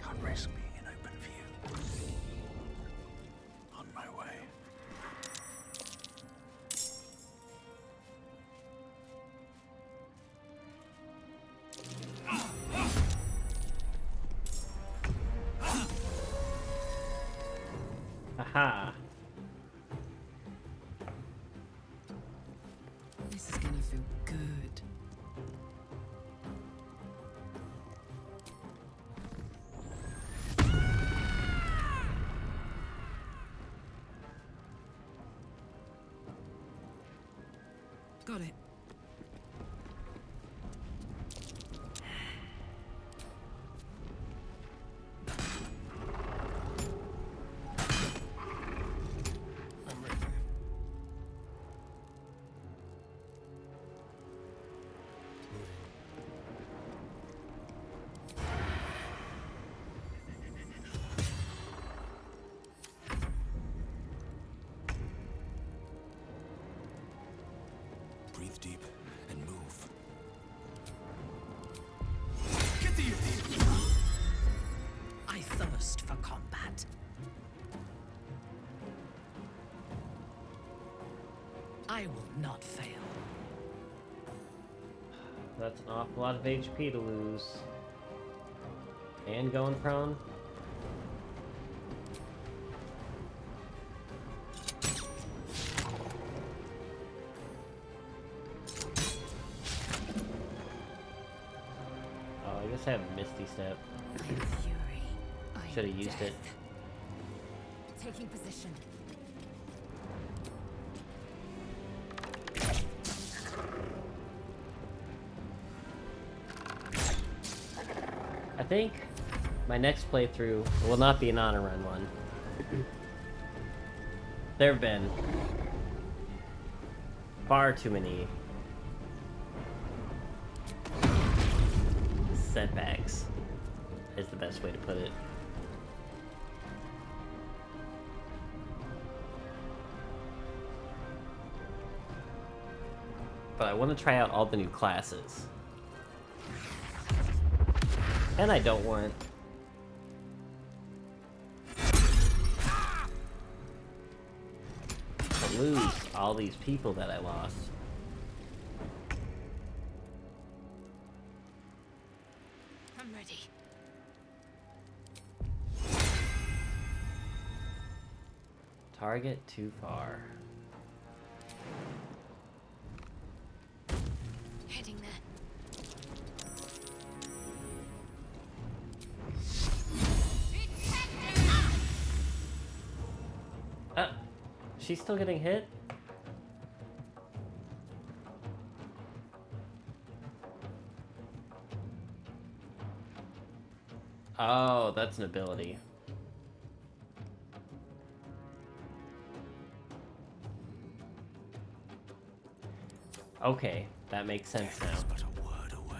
Can't risk being in open view. On my way. Aha. This is gonna feel good. Got it. I'm ready. Breathe deep and move. Get the I thirst for combat. I will not fail. That's an awful lot of HP to lose. And going prone. Oh, I guess I have a Misty Step. Should have used it. Taking position. I think my next playthrough will not be an honor run one. There have been far too many setbacks, is the best way to put it. But I want to try out all the new classes. And I don't want... to lose all these people that I lost. I'm ready. Target too far. Heading there. She's still getting hit? Oh, that's an ability. Okay, that makes sense now. But a word away.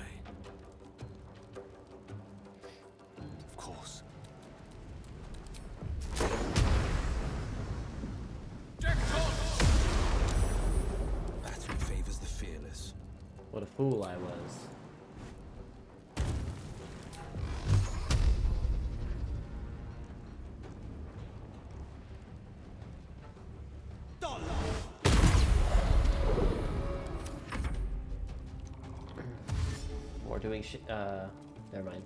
Of course. Battle favors the fearless. What a fool I was. We're doing never mind.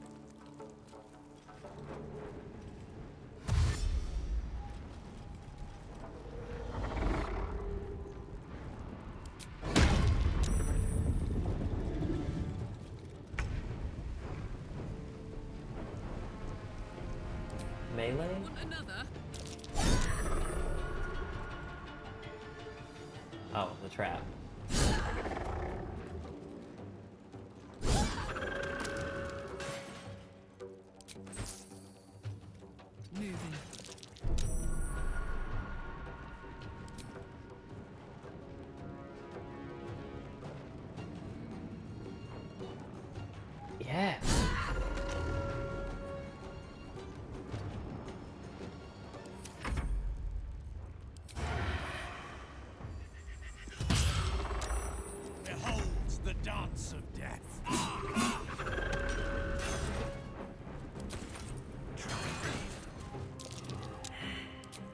Melee? Another? Oh, the trap. Moving. Yeah. Behold the dance of death.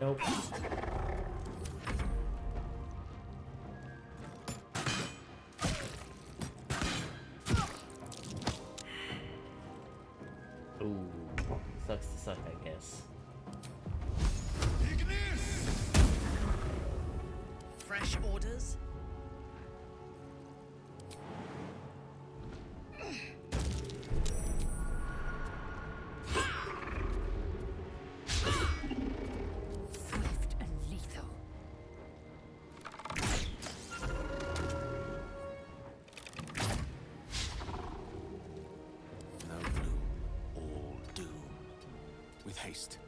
Nope. Ooh, sucks to suck, I guess. Fresh orders? Swift and lethal. No bloom, all doom. With haste.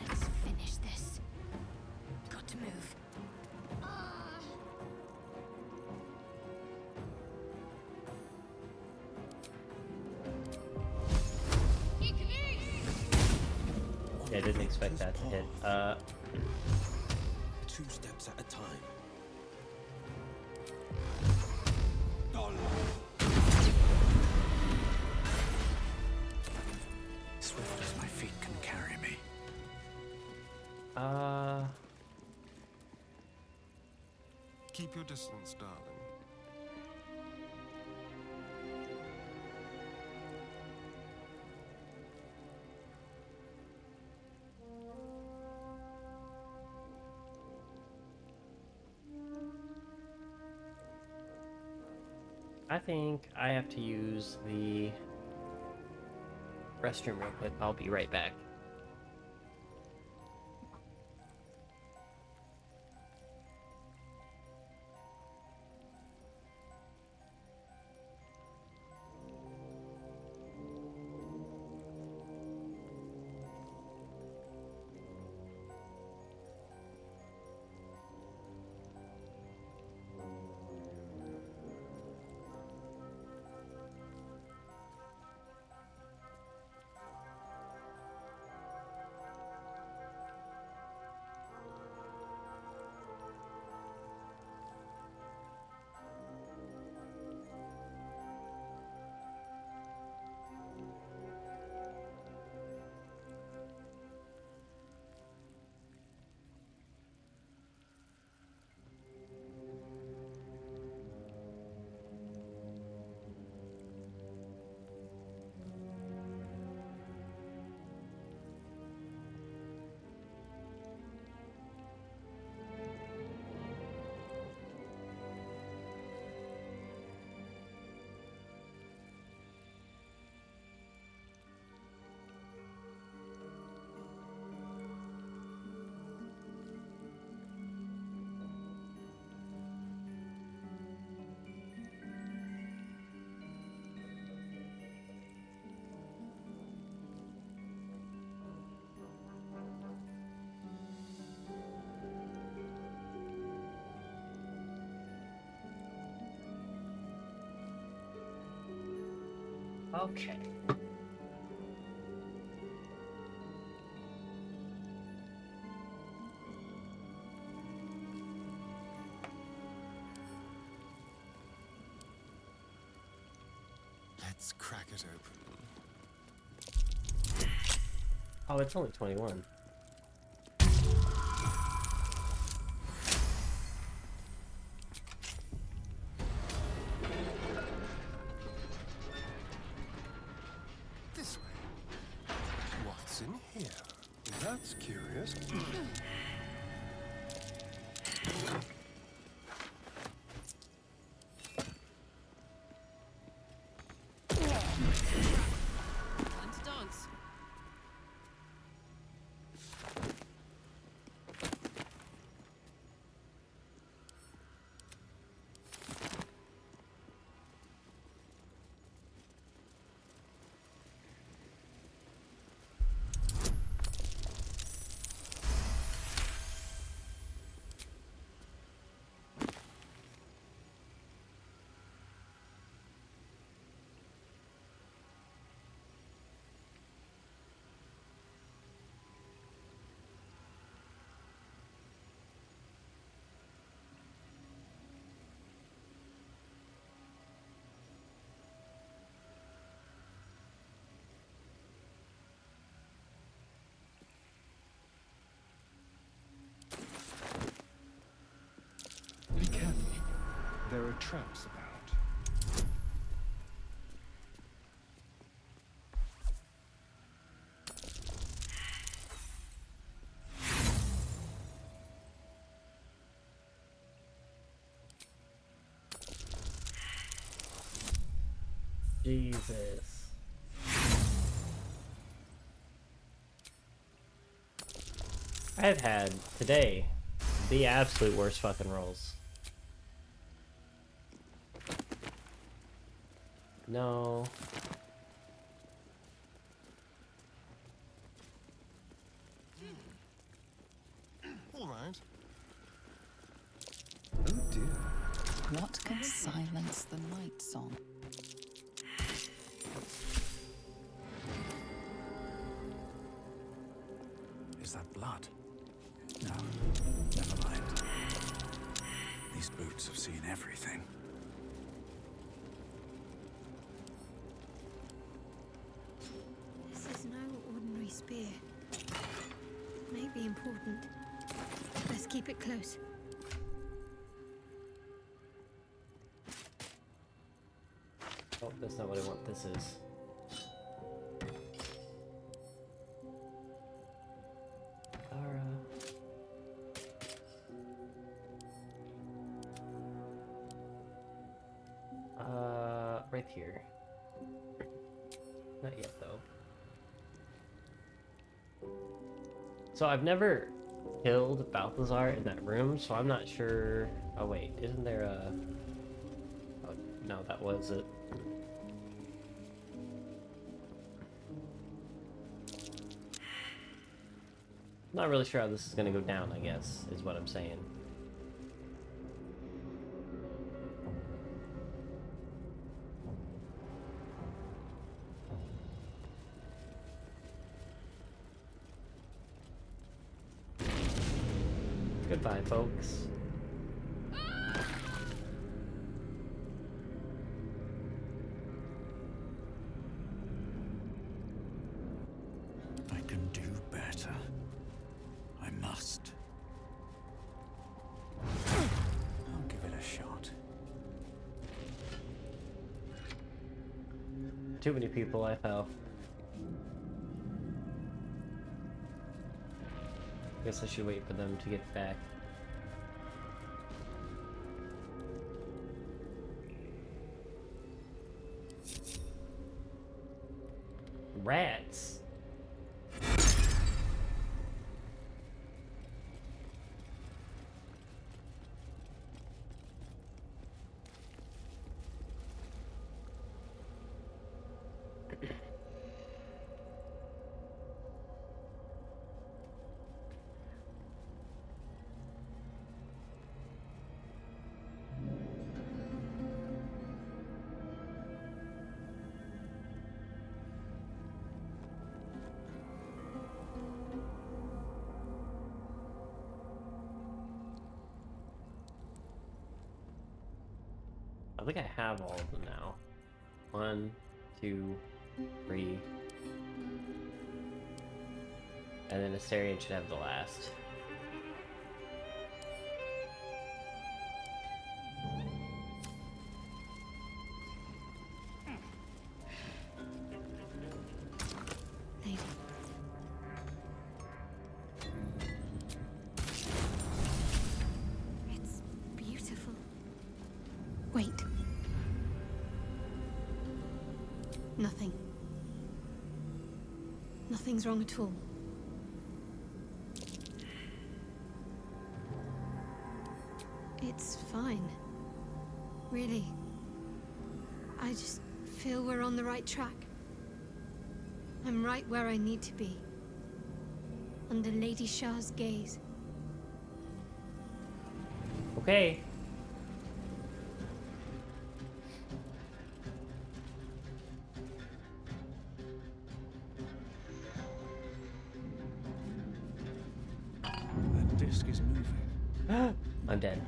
Let's finish this. Got to move. Yeah, I didn't expect that to hit. 2 steps at a time. Swift as my feet can carry me. Keep your distance, darling. I think I have to use the restroom real quick. I'll be right back. Okay. Let's crack it open. Oh, it's only 21. This way. What's in here? That's curious. Time to dance. Be careful. There are traps about. Jesus. I've had today the absolute worst fucking rolls. No. All right. Oh dear. What can silence the night song? Is that blood? No, never mind. These boots have seen everything. This is no ordinary spear. It may be important. Let's keep it close. Oh, that's not what I want. This is. Right here. Not yet, though. So I've never killed Balthazar in that room, so I'm not sure. Oh wait, isn't there a? Oh no, that was it. Not really sure how this is gonna go down, I guess, is what I'm saying. Goodbye, folks. I can do better. I must. I'll give it a shot. Too many people, I fell. Guess I should wait for them to get back. Rats. I think I have all of them now. 1, 2, 3. And then Astarion should have the last. Lady. It's beautiful. Wait. Nothing. Nothing's wrong at all. It's fine. Really. I just feel we're on the right track. I'm right where I need to be. Under Lady Shah's gaze. Okay. That disc is moving. I'm dead.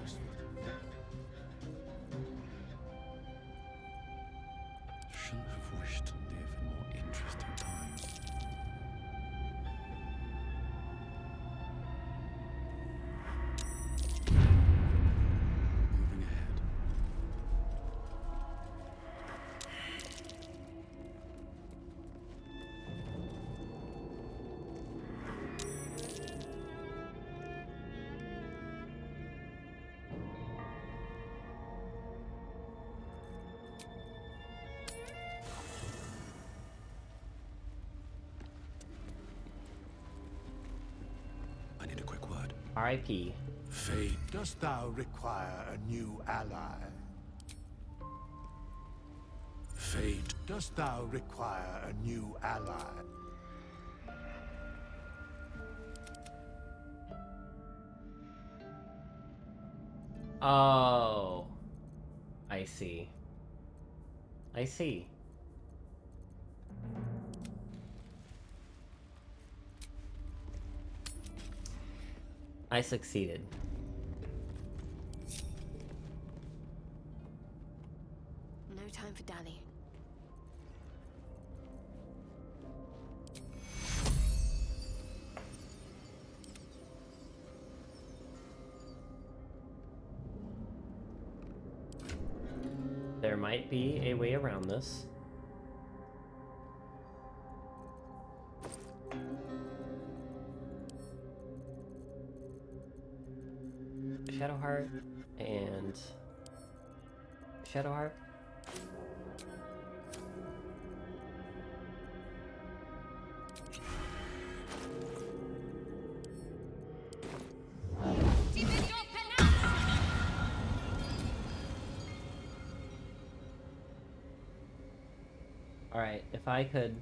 Shouldn't have wished to live in more interesting times. Moving ahead. I need a quick word. R.I.P. Fate, dost thou require a new ally? Fate, dost thou require a new ally? Oh. I see. I see. I succeeded. No time for dallying. There might be a way around this. Shadowheart and Shadowheart. All right, if I could.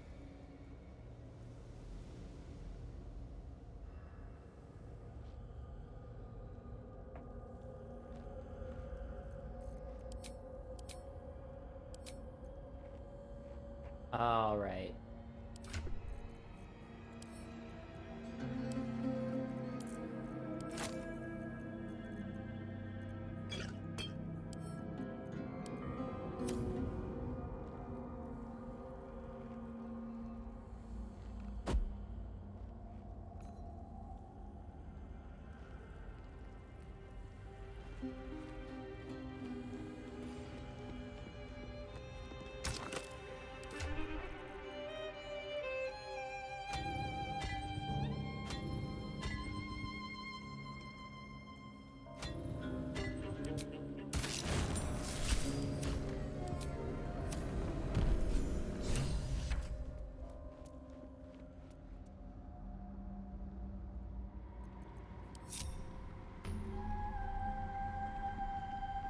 All right.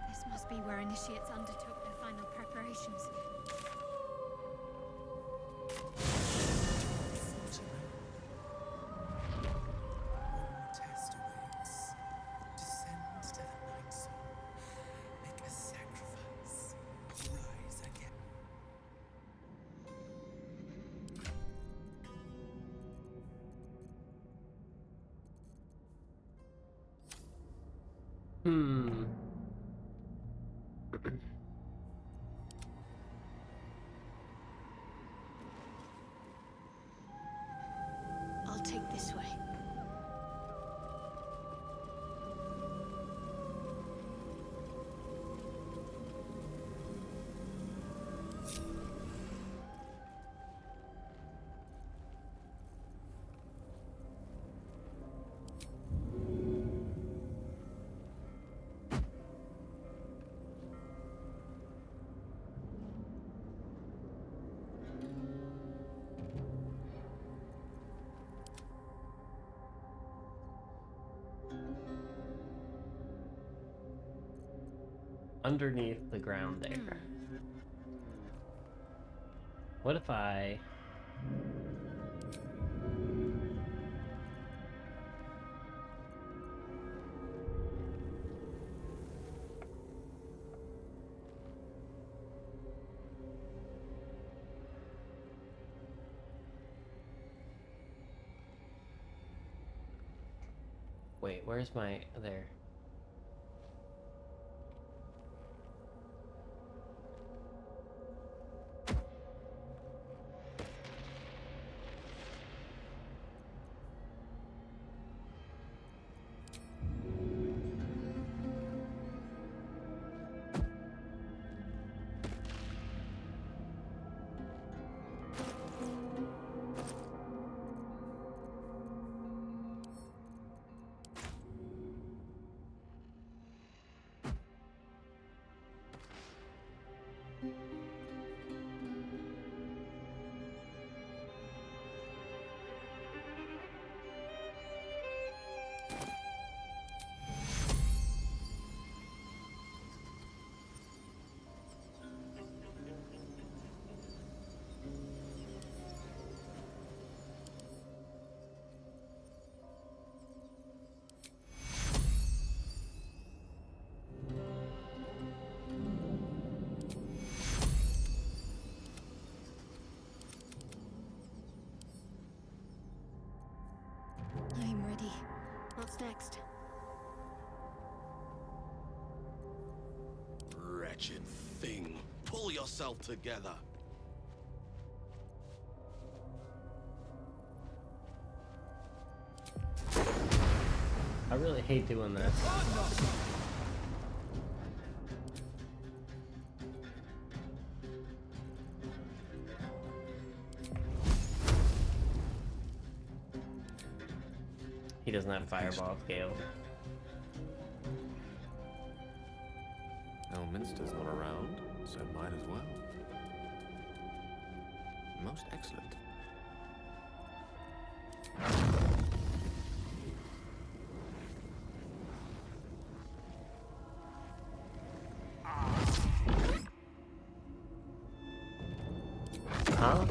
This must be where initiates undertook their final preparations. One test awaits. Descend to the night zone. Make a sacrifice. Rise again. This way. Underneath the ground there. What if I... Wait, where's my... there. I'm ready. What's next? Wretched thing. Pull yourself together. I really hate doing this. He doesn't have fireball scale. Elminster's not around, so might as well. Most excellent. Huh?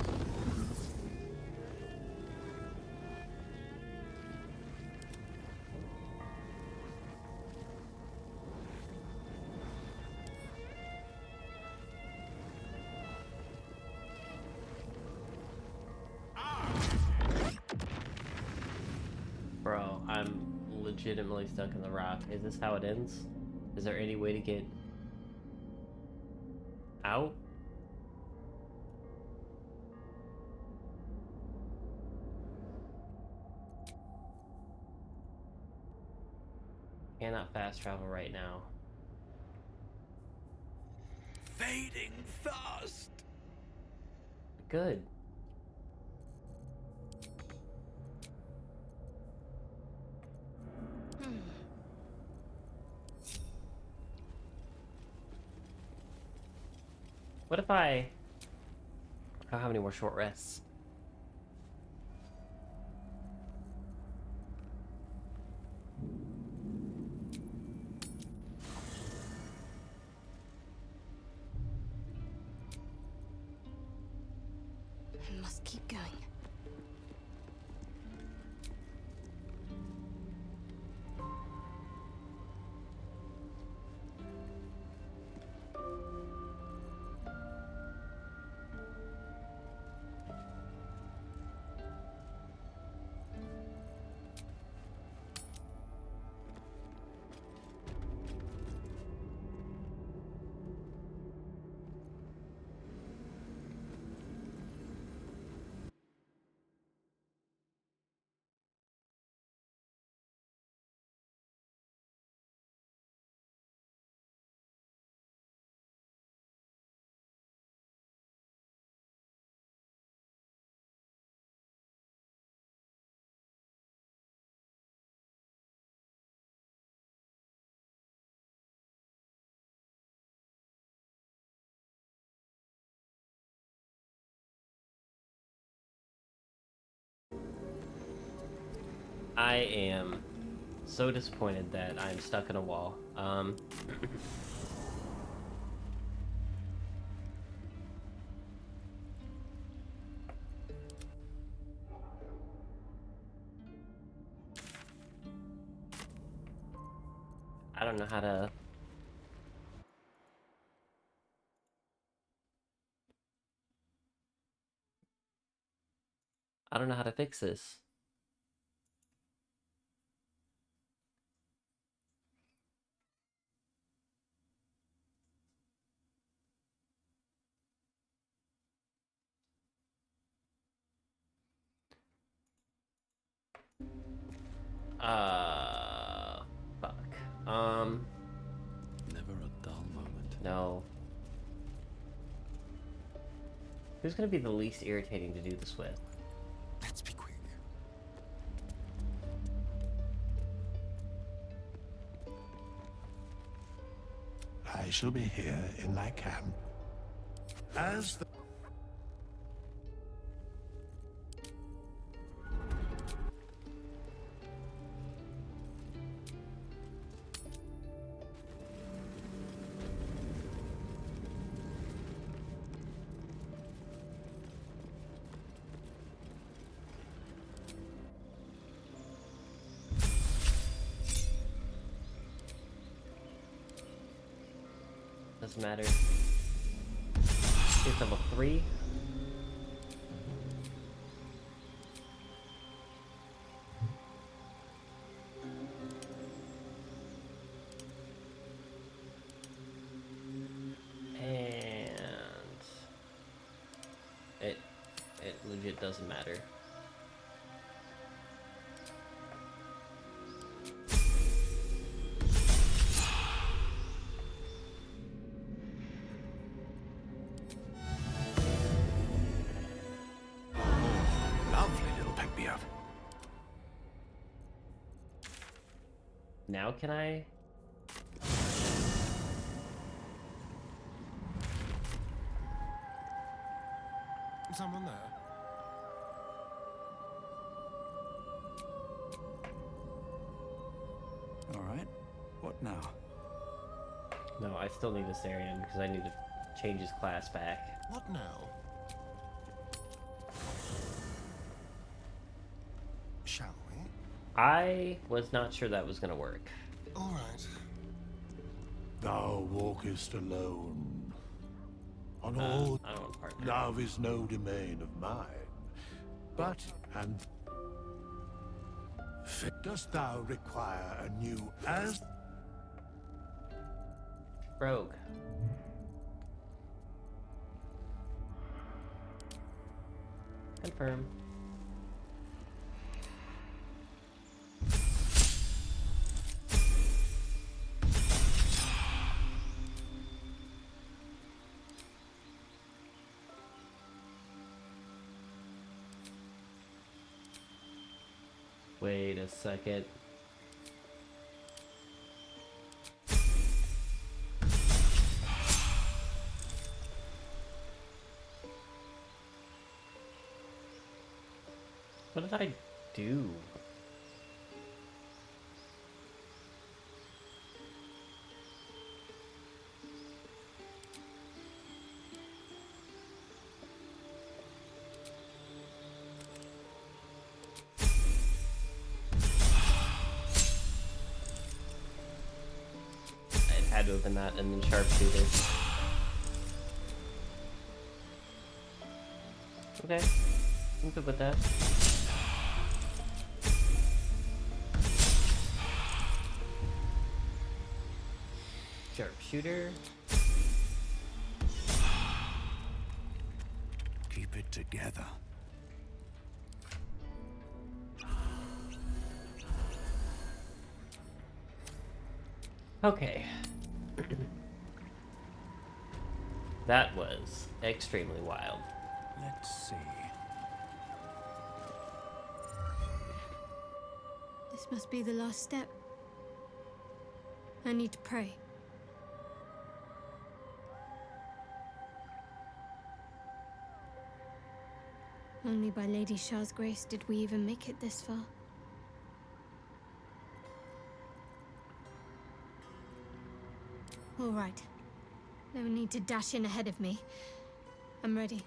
Bro, I'm legitimately stuck in the rock. Is this how it ends? Is there any way to get out? Cannot fast travel right now. Fading fast. Good. What if I don't have any more short rests? I must keep going. I am so disappointed that I'm stuck in a wall. I don't know how to... I don't know how to fix this. Fuck. Never a dull moment. No. Who's gonna be the least irritating to do this with? Let's be quick. I shall be here in my camp. As the... Doesn't matter. It's level 3. And it legit doesn't matter. Lovely little pick-me-up. Now can I? Someone there? All right. What now? No, I still need Asarian because I need to change his class back. What now? Shall we? I was not sure that was gonna work. All right. Thou walkest alone. On all, I don't want to partner. love is no domain of mine. But, and dost thou require a new as Rogue. Confirm. Wait a second. What did I do? I had to open that and then sharpshooter. Okay, I'm good with that. Sharpshooter. keep it together. Okay. That was extremely wild. Let's see. This must be the last step. I need to pray. Only by Lady Shah's grace did we even make it this far. All right. No need to dash in ahead of me. I'm ready.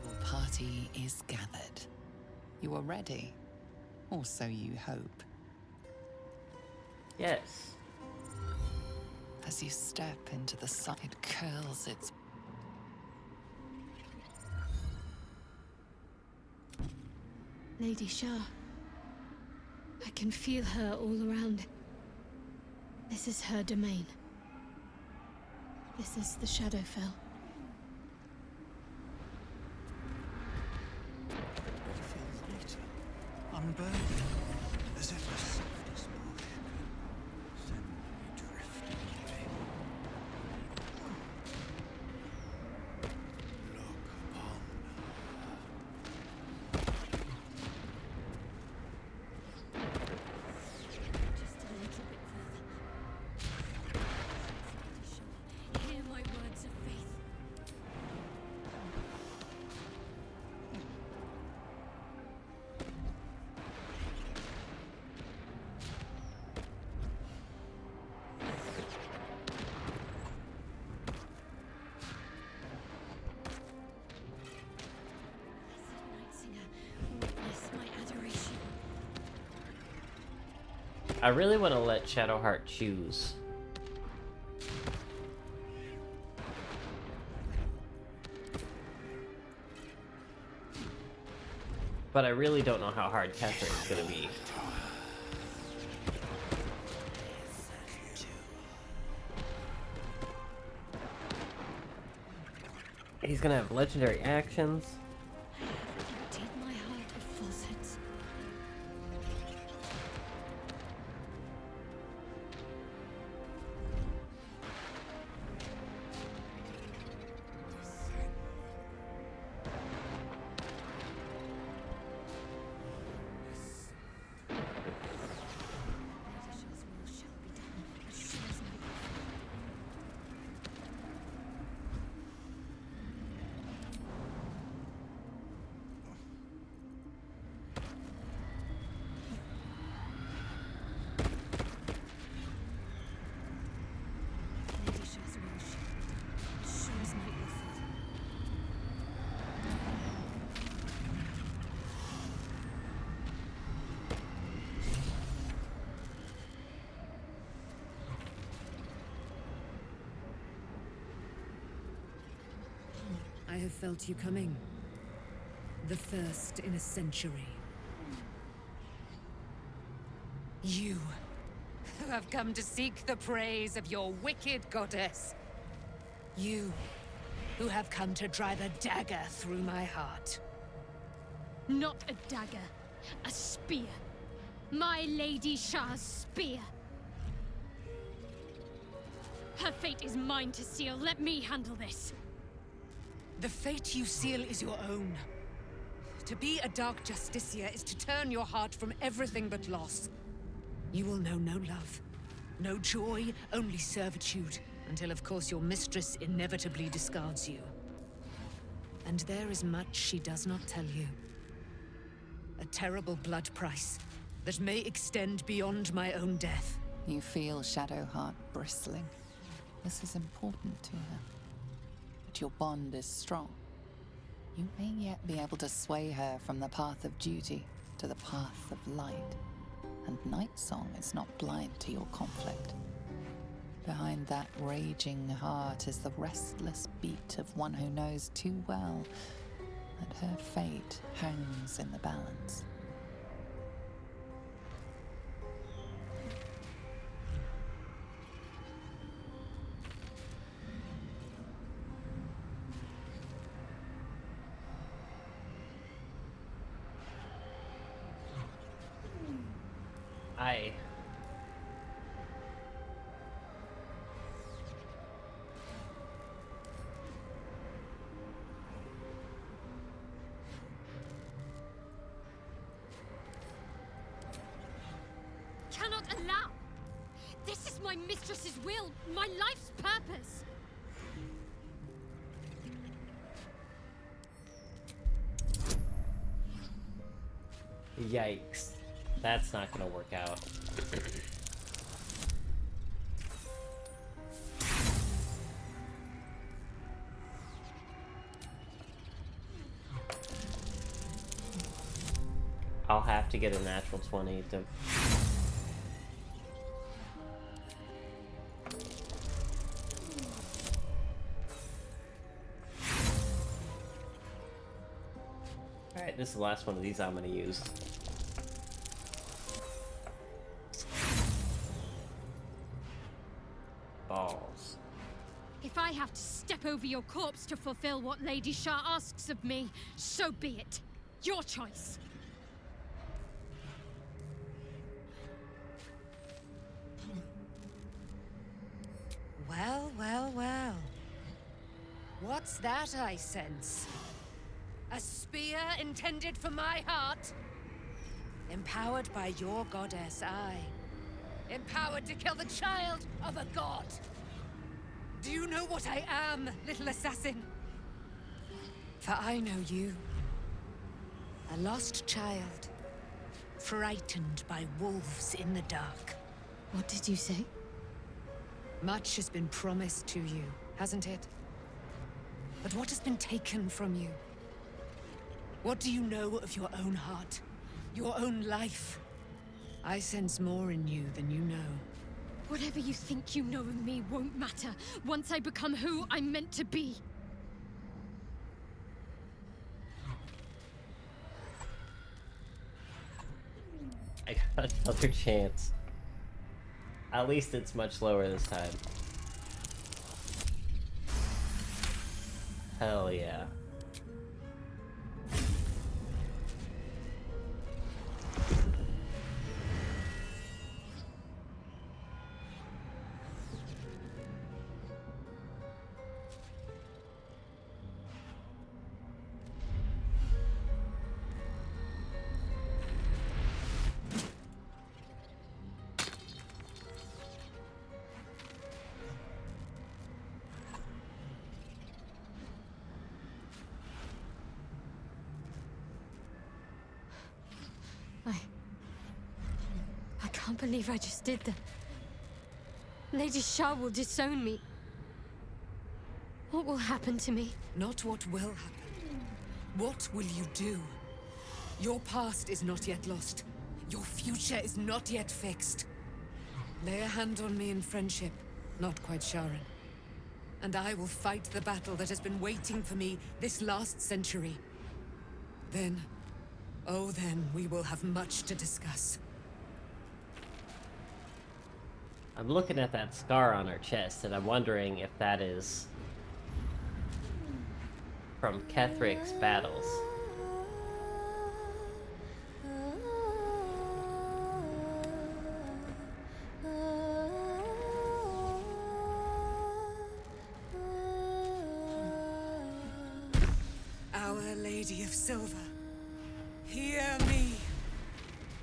Your party is gathered. You are ready, or so you hope. Yes. As you step into the sun, it curls its... Lady Shah. I can feel her all around. This is her domain. This is the Shadowfell. Unburdened, as if the softest bush send me drifting away. Look upon Just a little bit further. Hear my words of faith. I really want to let Shadowheart choose. But I really don't know how hard Catherine's gonna be. He's gonna have legendary actions. Emptied my heart of falsehoods. I have felt you coming. The first in a century. You, who have come to seek the praise of your wicked goddess. You, who have come to drive a dagger through my heart. Not a dagger, a spear. My Lady Shah's spear. Her fate is mine to seal. Let me handle this. The fate you seal is your own. To be a Dark Justicia is to turn your heart from everything but loss. You will know no love, no joy, only servitude, until of course your mistress inevitably discards you. And there is much she does not tell you. A terrible blood price that may extend beyond my own death. You feel Shadowheart bristling. This is important to her. But your bond is strong. You may yet be able to sway her from the path of duty to the path of light. And Nightsong is not blind to your conflict. Behind that raging heart is the restless beat of one who knows too well that her fate hangs in the balance. I cannot allow. This is my mistress's will, my life's purpose. Yikes. That's not gonna work out. I'll have to get a natural 20 to... Alright, this is the last one of these I'm gonna use. Balls. If I have to step over your corpse to fulfill what Lady Shah asks of me, so be it. Your choice. Well, well, well. What's that I sense? A spear intended for my heart? Empowered by your goddess, I. Empowered to kill the child of a god. Do you know what I am, little assassin? For I know you. A lost child. Frightened by wolves in the dark. What did you say? Much has been promised to you, hasn't it? But what has been taken from you? What do you know of your own heart? Your own life? I sense more in you than you know. Whatever you think you know of me won't matter once I become who I'm meant to be. I got another chance. At least it's much lower this time. Hell yeah. I can't believe I just did that. Lady Shah will disown me. What will happen to me? Not what will happen. What will you do? Your past is not yet lost. Your future is not yet fixed. Lay a hand on me in friendship, not quite Sharon. And I will fight the battle that has been waiting for me this last century. Then, oh then, we will have much to discuss. I'm looking at that scar on her chest, and I'm wondering if that is from Kethric's battles. Our Lady of Silver, hear me.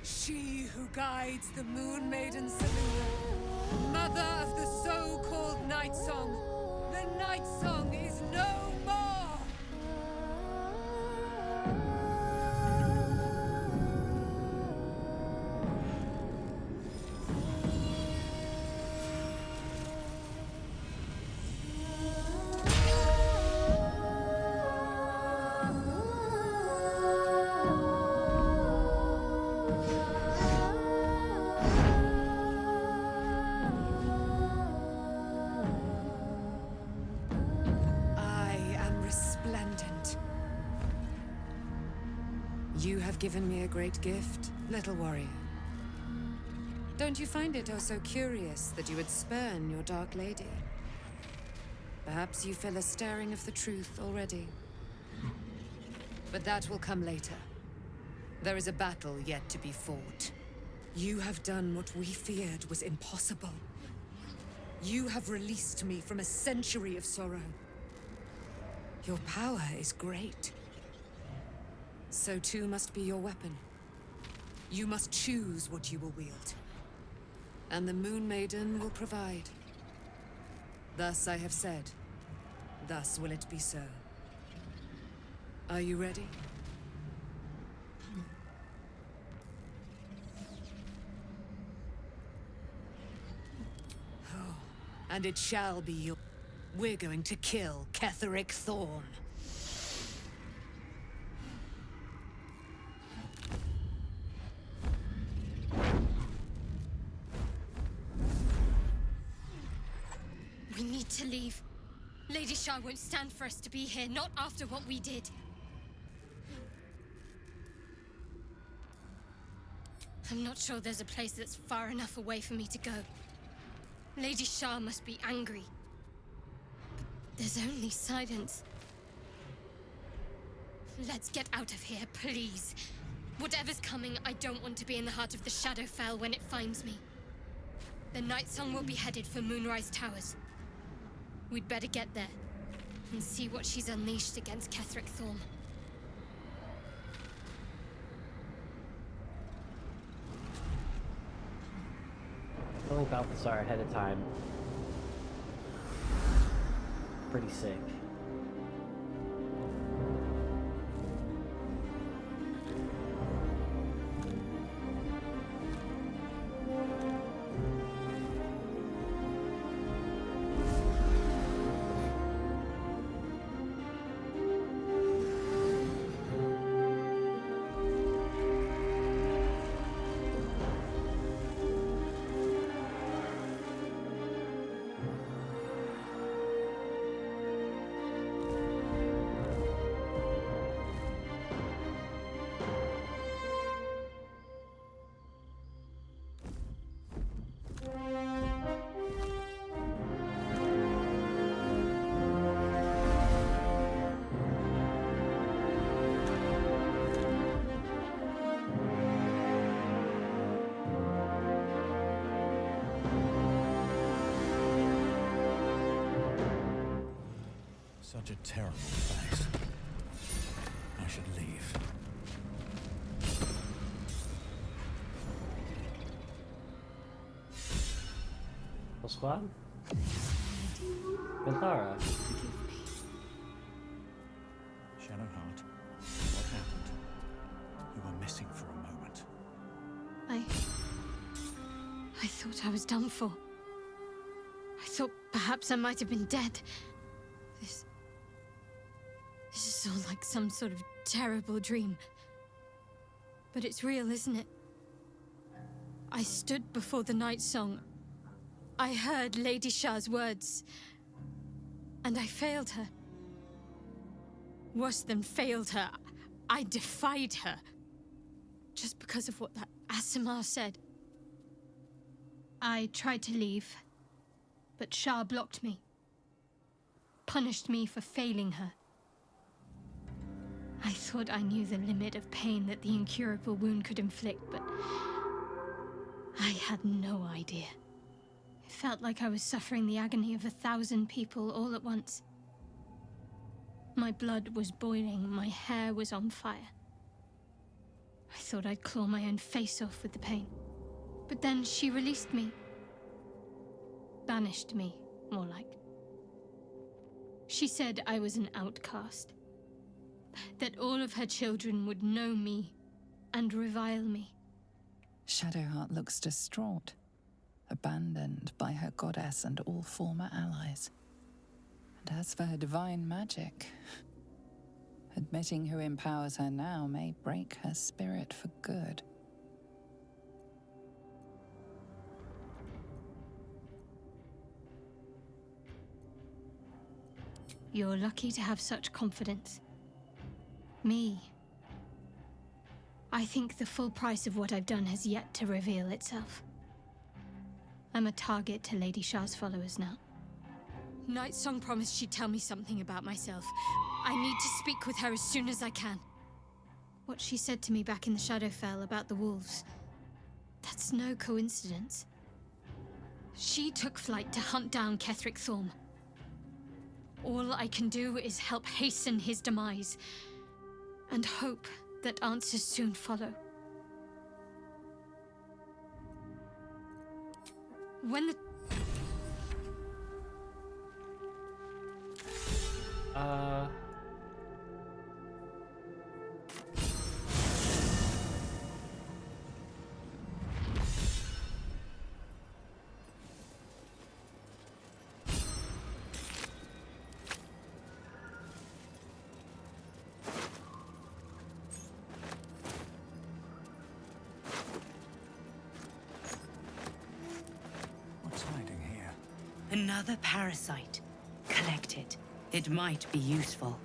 She who guides the Moon Maiden Seluna, mother of the so-called Night Song. The Night Song is no more! You have given me a great gift, little warrior. Don't you find it oh so curious that you would spurn your Dark Lady? Perhaps you feel a stirring of the truth already. But that will come later. There is a battle yet to be fought. You have done what we feared was impossible. You have released me from a century of sorrow. Your power is great. So too must be your weapon. You must choose what you will wield. And the Moon Maiden will provide. Thus I have said. Thus will it be so. Are you ready? and it shall be your... We're going to kill Ketheric Thorn. We need to leave. Lady Shah won't stand for us to be here, not after what we did. I'm not sure there's a place that's far enough away for me to go. Lady Shah must be angry. But there's only silence. Let's get out of here, please. Whatever's coming, I don't want to be in the heart of the Shadowfell when it finds me. The Night Song will be headed for Moonrise Towers. We'd better get there and see what she's unleashed against Ketheric Thorn. Knowing Balthazar ahead of time. Pretty sick. Such a terrible place. I should leave. Full squad? Benthara. Shadowheart, what happened? You were missing for a moment. I thought I was done for. I thought perhaps I might have been dead. This is all like some sort of terrible dream. But it's real, isn't it? I stood before the Night Song. I heard Lady Shah's words. And I failed her. Worse than failed her, I defied her. Just because of what that Asimar said. I tried to leave, but Shah blocked me. Punished me for failing her. I thought I knew the limit of pain that the incurable wound could inflict, but I had no idea. It felt like I was suffering the agony of 1,000 people all at once. My blood was boiling, my hair was on fire. I thought I'd claw my own face off with the pain. But then she released me. Banished me, more like. She said I was an outcast. That all of her children would know me and revile me. Shadowheart looks distraught, abandoned by her goddess and all former allies. And as for her divine magic, admitting who empowers her now may break her spirit for good. You're lucky to have such confidence. Me. I think the full price of what I've done has yet to reveal itself. I'm a target to Lady Shah's followers now. Night Song promised she'd tell me something about myself. I need to speak with her as soon as I can. What she said to me back in the Shadowfell about the wolves, that's no coincidence. She took flight to hunt down Ketheric Thorn. All I can do is help hasten his demise, and hope that answers soon follow. When the... Another parasite. Collect it. It might be useful.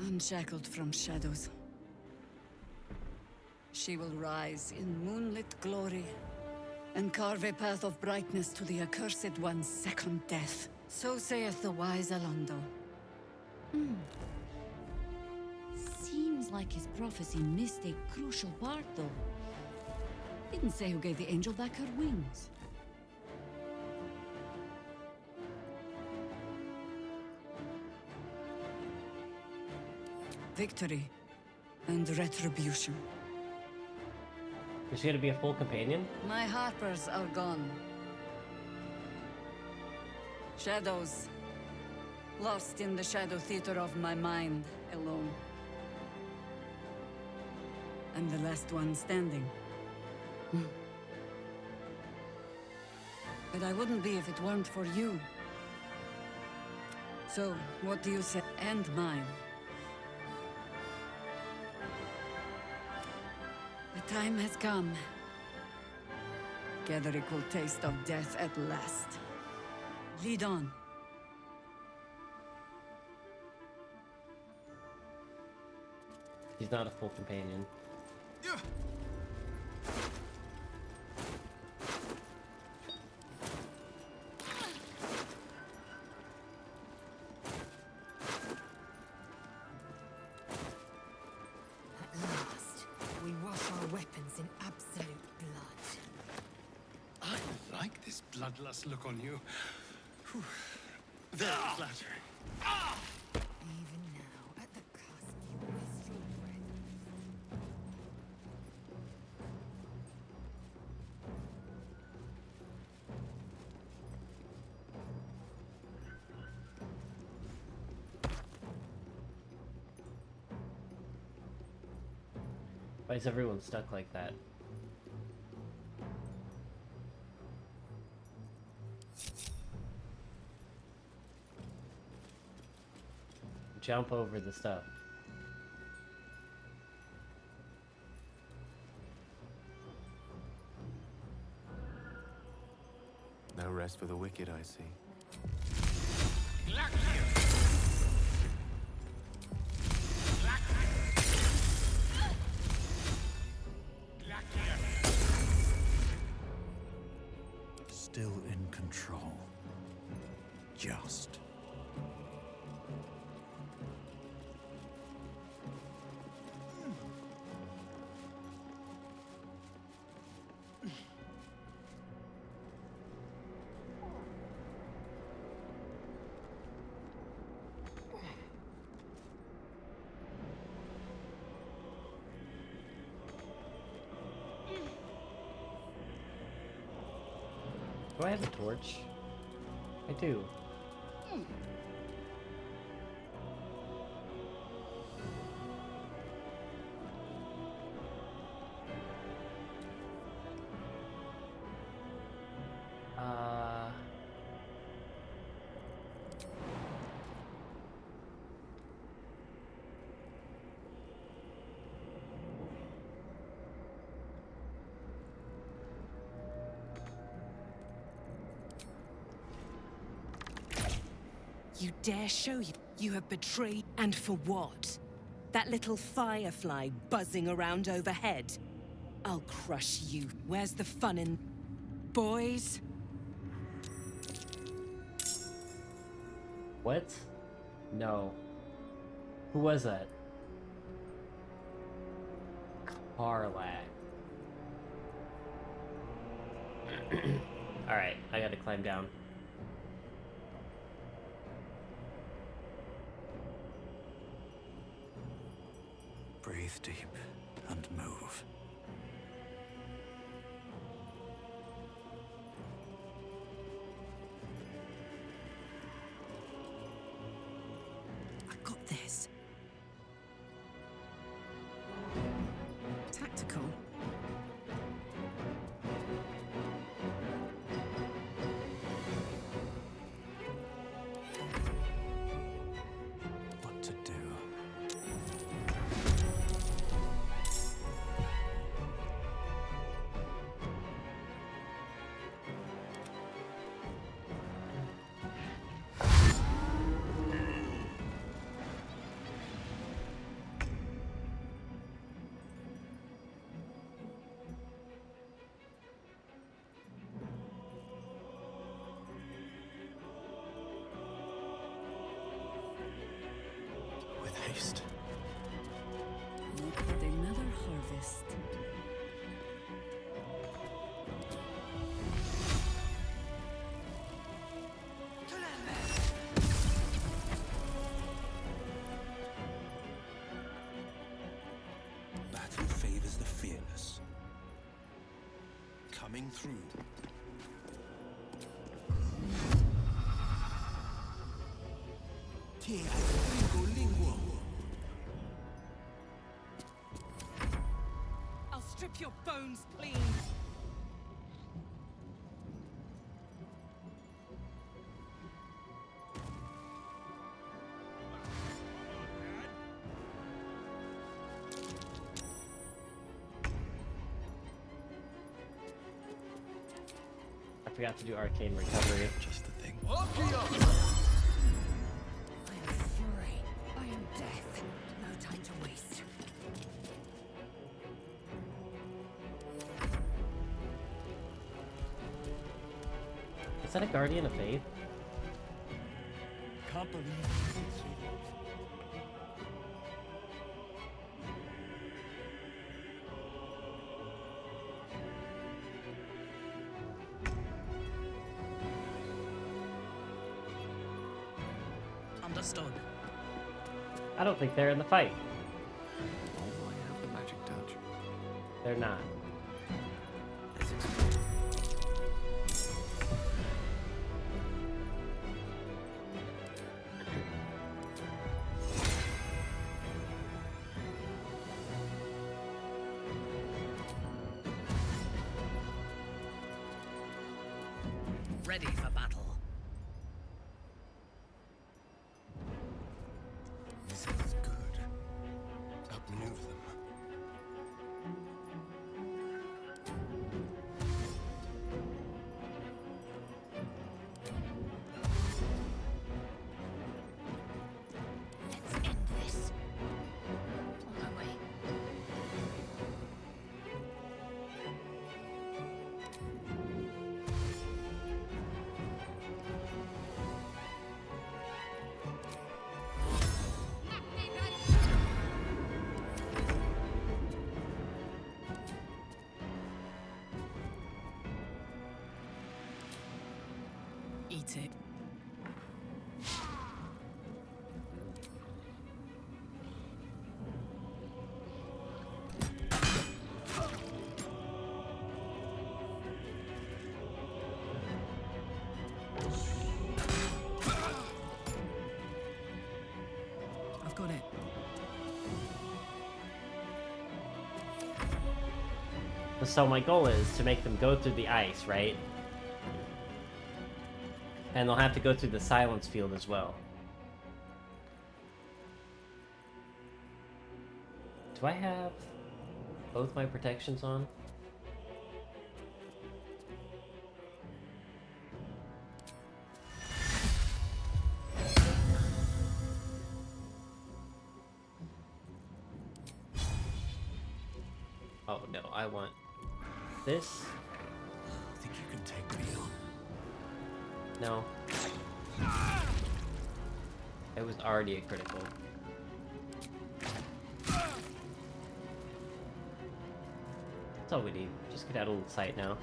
Unshackled from shadows, she will rise in moonlit glory and carve a path of brightness to the accursed one's second death. So saith the wise Alondo. Seems like his prophecy missed a crucial part, though. Didn't say who gave the angel back her wings. Victory and retribution. Is she gonna be a full companion? My harpers are gone. Shadows. Lost in the shadow theater of my mind, alone. I'm the last one standing. But I wouldn't be if it weren't for you. So, what do you say? And mine. The time has come. Gedrick will taste of death at last. Lead on. He's not a full companion. At last, we wash our weapons in absolute blood. I like this bloodlust look on you. Whew. Very flattering. Even now, at the cusp, you waste your breath. Why is everyone stuck like that? Jump over the stuff. No rest for the wicked, I see. Still in control. Just. Do I have a torch? I do. You dare show you have betrayed, and for what? That little firefly buzzing around overhead? I'll crush you. Where's the fun in... boys? What? No. Who was that? Karlak. Alright, I gotta climb down. Breathe deep and move. I got this. Tactical. waste. Not with another harvest. Battle favors the fearless. Coming through. I'll strip your bones clean. I forgot to do arcane recovery. Just the thing. I am fury. I am death. No time to waste. Is that a Guardian of Faith? Can't believe Understood. I don't think they're in the fight. Oh, I have the magic touch. They're not. Let's explore. Ready for battle. this is good. Outmaneuver them. Let's end this. On my way. Eat it. I've got it. So my goal is to make them go through the ice, right? And they'll have to go through the silence field as well. Do I have both my protections on? Oh no, I want this. Think you can take me on? No. It was already a critical. That's all we need. Just get out of sight now.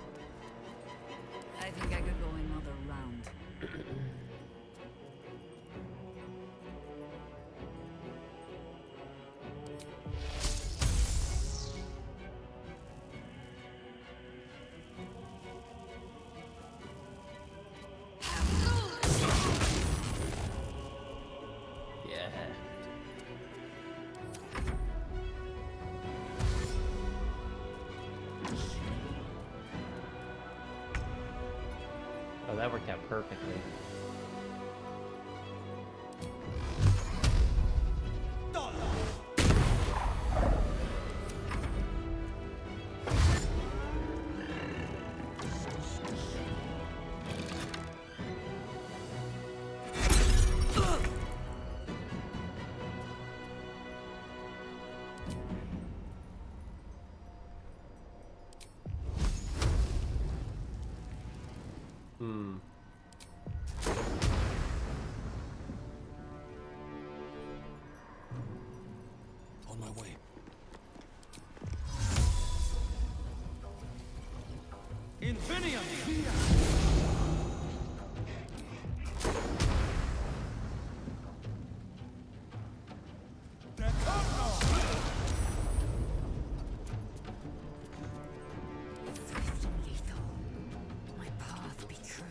I think I could go another round. Yeah. Oh, that worked out perfectly. on my way. Infinium! Swift and lethal. My path be true.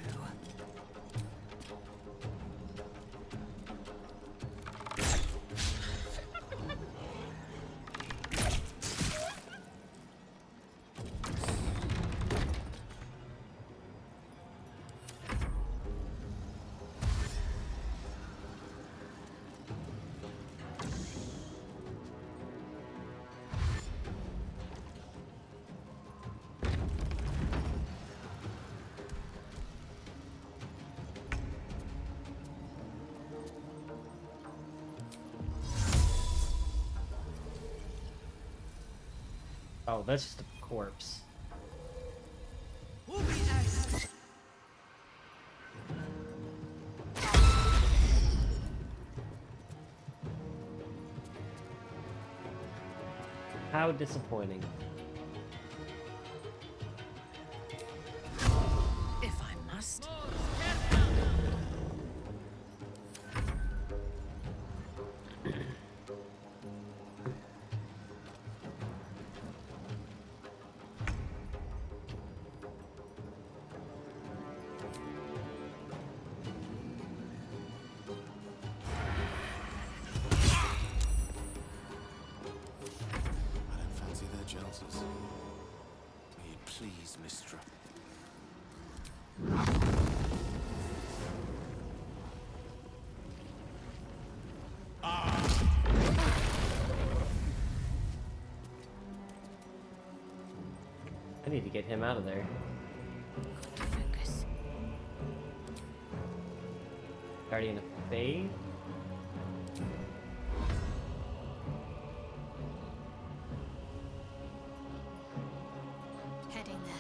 Oh, that's just a corpse. How disappointing. If I must. I don't fancy their chances. May it please, Mistra. I need to get him out of there. Focus. Guardian of Faith? Heading there.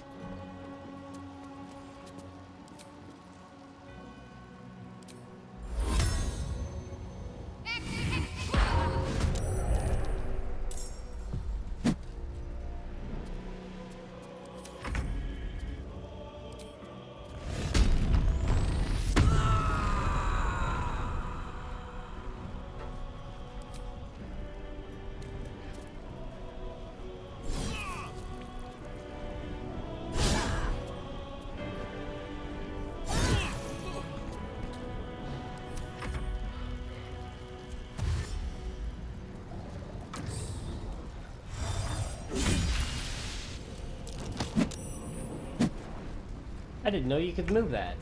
I didn't know you could move that.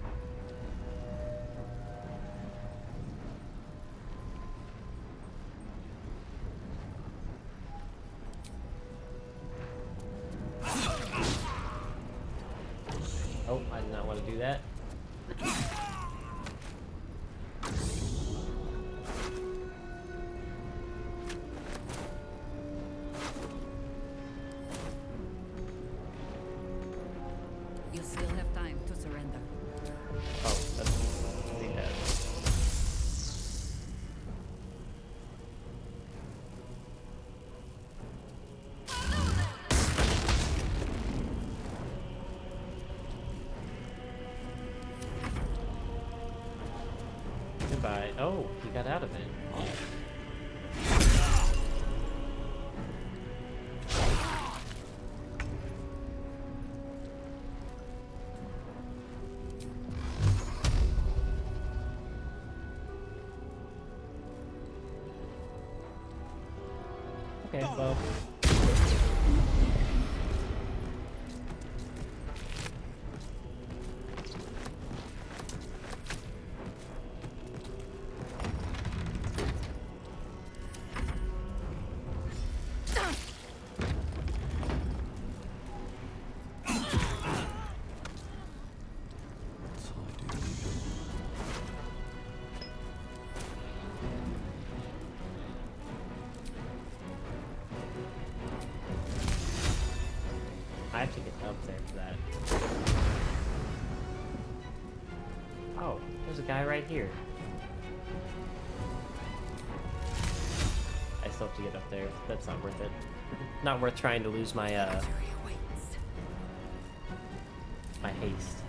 Oh, I did not want to do that. You still have time to surrender. Oh, that's the head. Goodbye. Oh, he got out of it. Okay, well. I have to get up there for that. Oh, there's a guy right here. I myself to get up there. That's not worth it. Not worth trying to lose my my haste.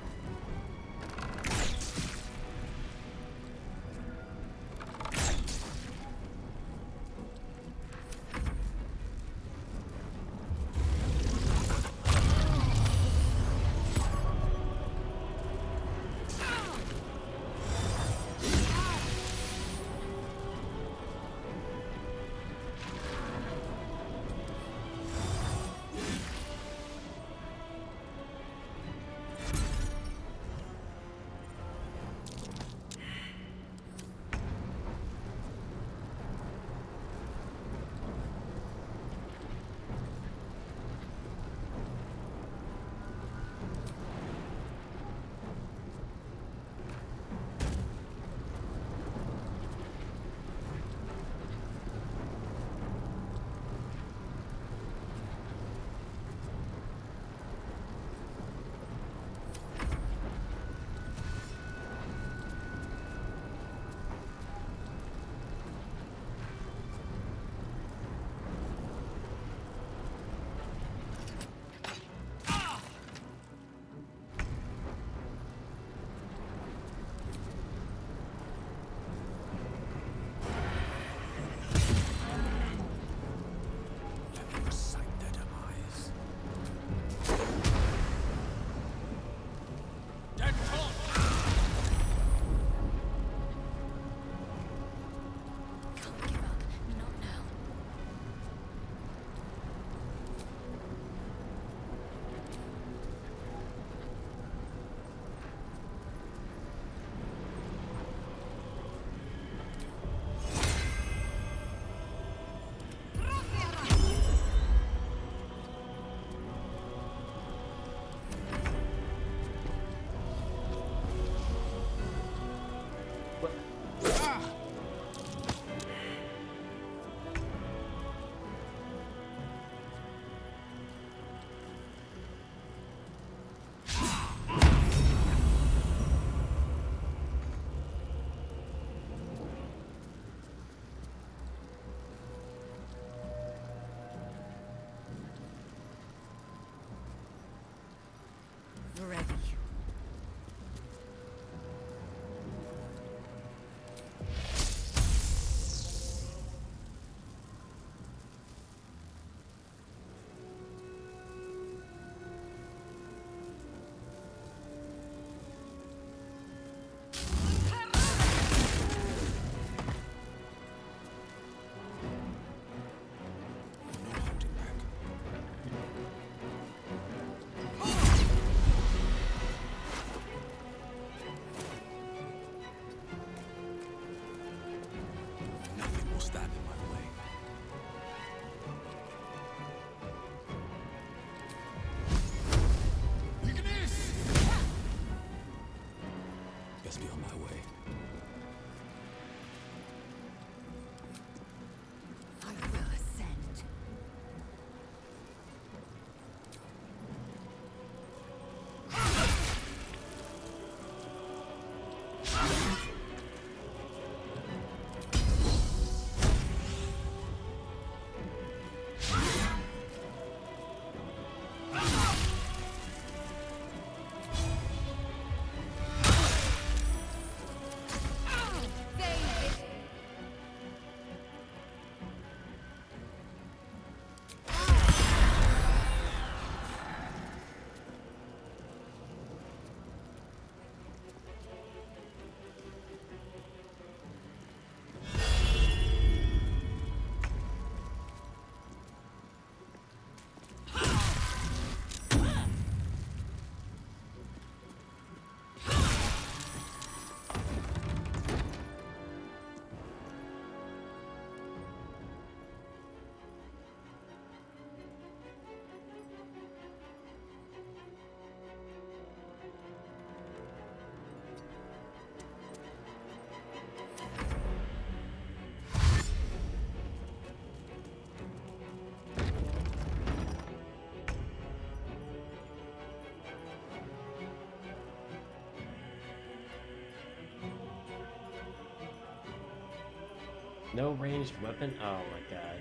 No ranged weapon? Oh my god.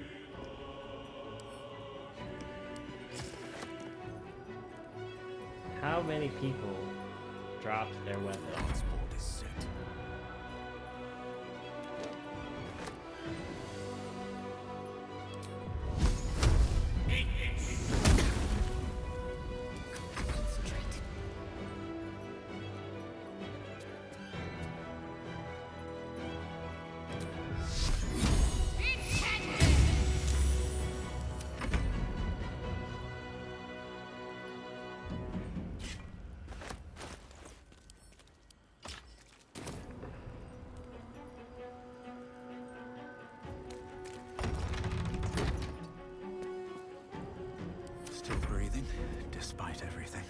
How many people dropped their weapons? Still breathing, despite everything.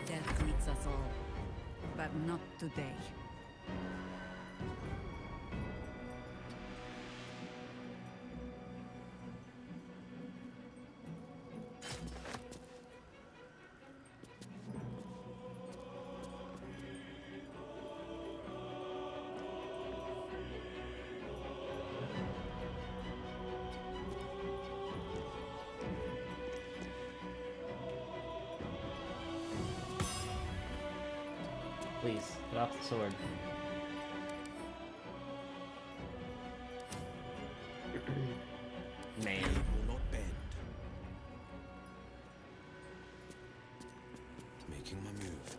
Death greets us all, but not today. Please, get off the sword. Man. Will not bend. Making my move.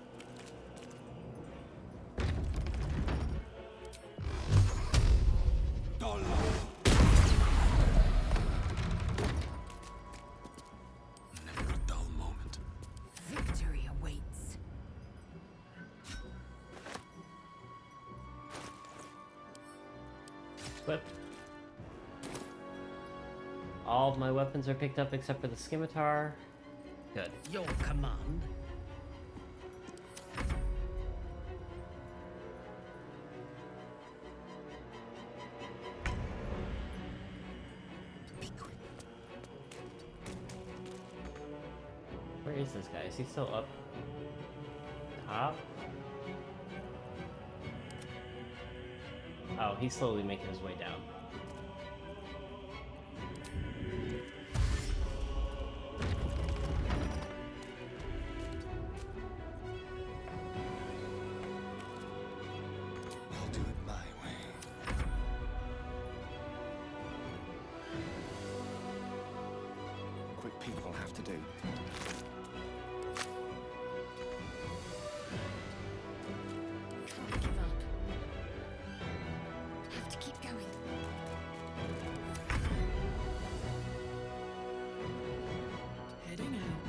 Never a dull moment. Victory awaits. Equip. All of my weapons are picked up except for the scimitar. Good. Your command. Where is this guy? Is he still up top? Oh, he's slowly making his way down. I'll do it my way. Quick peek will have to do. Can't give up. Have to keep going. Heading out.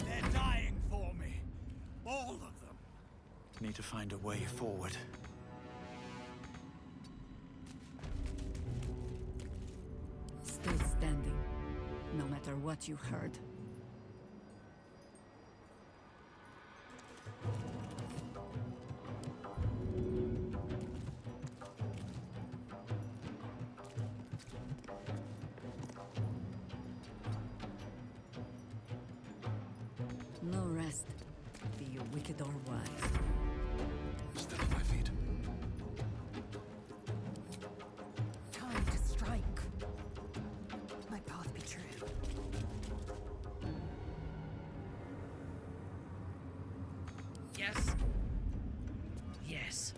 They're dying for me. All of them. Need to find a way forward. Still standing, no matter what you heard. No rest, be you wicked or wise. Still on my feet. Time to strike. My path be true. Yes. Yes.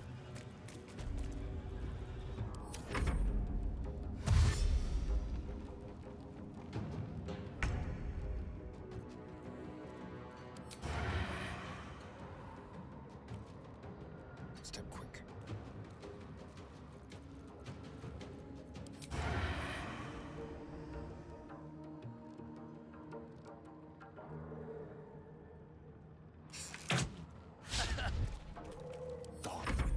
Step quick. Gone with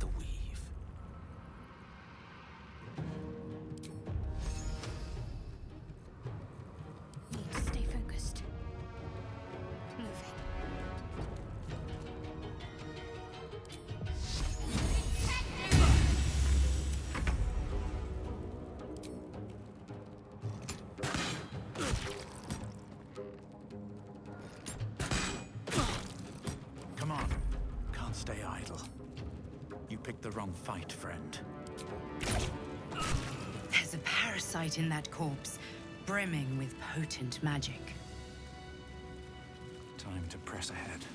stay idle. You picked the wrong fight, friend. There's a parasite in that corpse, brimming with potent magic. Time to press ahead.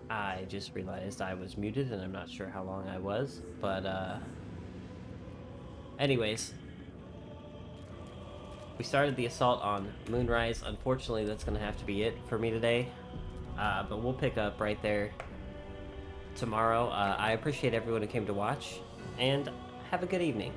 I just realized I was muted and I'm not sure how long I was, but anyways, we started the assault on Moonrise. Unfortunately, that's gonna have to be it for me today, but we'll pick up right there tomorrow. I appreciate everyone who came to watch, and have a good evening.